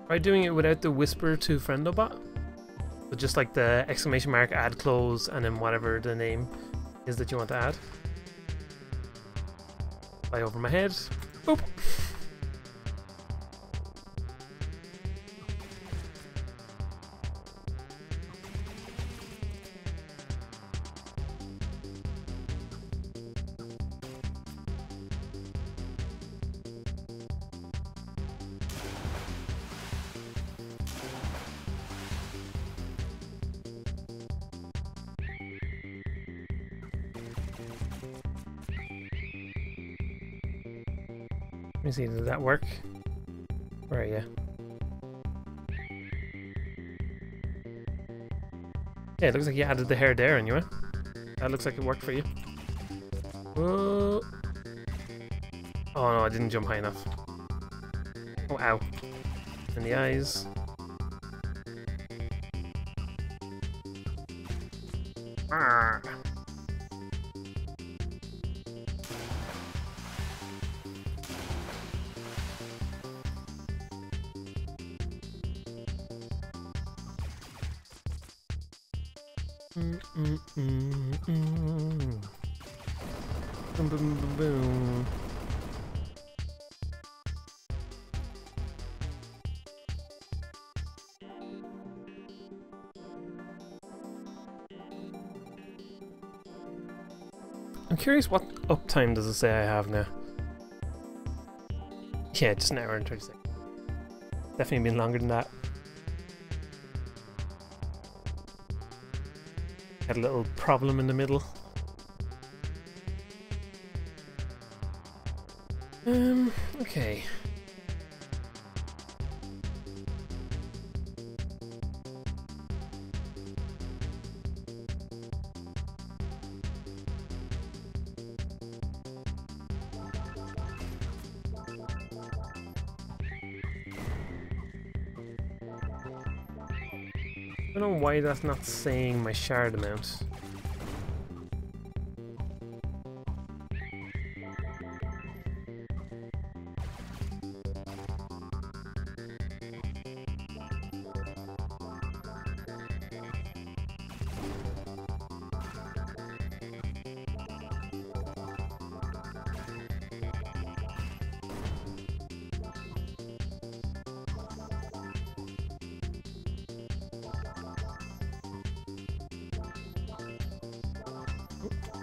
Speaker 2: Try doing it without the whisper to friendobot. So just like the exclamation mark, add close, and then whatever the name is that you want to add. Fly over my head. Boop. Let me see, does that work? Where are you? Yeah, it looks like you added the hair there anyway. That looks like it worked for you. Whoa. Oh no, I didn't jump high enough. Oh, ow. And the eyes. Arrgh. Boom, boom, boom, boom. I'm curious what uptime does it say I have now? Yeah, just an hour and 30 seconds. Definitely been longer than that. Had a little problem in the middle. Okay. I don't know why that's not saying my shard amount.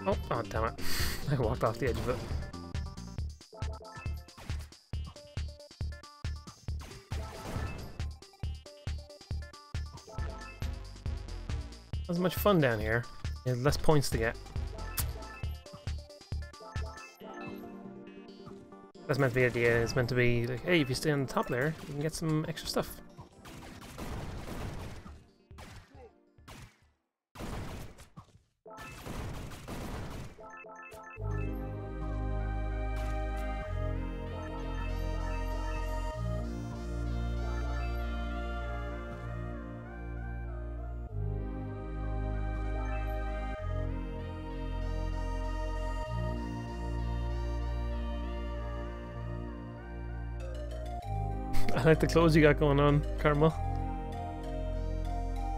Speaker 2: Oh, oh damn it. I walked off the edge of it. Not as much fun down here. There's less points to get. That's meant to be the idea. It's meant to be like, hey, if you stay on the top there, you can get some extra stuff. I like the clothes you got going on, Carmel.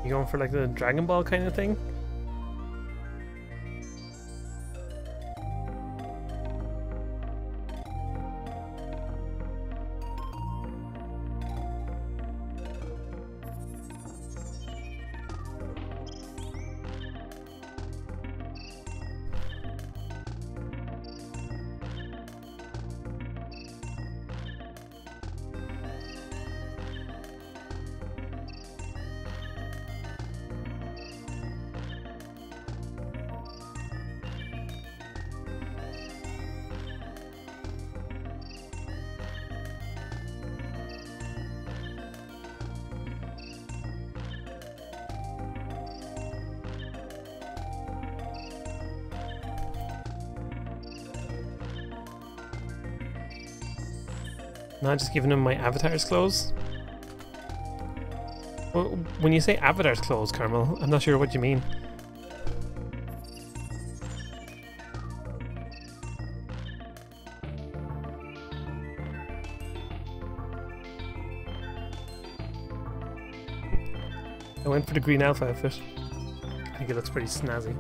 Speaker 2: You going for like the Dragon Ball kind of thing? Not just giving him my avatar's clothes? Well, when you say avatar's clothes, Carmel, I'm not sure what you mean. I went for the green alpha outfit. I think it looks pretty snazzy.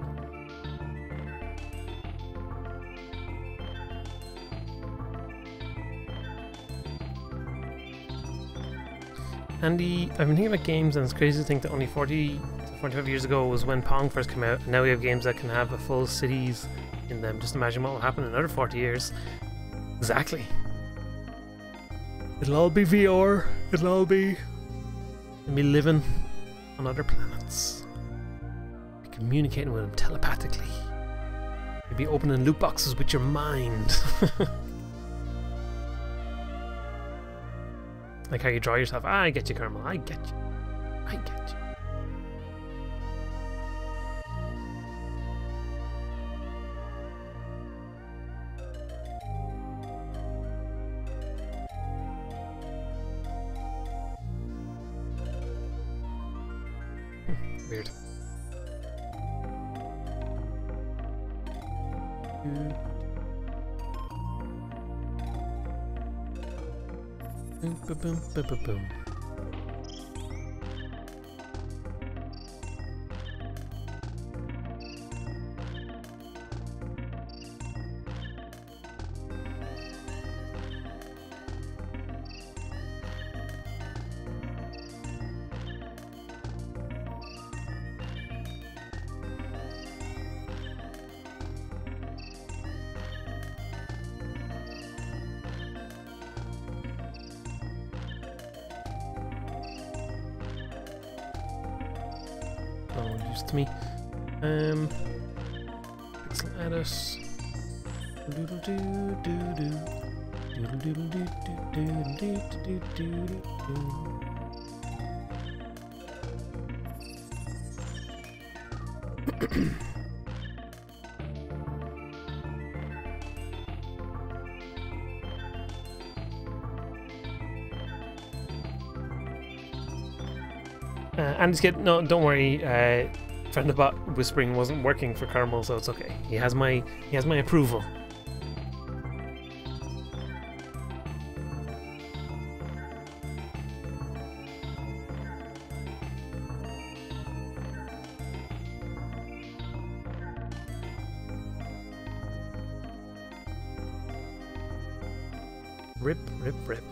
Speaker 2: Andy, I've been thinking about games, and it's crazy to think that only 40 to 45 years ago was when Pong first came out, and now we have games that can have a full cities in them. Just imagine what will happen in another 40 years. Exactly. It'll all be VR. It'll all be me living on other planets. Be communicating with them telepathically. You'll be opening loot boxes with your mind. Like how you draw yourself. I get you, Carmel. I get you. I get you. Weird. Boom, boom, boom, boom, boom, boom. Oh, used to me. Pixel Addis. Doodle doo doo doo. Doodle doodle doo doo doo doo doo doo doo. And it's good. No, don't worry. Friend of bot whispering wasn't working for Carmel, so it's okay. He has my approval. Rip, rip, rip.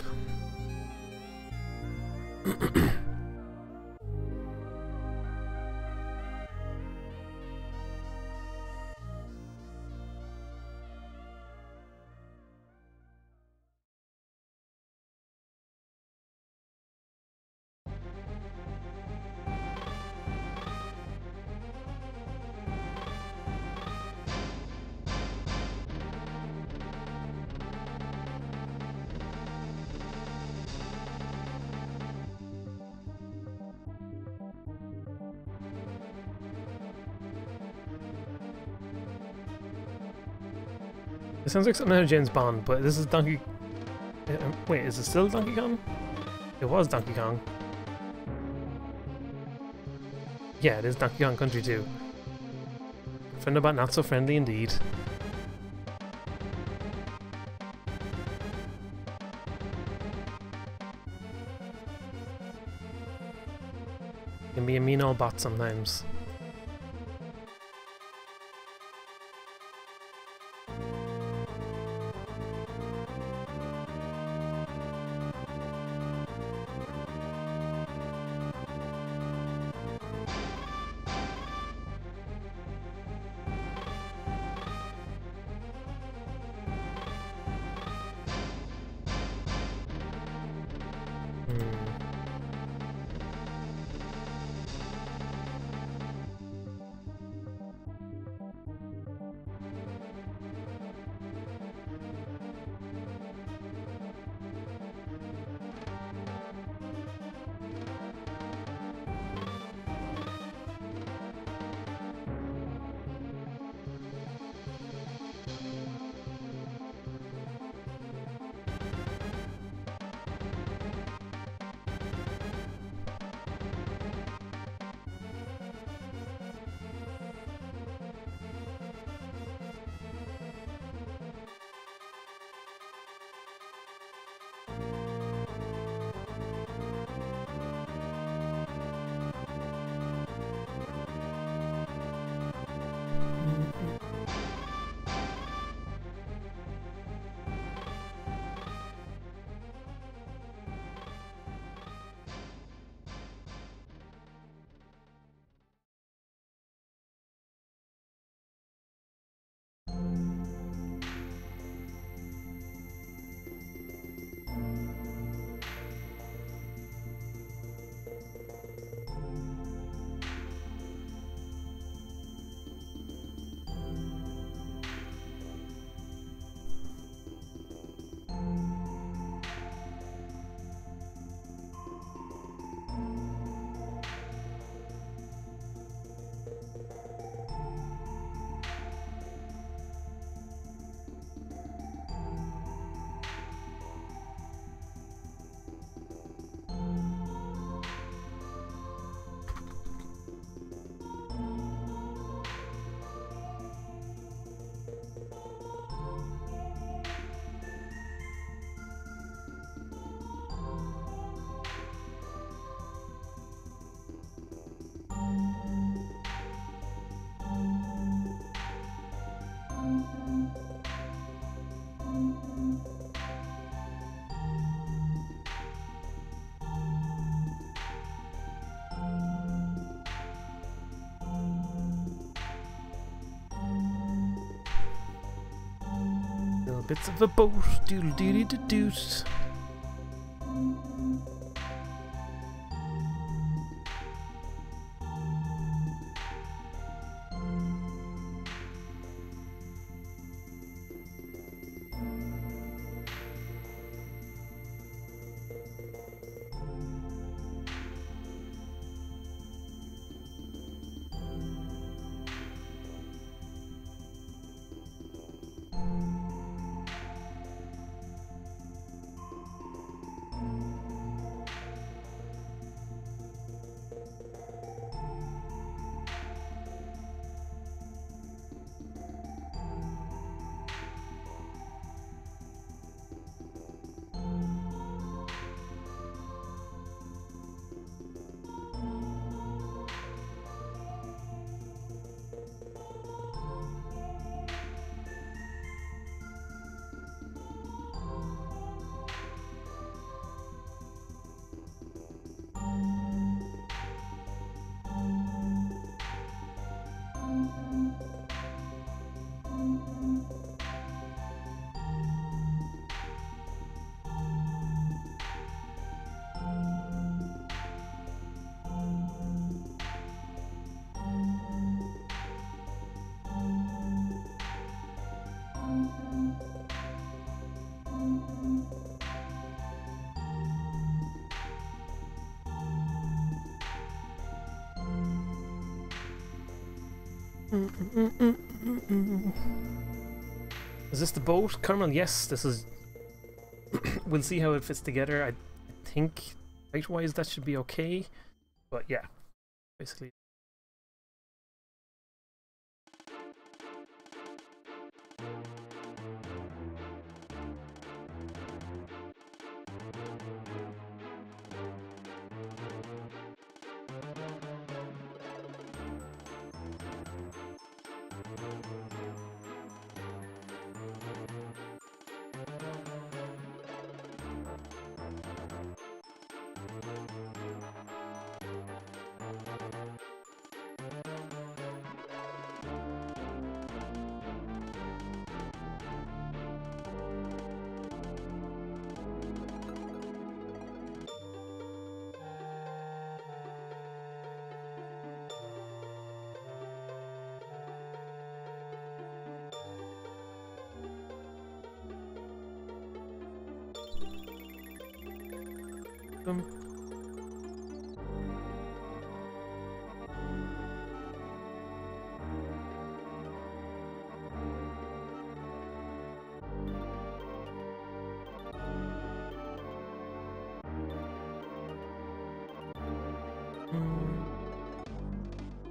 Speaker 2: It sounds like something out of James Bond, but this is Donkey... wait, is it still Donkey Kong? It was Donkey Kong. Yeah, it is Donkey Kong Country 2. Friend about not so friendly indeed. Can be a mean old bot sometimes. Bits of a boat, doodle doody doo doos. Is this the boat, Colonel? Yes, this is. We'll see how it fits together. I think height-wise that should be okay, but yeah, basically.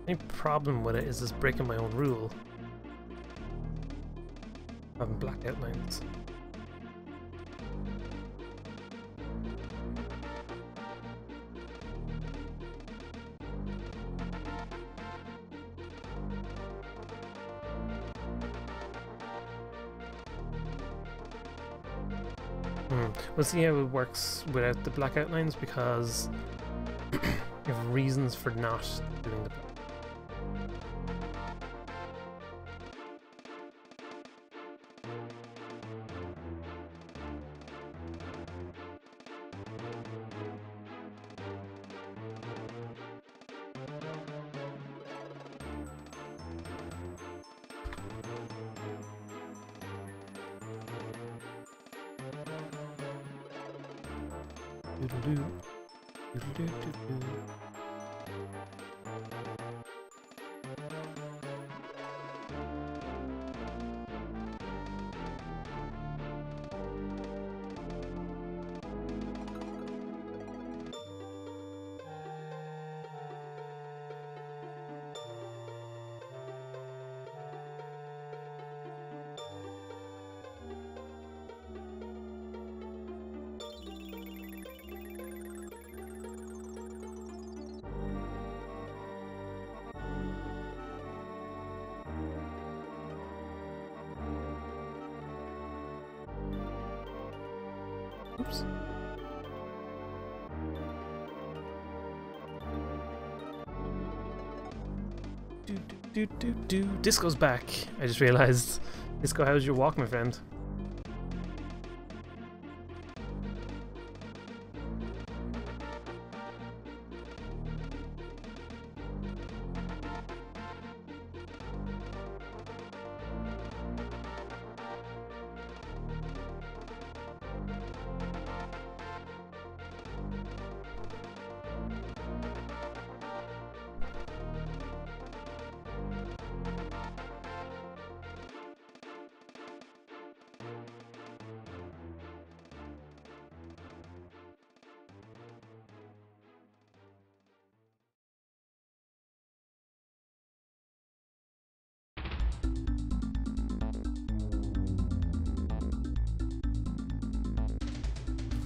Speaker 2: Any problem with it is just breaking my own rule. Having black outlines. We'll see how it works without the black outlines because you have reasons for not doing the black. Oops. Disco's back. I just realized. Disco, how's your walk, my friend?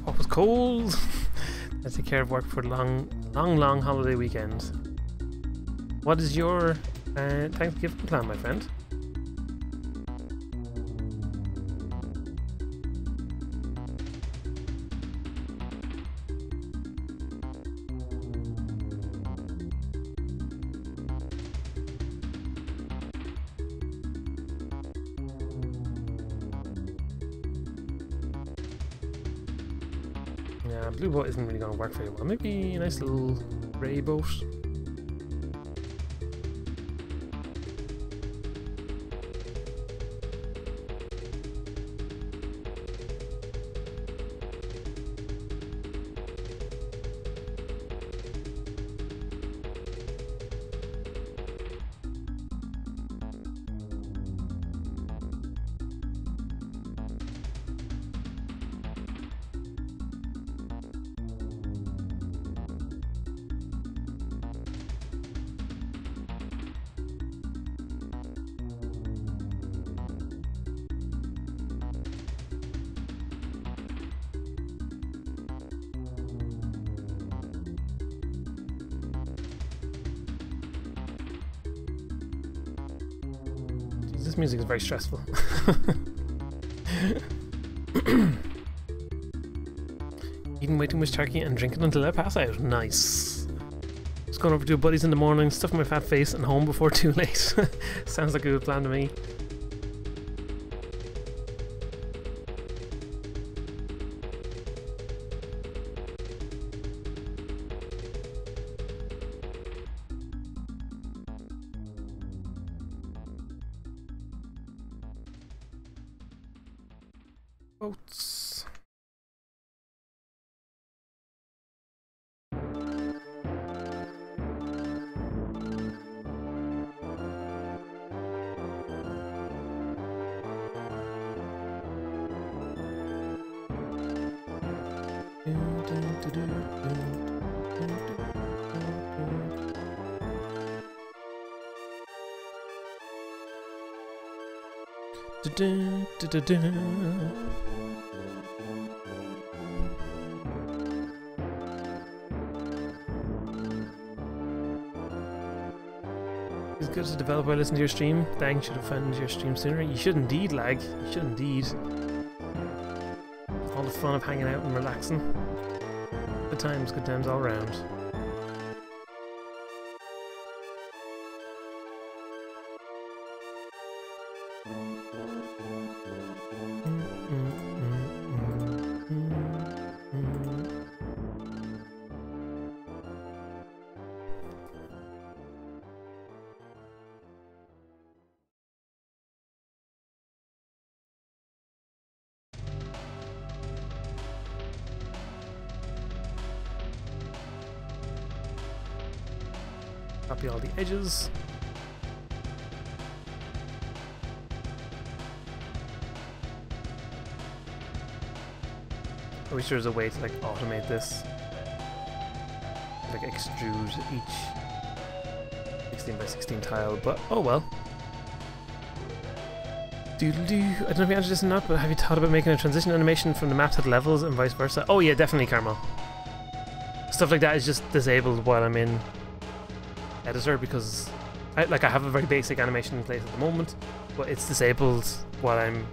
Speaker 2: What was cold? Let's take care of work for the long holiday weekend. What is your Thanksgiving plan, my friend? Yeah, blue boat isn't really going to work very well. Maybe a nice little grey boat. This music is very stressful. Eating way too much turkey and drinking until I pass out. Nice. Just going over to a buddy's in the morning, stuffing my fat face, and home before too late. Sounds like a good plan to me. Boats. It's good to develop while listening to your stream. Dang, should have found your stream sooner. You should indeed, lag. You should indeed. All the fun of hanging out and relaxing. Good times all around. Copy all the edges. I wish there was a way to like automate this. Like extrude each 16 by 16 tile, but oh well. Doodle-doo. I don't know if you answered this or not, but have you thought about making a transition animation from the map to the levels and vice versa? Oh yeah, definitely, Carmel. Stuff like that is just disabled while I'm in editor because I have a very basic animation in place at the moment, but it's disabled while I'm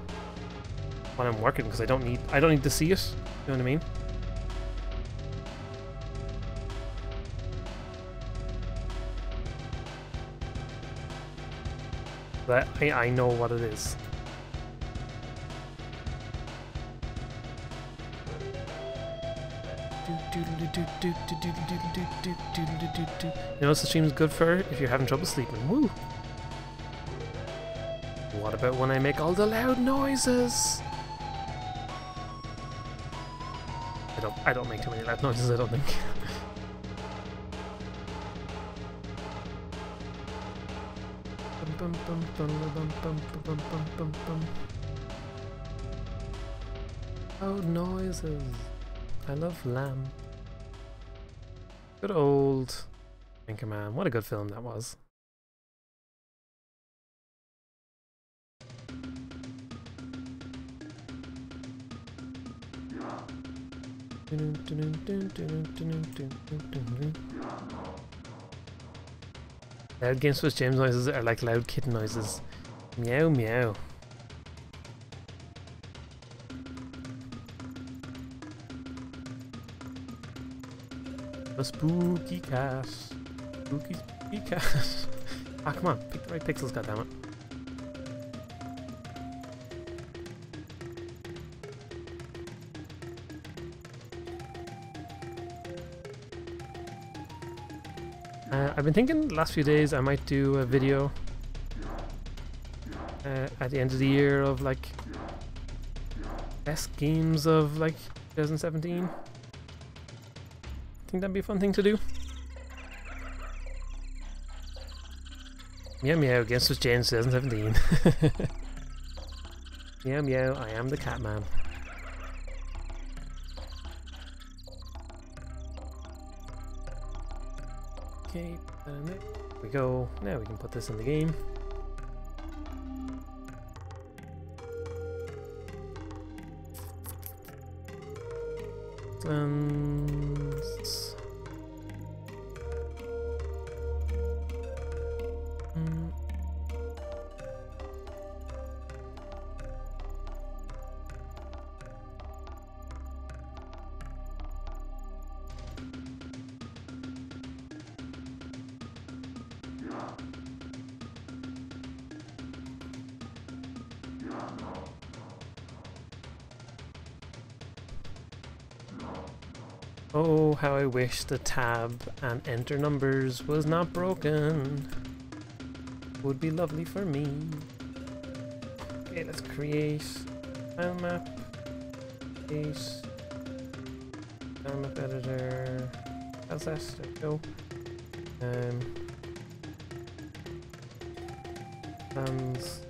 Speaker 2: working because I don't need to see it. You know what I mean? But I know what it is. You know what the stream is good for if you're having trouble sleeping. Woo! What about when I make all the loud noises? I don't make too many loud noises, I don't think. Loud noises. I love Lamb. Good old Anchorman. What a good film that was. Loud Game Switch James noises are like loud kitten noises. Meow meow. A spooky cat. Spooky cat. Ah, come on. Pick the right pixels, goddammit. I've been thinking the last few days I might do a video at the end of the year of like best games of like 2017. Think that'd be a fun thing to do. Meow meow, Game Switch James 2017. Meow meow, I am the cat man. Okay, and there we go. Now we can put this in the game. Oh, how I wish the tab and enter numbers was not broken. Would be lovely for me. Okay, let's create file map. Case. File map editor. How's that? There we go. Plans.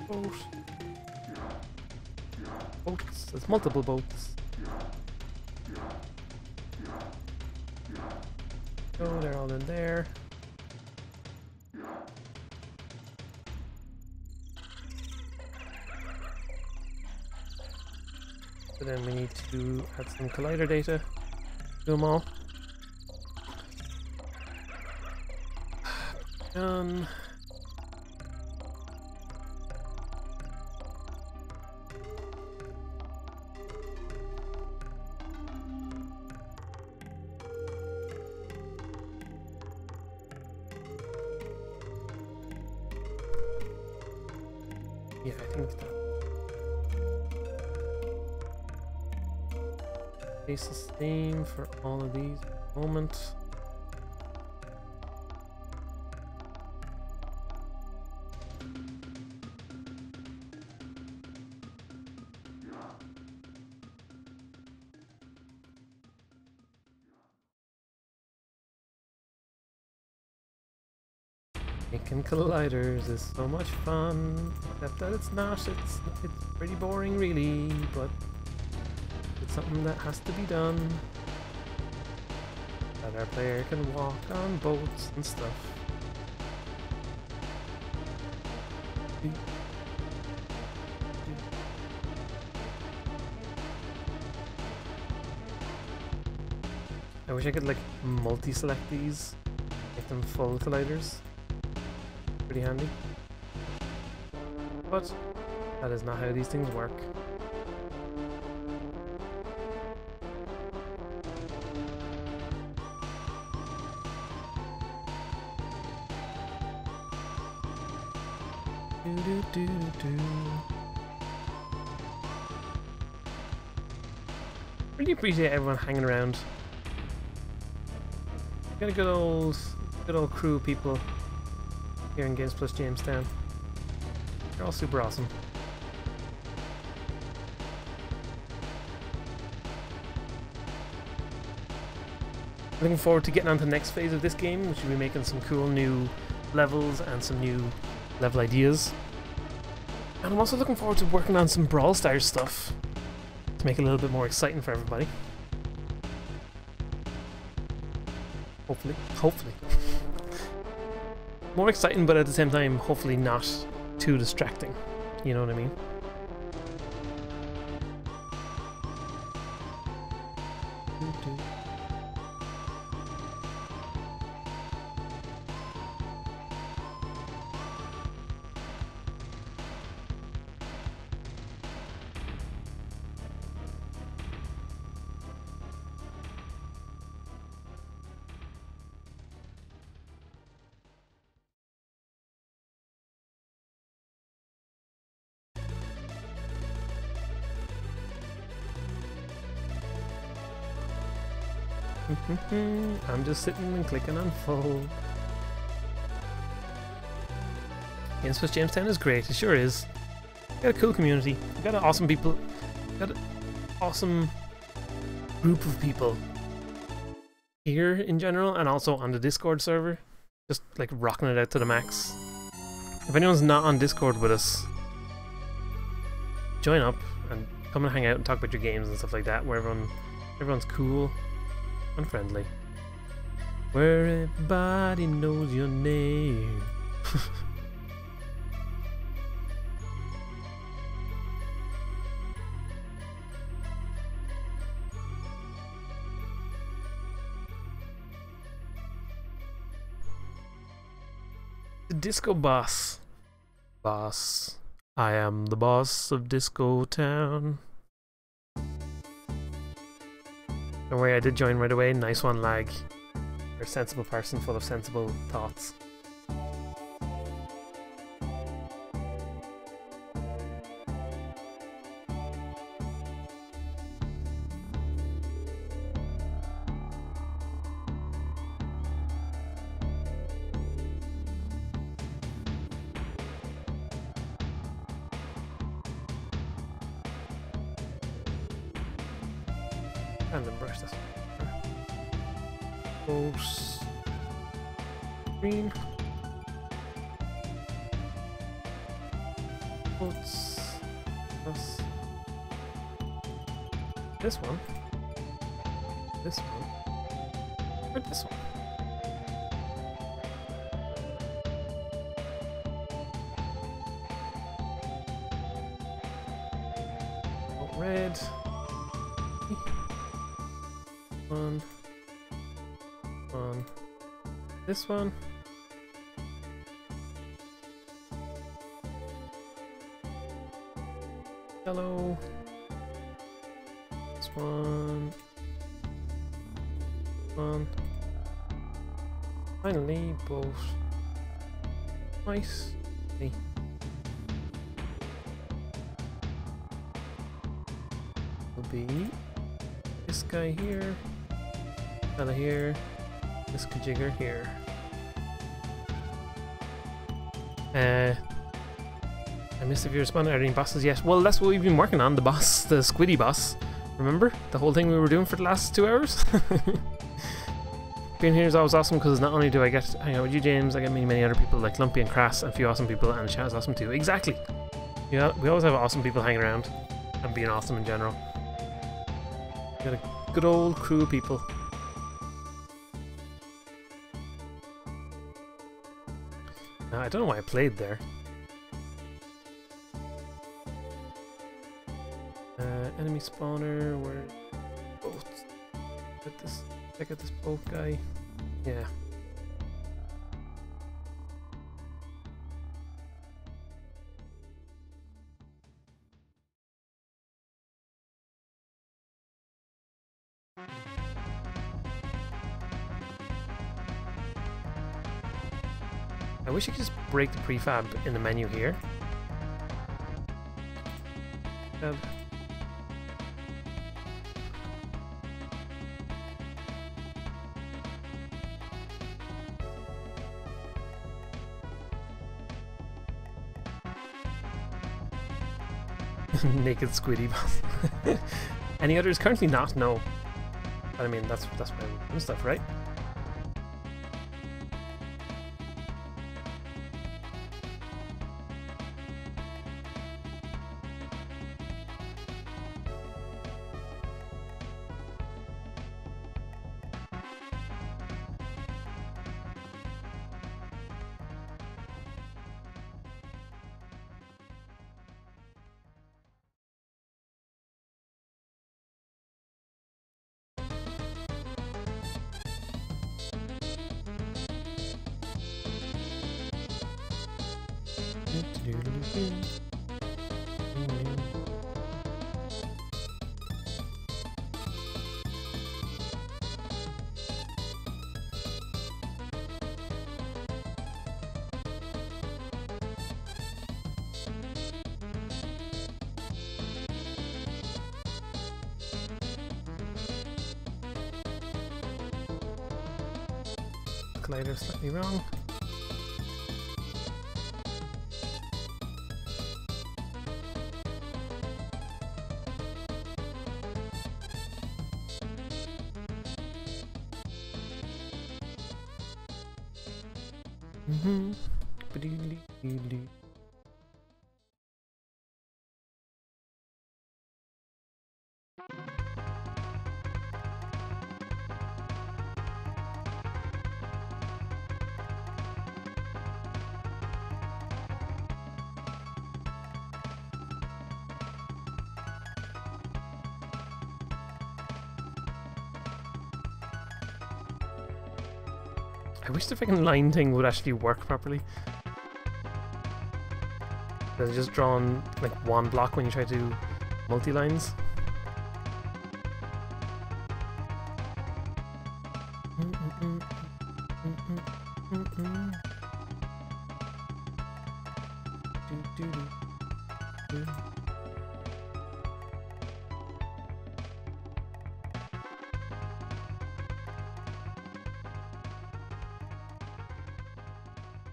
Speaker 2: Boat. Boats. There's multiple boats. Oh, they're all in there. So then we need to add some collider data to them all. Done. Yeah, I think that stays the same for all of these at the moment. Making colliders is so much fun, except that it's not. It's pretty boring, really, but it's something that has to be done. That our player can walk on boats and stuff. I wish I could like multi-select these, make them full colliders. Pretty handy. But that is not how these things work. Really appreciate everyone hanging around. Got a good old crew of people here in Games Plus Jamestown. They're all super awesome. Looking forward to getting on to the next phase of this game, which will be making some cool new levels and some new level ideas. And I'm also looking forward to working on some Brawl Stars stuff to make it a little bit more exciting for everybody. Hopefully. More exciting, but at the same time, hopefully not too distracting. You know what I mean? I'm just sitting and clicking on full. Games Plus Jamestown is great, it sure is. Got a cool community, got an awesome people, got an awesome group of people here in general, and also on the Discord server. Just like rocking it out to the max. If anyone's not on Discord with us, join up and come and hang out and talk about your games and stuff like that, where everyone's cool and friendly. Where everybody knows your name. The Disco Boss. Boss. I am the boss of Disco Town. Don't worry, I did join right away. Nice one, lag. You're a sensible person full of sensible thoughts. Random brush this one. Boat. Green. Boats. Plus. This one. This one. Or this one. Red. One. This one. Yellow. This one. Finally, both. Nice. Hey. Will be this guy here, fella here, this kajigger here. I missed if you responded to any bosses yet. Well, that's what we've been working on, the boss, the squiddy boss. Remember? The whole thing we were doing for the last 2 hours? Being here is always awesome because not only do I get to hang out with you, James, I get many other people like Lumpy and Crass and a few awesome people, and the chat is awesome too. Exactly! Yeah, we always have awesome people hanging around and being awesome in general. Got a good old crew of people. I don't know why I played there. Enemy spawner, where boats. Check out this boat guy. Yeah. I wish you could just break the prefab in the menu here. Naked squiddy boss. Any others? Currently not, no. But I mean, that's why I'm doing stuff, right? Collider slightly wrong. Ba-dee-dee-dee-dee. I wish the freaking line thing would actually work properly. They're just drawn like one block when you try to do multi-lines.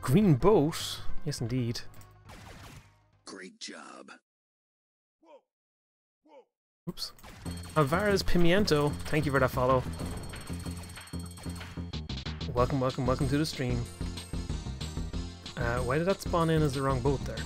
Speaker 2: Green boat? Yes, indeed.
Speaker 1: Great job.
Speaker 2: Oops. Alvarez Pimiento, thank you for that follow. Welcome, welcome, welcome to the stream. Why did that spawn in as the wrong boat there?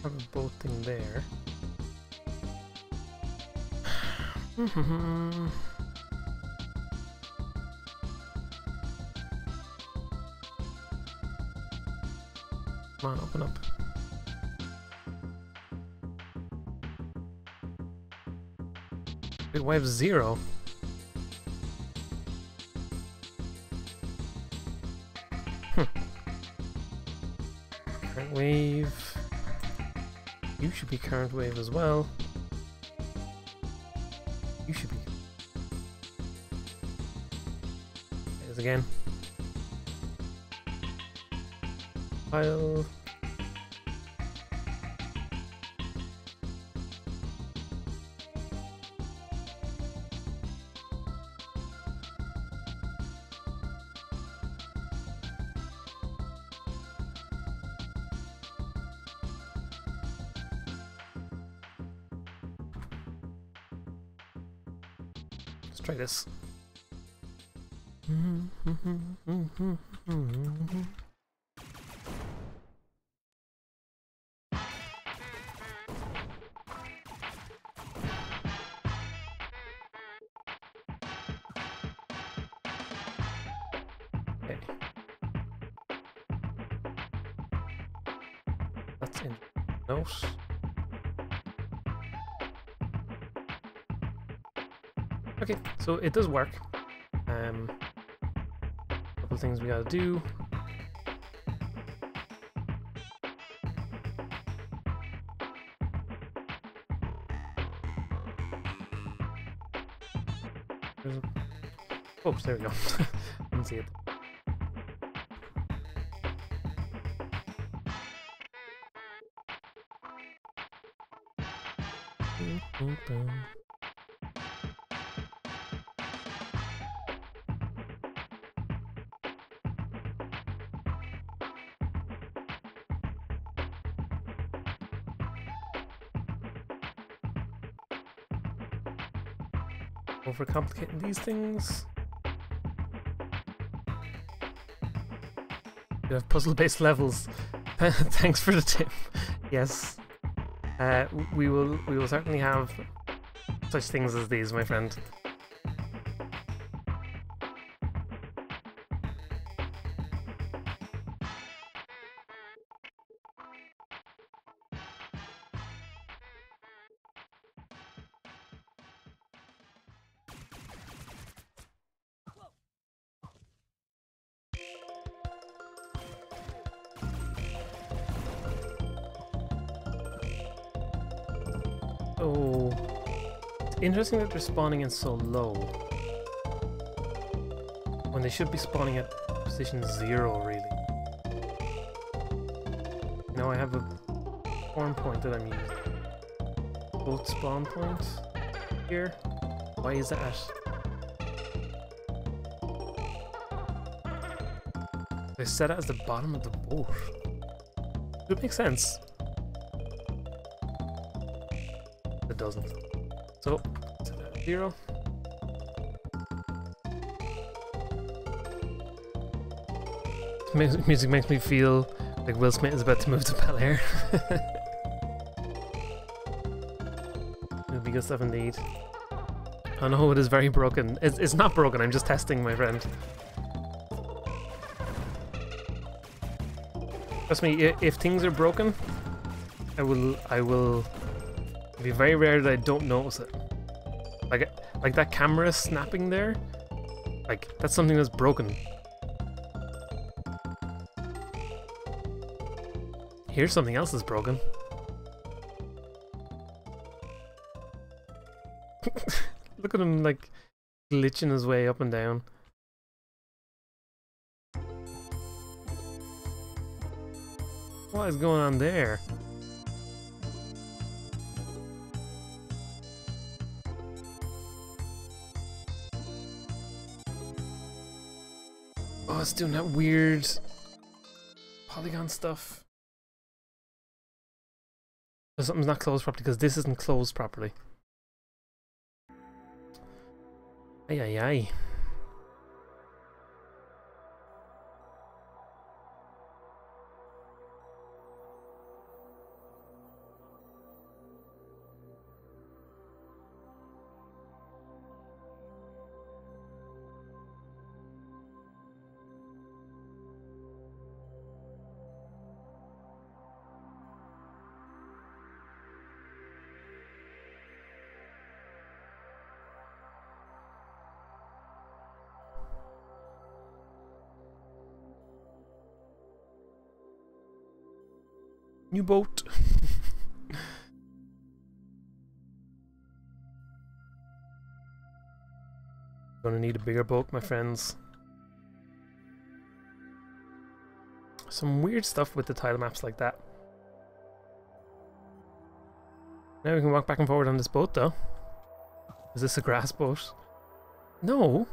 Speaker 2: Have a boat thing there. Come on, open up. Wait, wave 0? Current wave. You should be current wave as well. You should be. There's again. File. Let's try this. Okay. That's in note. Okay, so it does work. Couple of things we gotta do. Oh, there we go. Didn't see it. Overcomplicating these things. You have puzzle-based levels. Thanks for the tip. Yes, we will certainly have such things as these, my friend. Oh, it's interesting that they're spawning in so low when they should be spawning at position 0, really. Now I have a spawn point that I'm using. Boat spawn point here. Why is that? They set it as the bottom of the boat. It makes sense. It doesn't. So, set that at 0. Music makes me feel like Will Smith is about to move to Bel Air. It'll be good stuff indeed. I know it is very broken. It's not broken, I'm just testing, my friend. Trust me, if things are broken, I will it'll be very rare that I don't notice it. Like that camera snapping there, like that's something that's broken. Here's something else that's broken. Look at him like glitching his way up and down. What is going on there? Oh, it's doing that weird polygon stuff. But something's not closed properly because this isn't closed properly. Ay ay ay. New boat. Gonna need a bigger boat, my friends. Some weird stuff with the tile maps like that. Now we can walk back and forward on this boat, though. Is this a grass boat? No.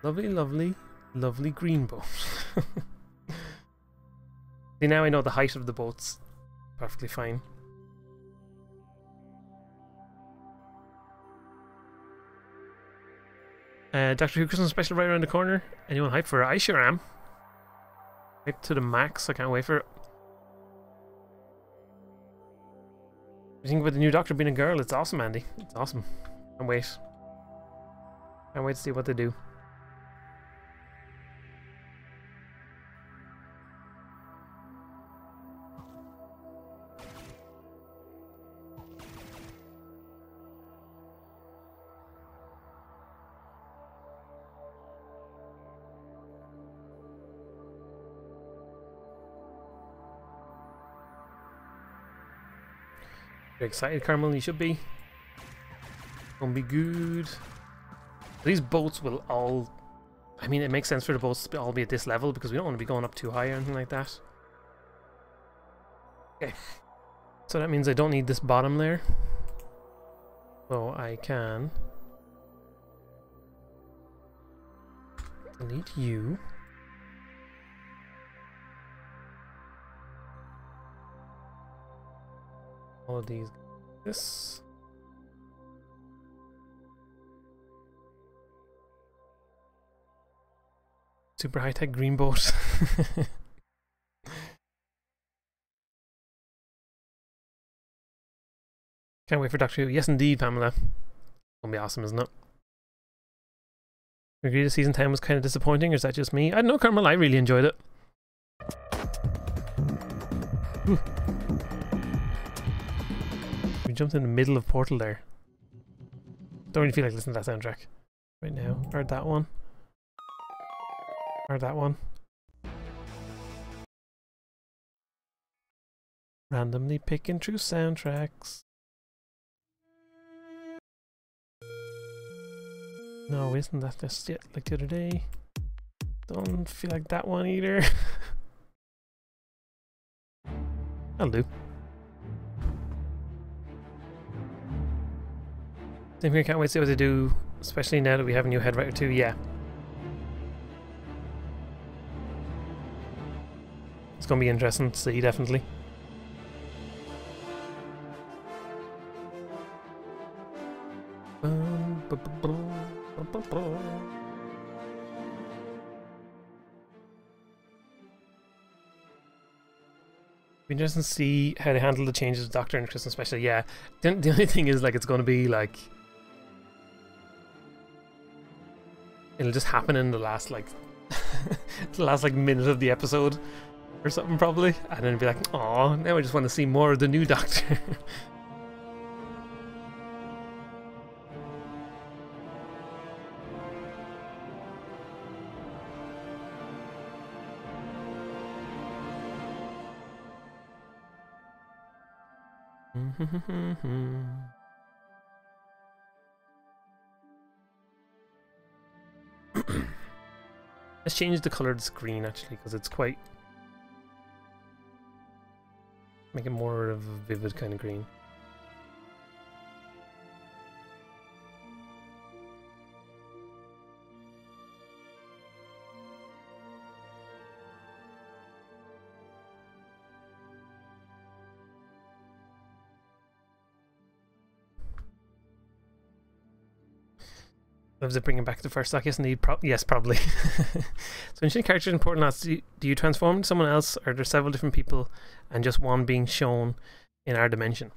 Speaker 2: Lovely, lovely, lovely green boat. See, now I know the height of the boats. Perfectly fine. Doctor Who Christmas special right around the corner. Anyone hyped for it? I sure am. Hyped to the max. I can't wait for it. You think about the new Doctor being a girl? It's awesome, Andy. It's awesome. Can't wait. Can't wait to see what they do. Very excited, Carmel. You should be. Gonna be good. These boats will all... I mean, it makes sense for the boats to all be at this level because we don't want to be going up too high or anything like that. Okay. So that means I don't need this bottom layer. So I can... delete you. All of these. This. Super high-tech green boat. Can't wait for Doctor Who. Yes, indeed, Pamela. Gonna be awesome, isn't it? You agree the season 10 was kind of disappointing, or is that just me? I don't know, Carmel. I really enjoyed it. Ooh. We jumped in the middle of Portal there. Don't really feel like listening to that soundtrack right now. Heard that one. Heard that one. Randomly picking through soundtracks. No, isn't that just it like the other day? Don't feel like that one either. I'll do. Same here, can't wait to see what they do, especially now that we have a new head writer too, yeah. It's gonna be interesting to see, definitely. Be interesting to see how they handle the changes of Doctor and Christmas special, yeah. The only thing is, like, it's gonna be like... it'll just happen in the last, like... the last, like, minute of the episode or something, probably. And then it'll be like, oh, now I just want to see more of the new Doctor. Let's change the color of the screen, actually, because it's quite Make it more of a vivid kind of green. Does it bring it back to the first stock? Yes, indeed. Yes, probably. So, in characters important lots, do you transform into someone else, or are there several different people and just one being shown in our dimension?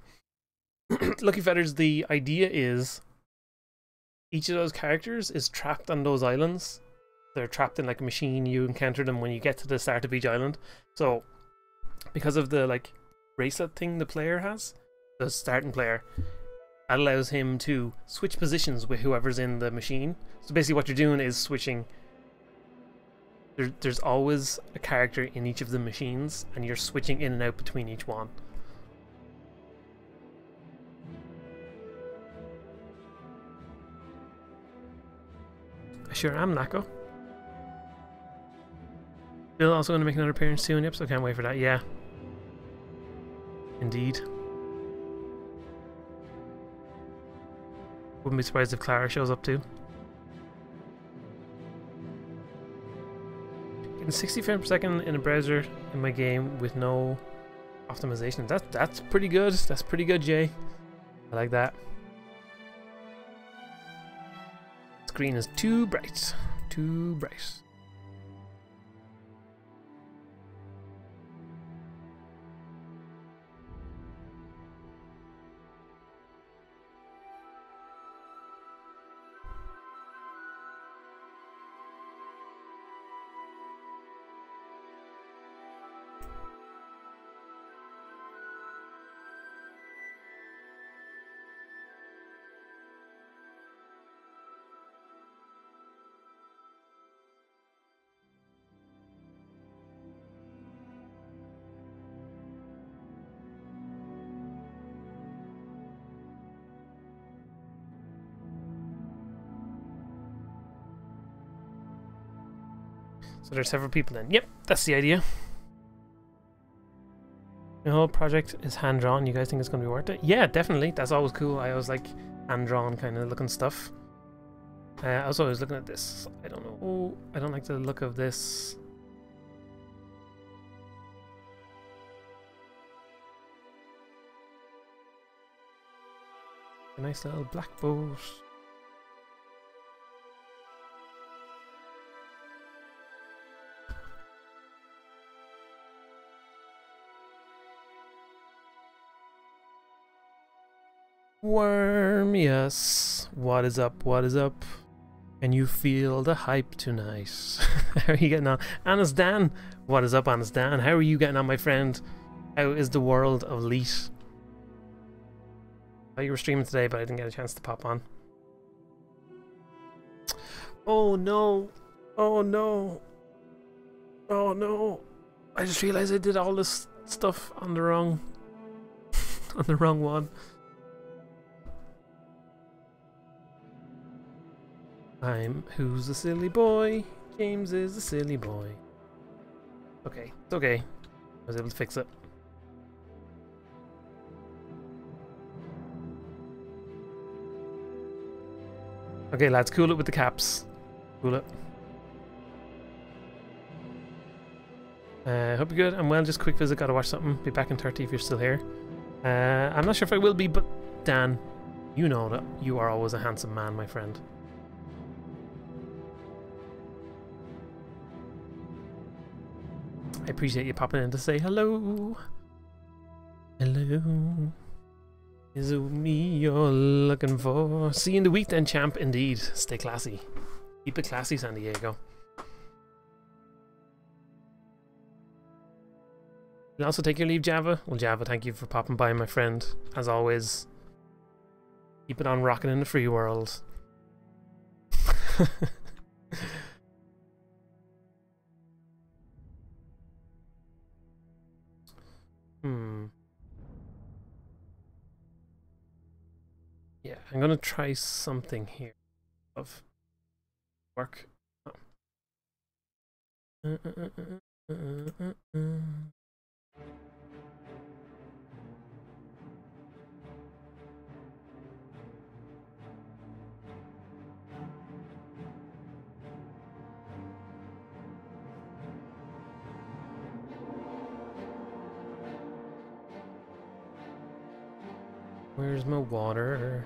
Speaker 2: Lucky Feathers, the idea is each of those characters is trapped on those islands. They're trapped in like a machine. You encounter them when you get to the start of each island. So, because of the like bracelet thing the player has, the starting player, that allows him to switch positions with whoever's in the machine. So basically what you're doing is switching. There's always a character in each of the machines, and you're switching in and out between each one. I sure am, Nako. Bill also going to make another appearance soon, yep, so I can't wait for that, yeah. Indeed. Wouldn't be surprised if Clara shows up too. Getting 60 frames per second in a browser in my game with no optimization. That's pretty good. That's pretty good, Jay. I like that. Screen is too bright. Too bright. So there's several people then. Yep, that's the idea. The whole project is hand-drawn. You guys think it's going to be worth it? Yeah, definitely. That's always cool. I always like hand-drawn kind of looking stuff. I was always looking at this. I don't know. I don't like the look of this. A nice little black boat. Worm, yes. What is up? What is up? Can you feel the hype tonight? How are you getting on? Anas Dan, what is up, Anas Dan? How are you getting on, my friend? How is the world of Leet? I thought you were streaming today, but I didn't get a chance to pop on. Oh no! Oh no! Oh no! I just realized I did all this stuff on the wrong, on the wrong one. Who's the silly boy? James is the silly boy. Okay, it's okay. I was able to fix it. Okay, lads, cool it with the caps. Cool it. Hope you're good. I'm well. Just quick visit. Gotta watch something. Be back in 30 if you're still here. I'm not sure if I will be, but Dan, you know that you are always a handsome man, my friend. I appreciate you popping in to say hello. Hello. Is it me you're looking for? See you in the week then, champ. Indeed. Stay classy. Keep it classy, San Diego. You'll also take your leave, Java. Well, Java, thank you for popping by, my friend. As always, keep it on rocking in the free world. Yeah, I'm gonna try something here of work. Where's my water?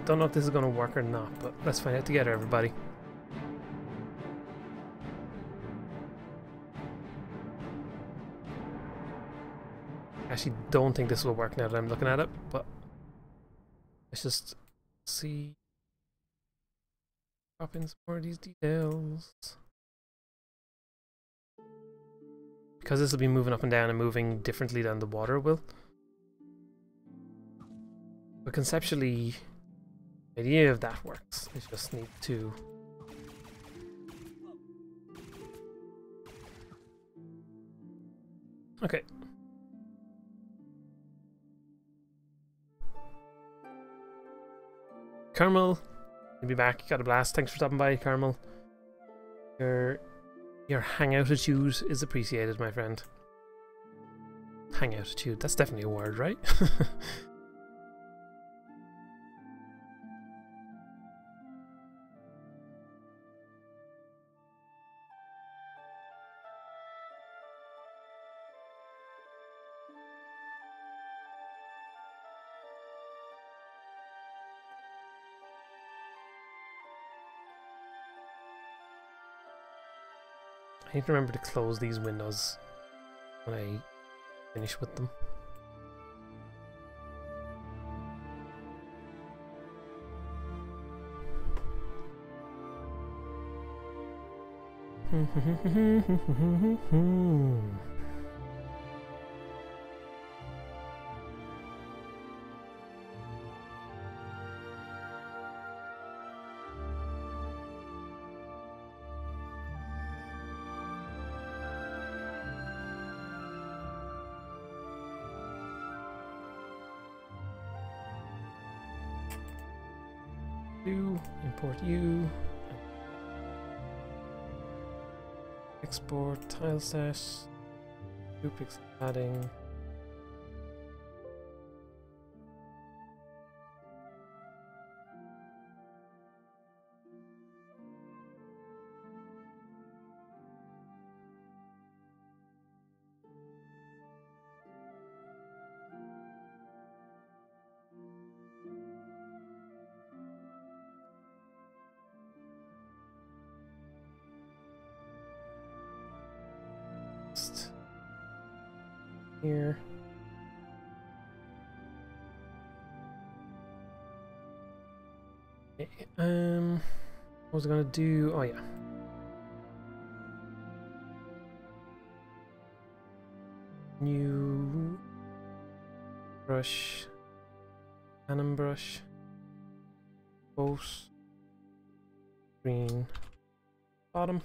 Speaker 2: Don't know if this is going to work or not, but let's find out together, everybody. Actually, don't think this will work now that I'm looking at it, but let's just see. Drop in some more of these details. Because this will be moving up and down and moving differently than the water will. But conceptually, the idea of that works. I just need to... Okay. Carmel, you'll be back. Got a blast. Thanks for stopping by, Carmel. Your hangoutitude is appreciated, my friend. Hangoutitude, that's definitely a word, right? I need to remember to close these windows when I finish with them. Import you. Export tile set. 2 pixel padding. Here. Okay, what was I gonna do? Oh yeah. New brush, cannon brush, boat, green, bottom.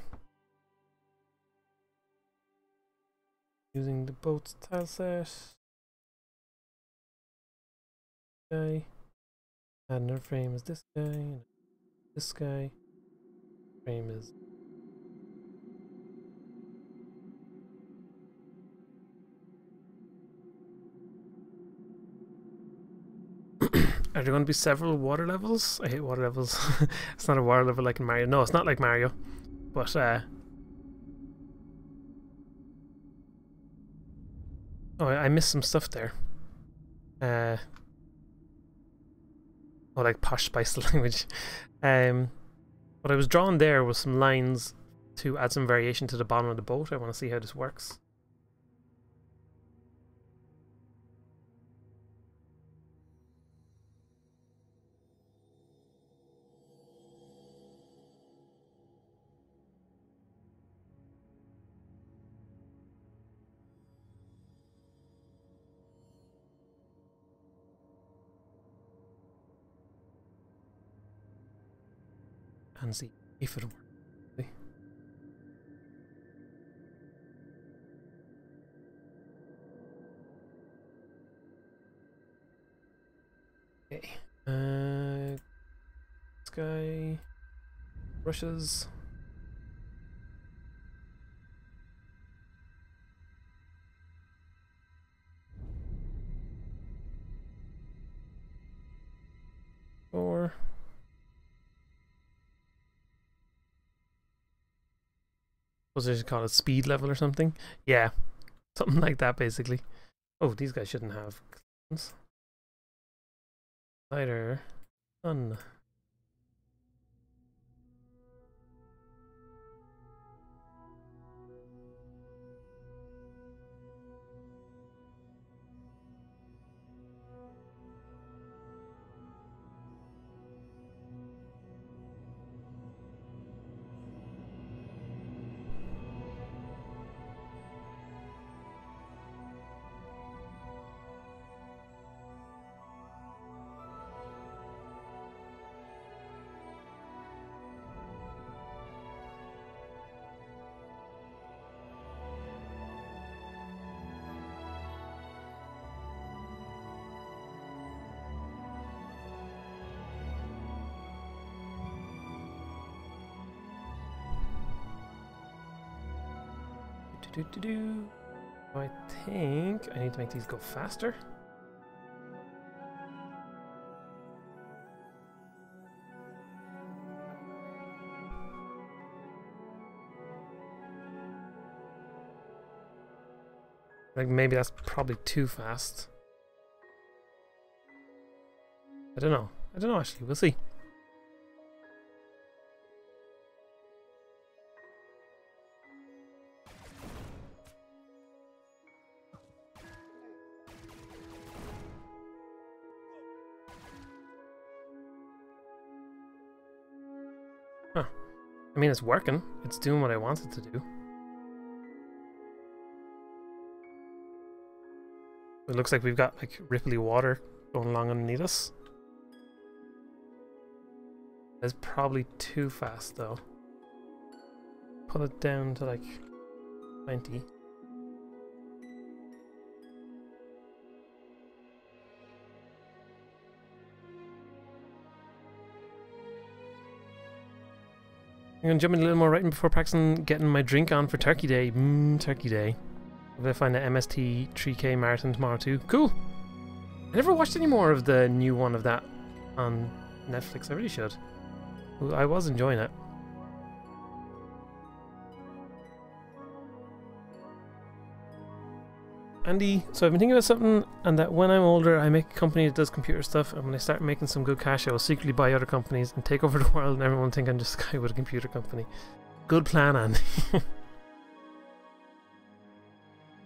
Speaker 2: Using the boat tile set. Guy. Add another frame is this guy. This guy. Frame is. Are there going to be several water levels? I hate water levels. It's not a water level like in Mario. No, it's not like Mario. But oh, I missed some stuff there. Oh, like posh spice language. What I was drawing there was some lines to add some variation to the bottom of the boat. I want to see how this works. And see if it works. Okay. Brushes. Or suppose I should call it speed level or something. Yeah, something like that basically. Oh, these guys shouldn't have cleans. Lighter. None. I think I need to make these go faster. Like maybe that's probably too fast. I don't know. I don't know actually. We'll see. Huh. I mean, it's working. It's doing what I want it to do. It looks like we've got like ripply water going along underneath us. It's probably too fast though. Pull it down to like 20. I'm gonna jump in a little more writing before practicing getting my drink on for Turkey Day. Turkey Day. I'm gonna find the MST 3K marathon tomorrow too. Cool! I never watched any more of the new one of that on Netflix. I really should. I was enjoying it. Andy, so I've been thinking about something, and that when I'm older I make a company that does computer stuff, and when I start making some good cash I will secretly buy other companies and take over the world, and everyone will think I'm just a guy with a computer company. Good plan, Andy.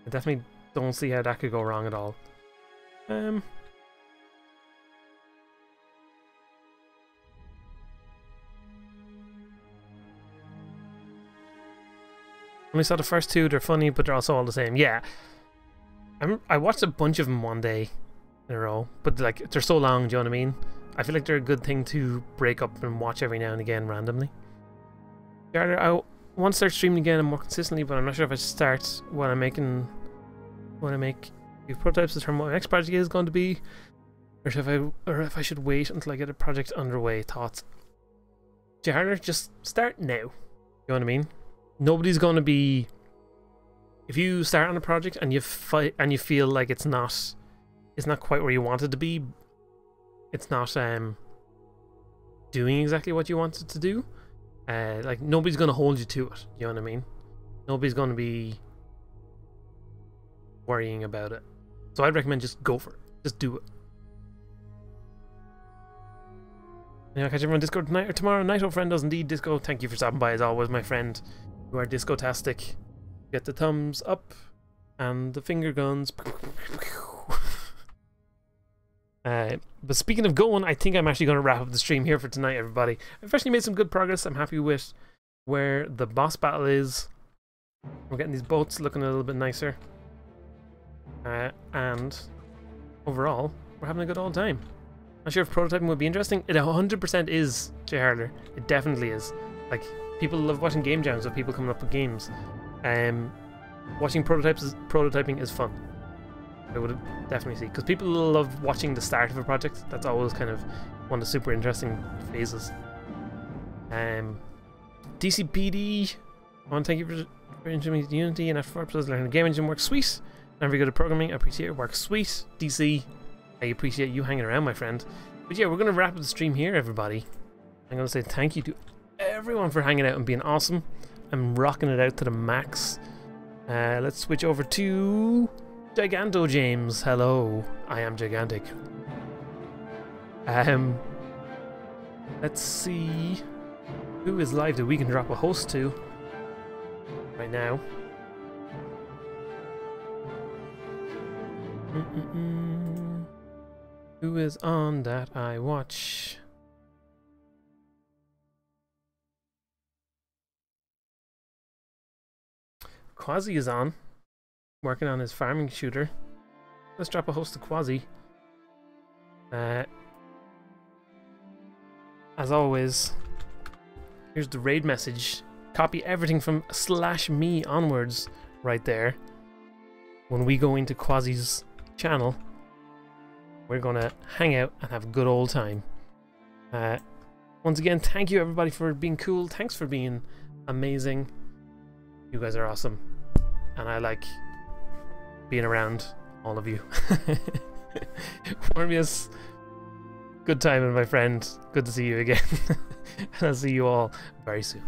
Speaker 2: I definitely don't see how that could go wrong at all. Only saw the first two, they're funny, but they're also all the same. Yeah. I watched a bunch of them one day in a row, but like they're so long, do you know what I mean? I feel like they're a good thing to break up and watch every now and again randomly. I want to start streaming again and more consistently, but I'm not sure if I should start when I make new prototypes to determine what my next project is going to be, or if I should wait until I get a project underway. Thoughts? Harder, just start now. You know what I mean? Nobody's going to be. If you start on a project and you feel like it's not quite where you want it to be, it's not doing exactly what you want it to do, like nobody's gonna hold you to it. You know what I mean? Nobody's gonna be worrying about it. So I'd recommend just go for it. Just do it. Yeah, I'll catch everyone on Discord tonight or tomorrow night. Oh, friend does indeed. Disco, thank you for stopping by as always, my friend. You are disco-tastic. Get the thumbs up and the finger guns. But speaking of going, I think I'm actually going to wrap up the stream here for tonight, everybody. I've actually made some good progress. I'm happy with where the boss battle is. We're getting these boats looking a little bit nicer. And overall, we're having a good old time. Not sure if prototyping would be interesting. It 100% is, Jay Harler. It definitely is. Like, people love watching game jams of people coming up with games. Watching prototyping is fun. I would definitely see, because people love watching the start of a project. That's always kind of one of the super interesting phases. DCPD, I want to thank you for introducing Unity and F4 episodes. Learning the game engine works sweet. I'm very good at programming. I appreciate your work. Sweet. DC, I appreciate you hanging around, my friend. But yeah, we're going to wrap up the stream here, everybody. I'm going to say thank you to everyone for hanging out and being awesome. I'm rocking it out to the max. Let's switch over to Giganto James. Hello, I am gigantic. Let's see who is live that we can drop a host to right now. Who is on that I watch? Quasi is on, working on his farming shooter. Let's drop a host to Quasi. As always, here's the raid message. Copy everything from /me onwards right there. When we go into Quasi's channel, we're gonna hang out and have a good old time. Once again, thank you everybody for being cool. Thanks for being amazing. You guys are awesome. And I like being around all of you. Formius, good time, my friend. Good to see you again. And I'll see you all very soon.